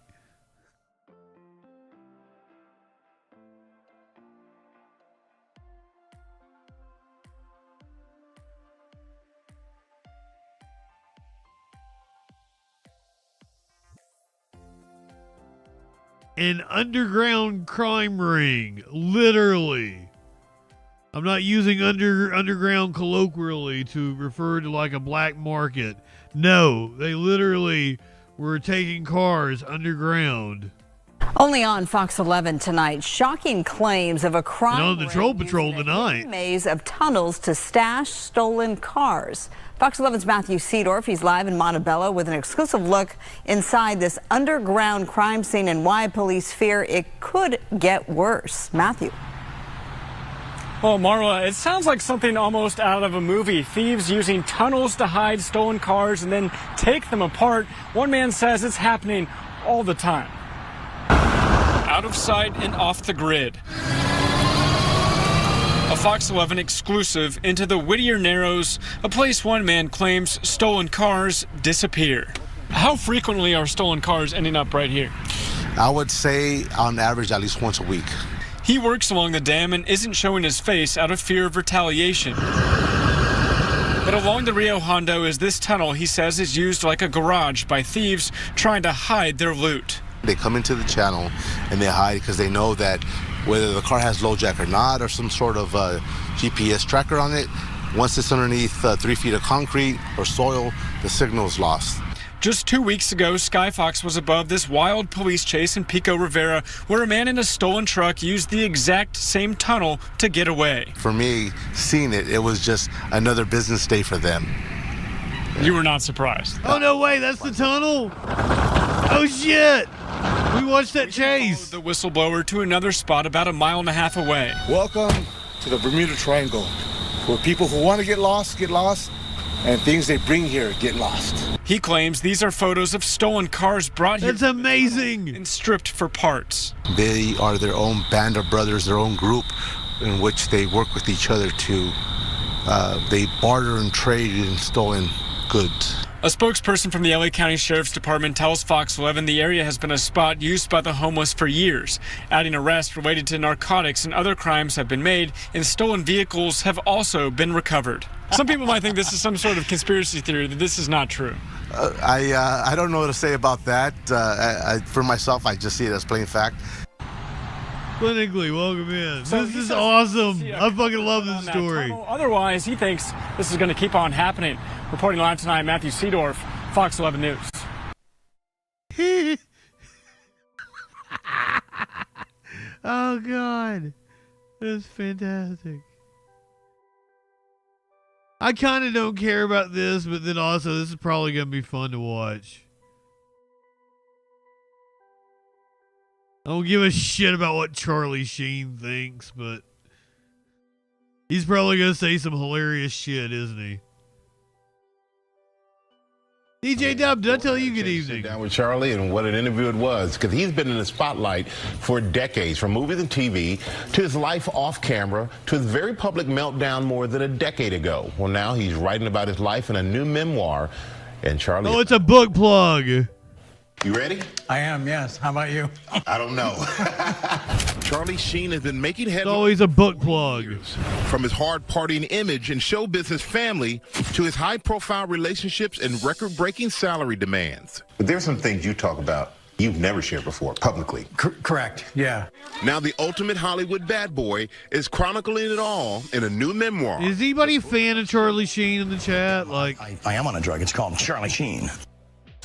An underground crime ring, literally. I'm not using underground colloquially to refer to like a black market. No, they literally were taking cars underground. Only on Fox 11 tonight, shocking claims of a crime and on the Troll Patrol tonight. Maze of tunnels to stash stolen cars. Fox 11's Matthew Seedorf, he's live in Montebello with an exclusive look inside this underground crime scene and why police fear it could get worse. Matthew. Well, Marla, it sounds like something almost out of a movie. Thieves using tunnels to hide stolen cars and then take them apart. One man says it's happening all the time. Out of sight and off the grid. A Fox 11 exclusive into the Whittier Narrows, a place one man claims stolen cars disappear. How frequently are stolen cars ending up right here? I would say on average at least once a week. He works along the dam and isn't showing his face out of fear of retaliation. But along the Rio Hondo is this tunnel he says is used like a garage by thieves trying to hide their loot. They come into the channel and they hide because they know that whether the car has low jack or not or some sort of GPS tracker on it, once it's underneath 3 feet of concrete or soil, the signal is lost. Just 2 weeks ago, Skyfox was above this wild police chase in Pico Rivera, where a man in a stolen truck used the exact same tunnel to get away. For me, seeing it, it was just another business day for them. You were not surprised. Oh, no way, that's the tunnel? Oh, shit. We watched that chase. The whistleblower to another spot about 1.5 miles away. Welcome to the Bermuda Triangle, where people who want to get lost, and things they bring here get lost. He claims these are photos of stolen cars brought here. That's amazing. And stripped for parts. They are their own band of brothers, their own group in which they work with each other to, they barter and trade in stolen goods. A spokesperson from the LA County Sheriff's Department tells Fox 11 the area has been a spot used by the homeless for years, adding arrests related to narcotics and other crimes have been made, and stolen vehicles have also been recovered. Some people might think this is some sort of conspiracy theory, that this is not true. I don't know what to say about that. For myself, I just see it as plain fact. Clinically, welcome in. So this he is says- awesome. Yeah, I fucking love on this that story. tunnel. Otherwise, he thinks this is going to keep on happening. Reporting live tonight, Matthew Seedorf, Fox 11 News. Oh, God. That's fantastic. I kind of don't care about this, but then also this is probably going to be fun to watch. I don't give a shit about what Charlie Sheen thinks, but he's probably going to say some hilarious shit, isn't he? DJ Dub, did I tell you good evening? Down with Charlie, and what an interview it was, because he's been in the spotlight for decades, from movies and TV to his life off camera to his very public meltdown more than a decade ago. Well, now he's writing about his life in a new memoir, and Charlie... Oh, it's a book plug. You ready? I am, yes. How about you? I don't know. Charlie Sheen has been making headlines. It's always a book plug. From his hard partying image and show business family to his high-profile relationships and record-breaking salary demands. But there's some things you talk about you've never shared before publicly. Correct, yeah. Now the ultimate Hollywood bad boy is chronicling it all in a new memoir. Is anybody a fan of Charlie Sheen in the chat? Like, I am on a drug. It's called Charlie Sheen.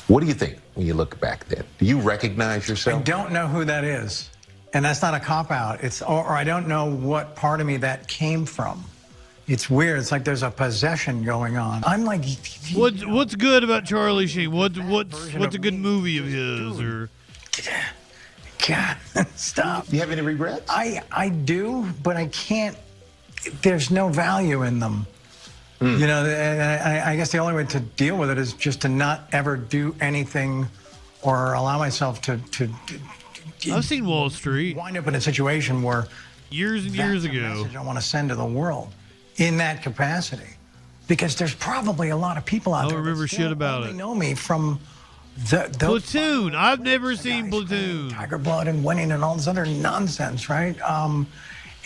What do you think when you look back then? Do you recognize yourself? I don't know who that is. And that's not a cop-out. It's or I don't know what part of me that came from. It's weird. It's like there's a possession going on. I'm like... What's good about Charlie Sheen? What's a good movie of his? Or God, stop. You have any regrets? I do, but I can't... There's no value in them. You know, I guess the only way to deal with it is just to not ever do anything or allow myself to I've seen Wall Street. Wind up in a situation where years and years ago, message I want to send to the world in that capacity, because there's probably a lot of people out there. I don't remember shit about it. Know me from the Platoon. I've never seen Platoon. Tiger Blood and Winning and all this other nonsense, right?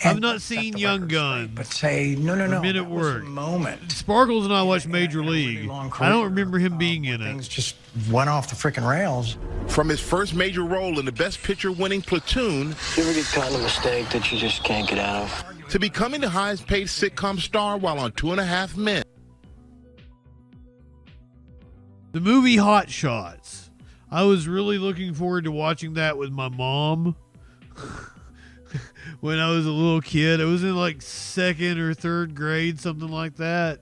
I've not seen Young Guns. But say no. Men at Work. Moment. Sparkles and I watched Major League. I don't remember him being in it. Things just went off the freaking rails. From his first major role in the Best Picture winning Platoon, You ever get caught in a mistake that you just can't get out of? to becoming the highest paid sitcom star while on 2.5 Men. The movie Hot Shots. I was really looking forward to watching that with my mom. When I was a little kid, I was in like 2nd or 3rd grade, something like that.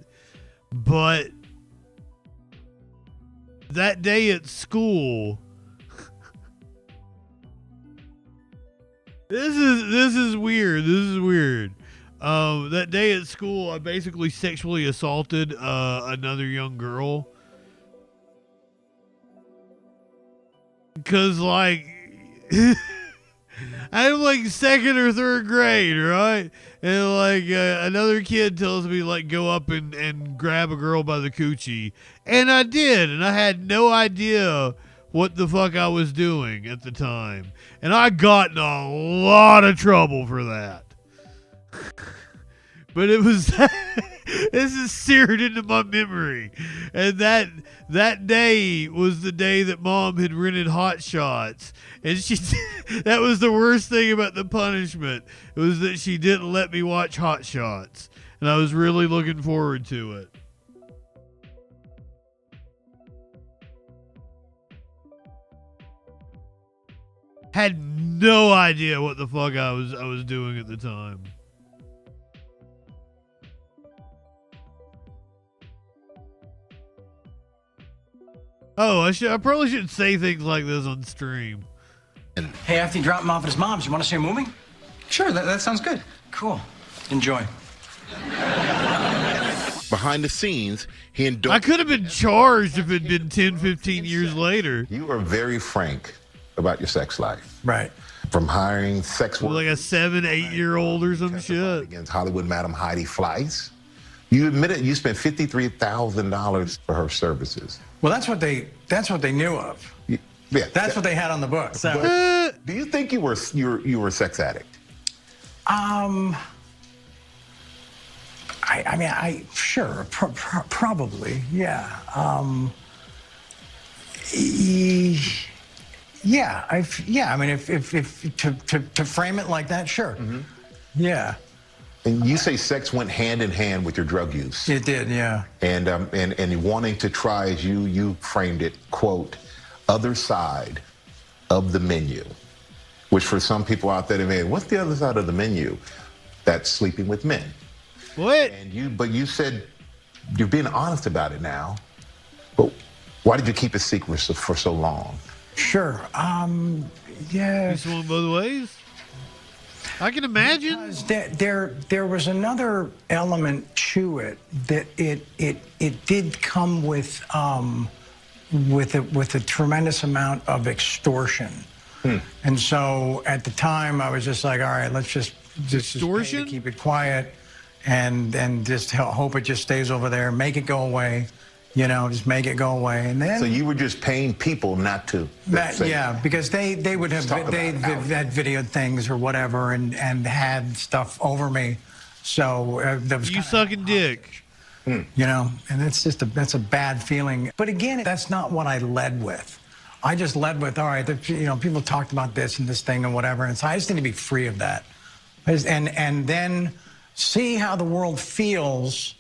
But that day at school, this is weird. This is weird. That day at school, I basically sexually assaulted another young girl. Because, like, I'm like 2nd or 3rd grade, right? And like another kid tells me like go up and grab a girl by the coochie, and I did, and I had no idea what the fuck I was doing at the time, and I got in a lot of trouble for that. But it was this is seared into my memory, and that day was the day that Mom had rented Hot Shots, and that was the worst thing about the punishment. It was that she didn't let me watch Hot Shots, and I was really looking forward to it. Had no idea what the fuck I was doing at the time. Oh, I probably shouldn't say things like this on stream. Hey, after you drop him off at his mom's, you want to see a movie? Sure, that sounds good. Cool. Enjoy. Behind the scenes, he endorsed. I could have been charged if it had been 10, 15 years later. You are very frank about your sex life. Right. From hiring sex workers. Like a 7, 8-year-old or some shit. Against Hollywood Madam Heidi Fleiss. You admitted you spent $53,000 for her services. Well, that's what they knew of. Yeah, that's what they had on the book. So, do you think you were a sex addict? Sure, probably, yeah. Yeah, I mean, if to frame it like that, sure. Yeah. And you say sex went hand in hand with your drug use. It did, yeah. And wanting to try, as you framed it, quote, other side of the menu, which for some people out there, they what's the other side of the menu? That's sleeping with men. What? But you said you're being honest about it now. But why did you keep it secret for so long? Sure. Yeah. You swung both ways? I can imagine. Because there was another element to it that it did come with a tremendous amount of extortion. And so at the time I was just like, all right, let's just extortion? keep it quiet and just hope it just stays over there, make it go away. You know, just make it go away, and then. So you were just paying people not to. Yeah, because they would have had videoed things or whatever, and had stuff over me. So that was you sucking dick. You know, and that's a bad feeling. But again, that's not what I led with. I just led with, all right, people talked about this and this thing and whatever, and so I just need to be free of that, and then see how the world feels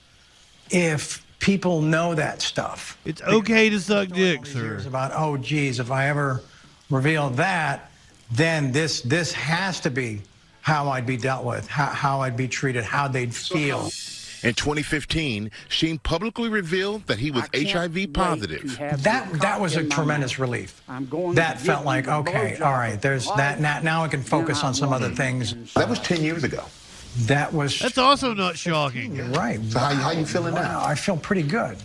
if people know that stuff. It's okay to suck dick, sir. About, oh, geez, if I ever reveal that, then this has to be how I'd be dealt with, how I'd be treated, how they'd feel. In 2015, Sheen publicly revealed that he was HIV positive. That was a tremendous relief. That felt like, okay, all right, there's that. Now I can focus on some other things. That was 10 years ago. That's also not shocking. You're right. So how you feeling now? I feel pretty good.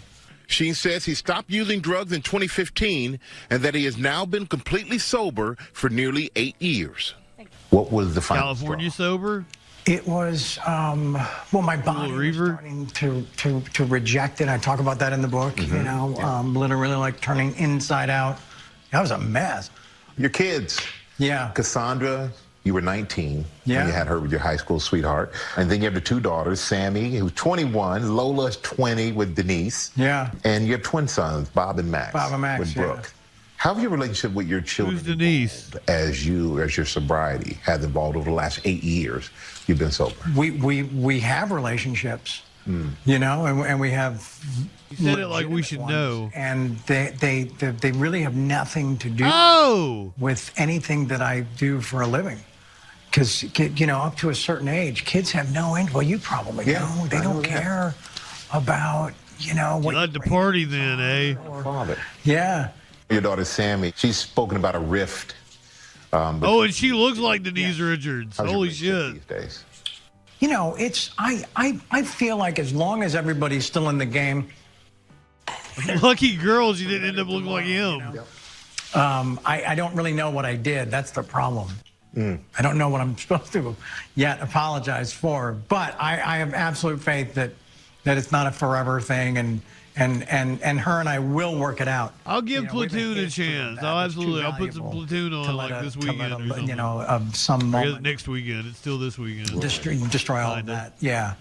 Sheen says he stopped using drugs in 2015 and that he has now been completely sober for nearly 8 years. What was the final California sober? It was, my body was starting to reject it. I talk about that in the book, literally like turning inside out. That was a mess. Your kids. Yeah. Cassandra, you were 19 Yeah. when you had her with your high school sweetheart. And then you have the two daughters, Sammy, who's 21, Lola's 20 with Denise. Yeah. And you have twin sons, Bob and Max. With Brooke. How's your relationship with your children? Who's Denise? As your sobriety has evolved over the last 8 years, you've been sober. We have relationships, and we have. You said it like we should know. And they really have nothing to do with anything that I do for a living. Because, up to a certain age, kids have no interest. Well, you probably know. They don't care about, what. You like to party then, eh? Father. Yeah. Your daughter, Sammy, she's spoken about a rift. And she looks like Denise Richards. Holy shit. These days? I feel like as long as everybody's still in the game. Lucky girls, you didn't end up looking like him. I don't really know what I did. That's the problem. I don't know what I'm supposed to yet apologize for. But I have absolute faith that it's not a forever thing, and her and I will work it out. I'll give Platoon a chance. I'll put some Platoon on like this weekend or something. Some moment. Next weekend. It's still this weekend. Destroy all of that. Yeah.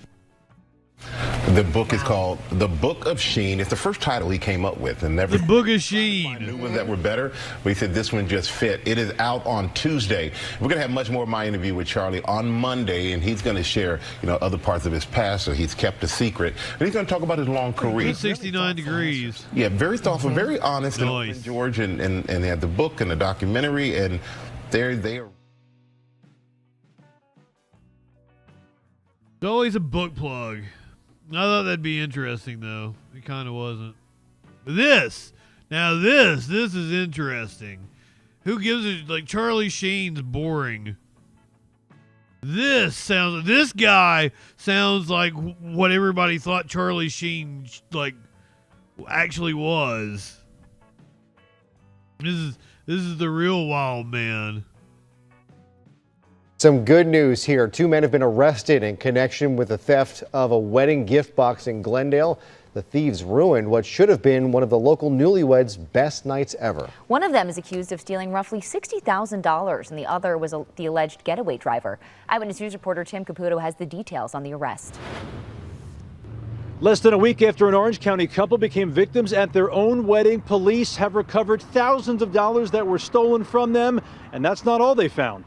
The book is called The Book of Sheen. It's the first title he came up with, and never. The Book of Sheen. New ones that were better. We said this one just fit. It is out on Tuesday. We're gonna have much more of my interview with Charlie on Monday, and he's gonna share, other parts of his past that he's kept a secret. And he's gonna talk about his long career. 69 degrees. Yeah, very thoughtful, very honest. Nice. And George, and they had the book and the documentary, and they are. It's always a book plug. I thought that'd be interesting, though. It kind of wasn't. But this is interesting. Who gives it, like, Charlie Sheen's boring. This guy sounds like what everybody thought Charlie Sheen, like, actually was. This is the real wild man. Some good news here. 2 men have been arrested in connection with the theft of a wedding gift box in Glendale. The thieves ruined what should have been one of the local newlyweds' best nights ever. One of them is accused of stealing roughly $60,000, and the other was the alleged getaway driver. Eyewitness News reporter Tim Caputo has the details on the arrest. Less than a week after an Orange County couple became victims at their own wedding, police have recovered thousands of dollars that were stolen from them, and that's not all they found.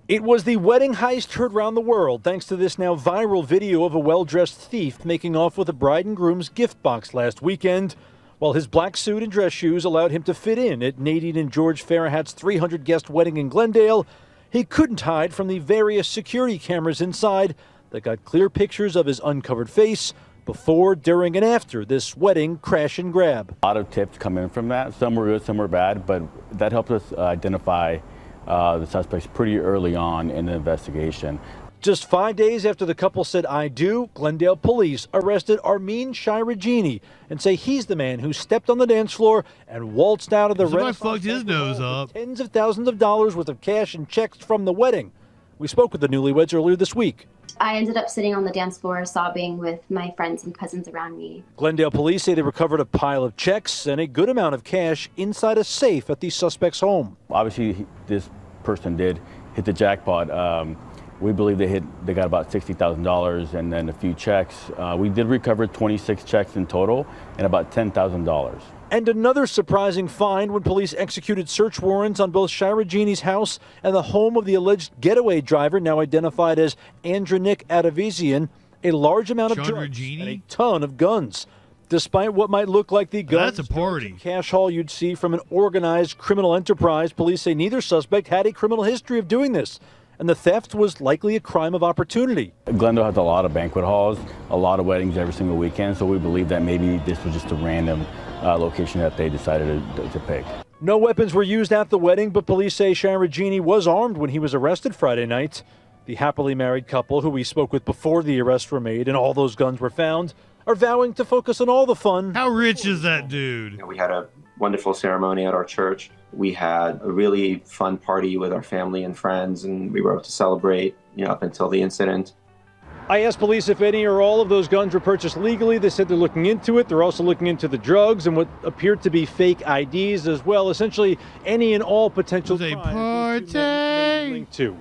It was the wedding heist heard around the world thanks to this now viral video of a well-dressed thief making off with a bride and groom's gift box last weekend, while his black suit and dress shoes allowed him to fit in at Nadine and George Farahat's 300-guest wedding in Glendale. He couldn't hide from the various security cameras inside that got clear pictures of his uncovered face before, during, and after this wedding crash and grab. A lot of tips come in from that. Some were good, some were bad, but that helped us identify the suspects pretty early on in the investigation. Just 5 days after the couple said "I do," Glendale police arrested Armin Shiragini and say he's the man who stepped on the dance floor and waltzed out of the Somebody fucked his nose up. Tens of thousands of dollars worth of cash and checks from the wedding. We spoke with the newlyweds earlier this week. I ended up sitting on the dance floor sobbing with my friends and cousins around me. Glendale police say they recovered a pile of checks and a good amount of cash inside a safe at the suspect's home. Obviously, this person did hit the jackpot. We believe they got about $60,000 and then a few checks. We did recover 26 checks in total and about $10,000. And another surprising find when police executed search warrants on both Shiragini's house and the home of the alleged getaway driver, now identified as Andronik Atavizian, a large amount of drugs and a ton of guns. Despite what might look like the guns, that's a party cash haul you'd see from an organized criminal enterprise, police say neither suspect had a criminal history of doing this, and the theft was likely a crime of opportunity. Glendale has a lot of banquet halls, a lot of weddings every single weekend, so we believe that maybe this was just a random location that they decided to pick. No weapons were used at the wedding, but police say Shiragini was armed when he was arrested Friday night. The happily married couple, who we spoke with before the arrests were made and all those guns were found, are vowing to focus on all the fun. How rich is that dude? We had a wonderful ceremony at our church. We had a really fun party with our family and friends, and we were able to celebrate, up until the incident. I asked police if any or all of those guns were purchased legally. They said they're looking into it. They're also looking into the drugs and what appeared to be fake IDs as well. Essentially, any and all potential crimes linked to.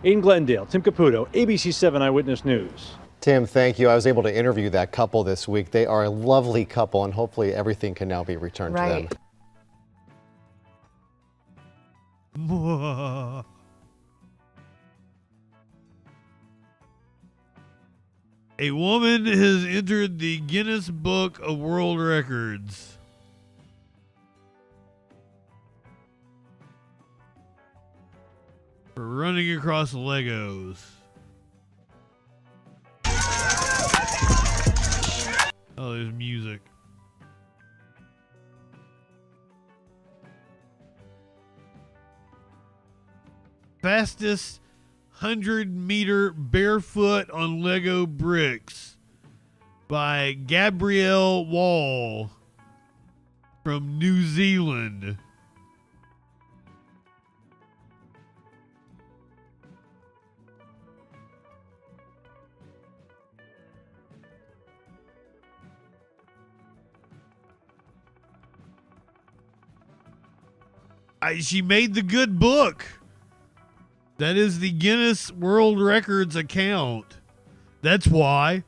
In Glendale, Tim Caputo, ABC 7 Eyewitness News. Tim, thank you. I was able to interview that couple this week. They are a lovely couple, and hopefully everything can now be returned to them. A woman has entered the Guinness Book of World Records. For running across Legos. Oh, there's music. Fastest 100-meter barefoot on Lego bricks by Gabrielle Wall from New Zealand. She made the good book. That is the Guinness World Records account. That's why.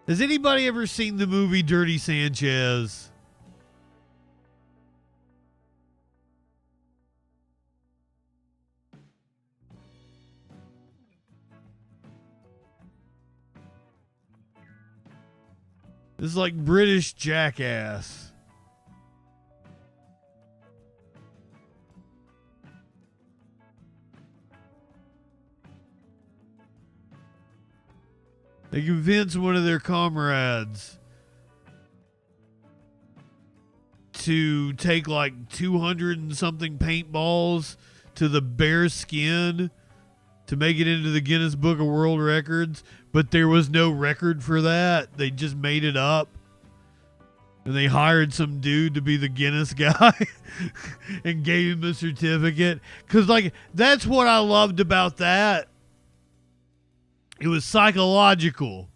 Has anybody ever seen the movie Dirty Sanchez? This is like British Jackass. They convince one of their comrades to take like 200 and something paintballs to the bear skin to make it into the Guinness Book of World Records, but there was no record for that. They just made it up. And they hired some dude to be the Guinness guy and gave him a certificate. Because, like, that's what I loved about that. It was psychological.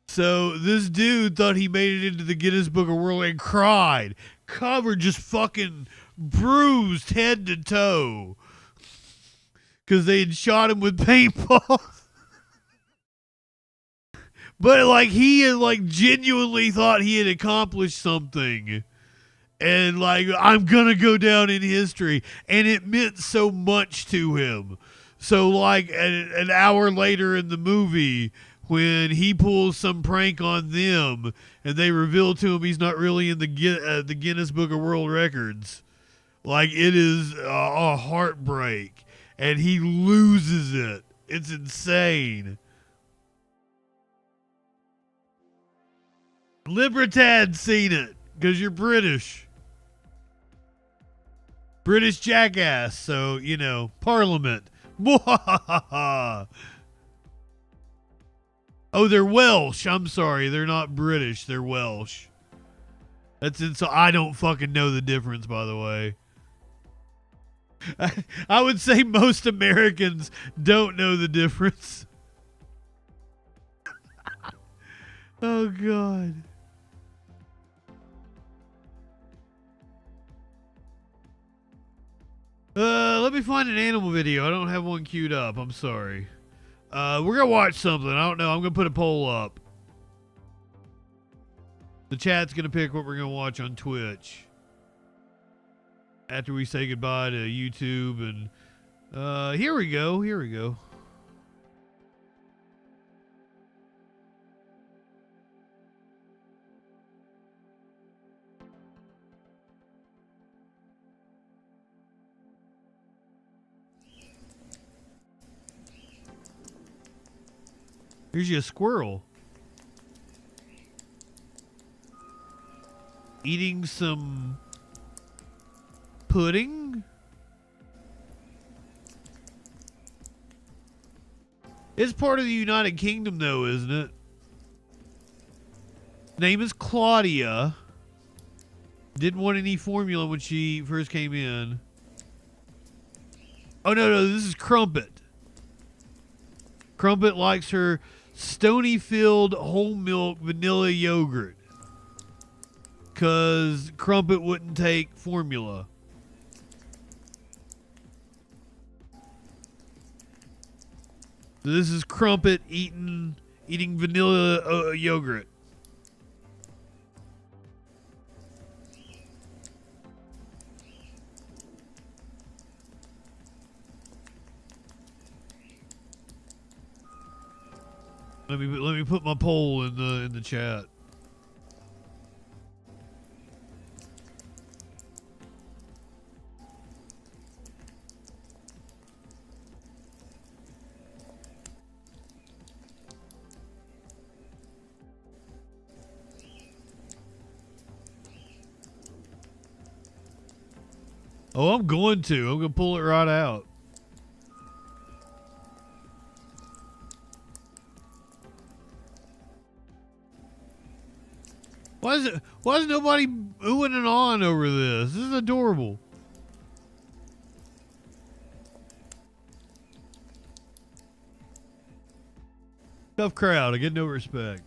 So this dude thought he made it into the Guinness Book of World and cried. Covered, just fucking bruised head to toe because they had shot him with paintball. But like he had like genuinely thought he had accomplished something. And like, I'm gonna go down in history. And it meant so much to him. So like an hour later in the movie, when he pulls some prank on them and they reveal to him he's not really in the Guinness Book of World Records, like it is a heartbreak. And he loses it. It's insane. Libertad's seen it because you're British. British jackass, so, you know, Parliament. Oh, they're Welsh. I'm sorry. They're not British. They're Welsh. That's it. So I don't fucking know the difference, by the way. I would say most Americans don't know the difference. Oh, God. Let me find an animal video. I don't have one queued up. I'm sorry. We're going to watch something. I don't know. I'm going to put a poll up. The chat's going to pick what we're going to watch on Twitch. After we say goodbye to YouTube. And here we go. Here we go. Here's you a squirrel. Eating some pudding? It's part of the United Kingdom though, isn't it? Name is Claudia. Didn't want any formula when she first came in. Oh no, this is Crumpet. Crumpet likes her Stonyfield whole milk vanilla yogurt. Because Crumpet wouldn't take formula. So this is Crumpet eating vanilla yogurt. Let me put my poll in the chat. Oh, I'm going to pull it right out. Why is nobody oohing and on over this? This is adorable. Tough crowd. I get no respect.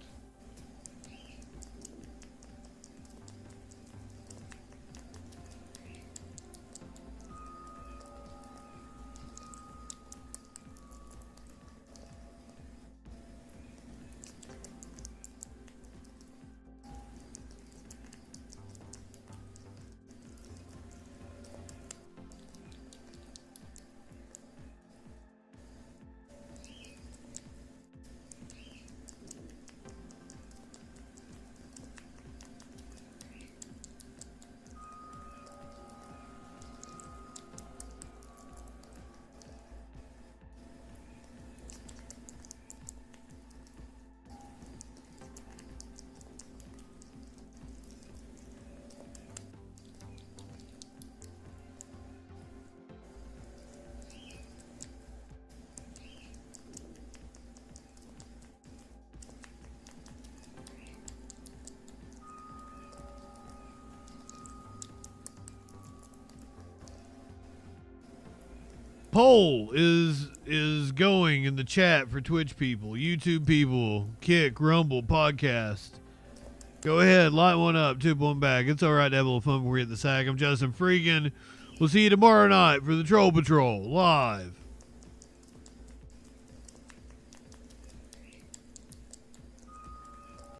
Poll is going in the chat for Twitch people, YouTube people, Kick, Rumble, Podcast. Go ahead, light one up, tip one back. It's all right to have a little fun when we're at the sack. I'm Justin Freakin. We'll see you tomorrow night for the Troll Patrol live.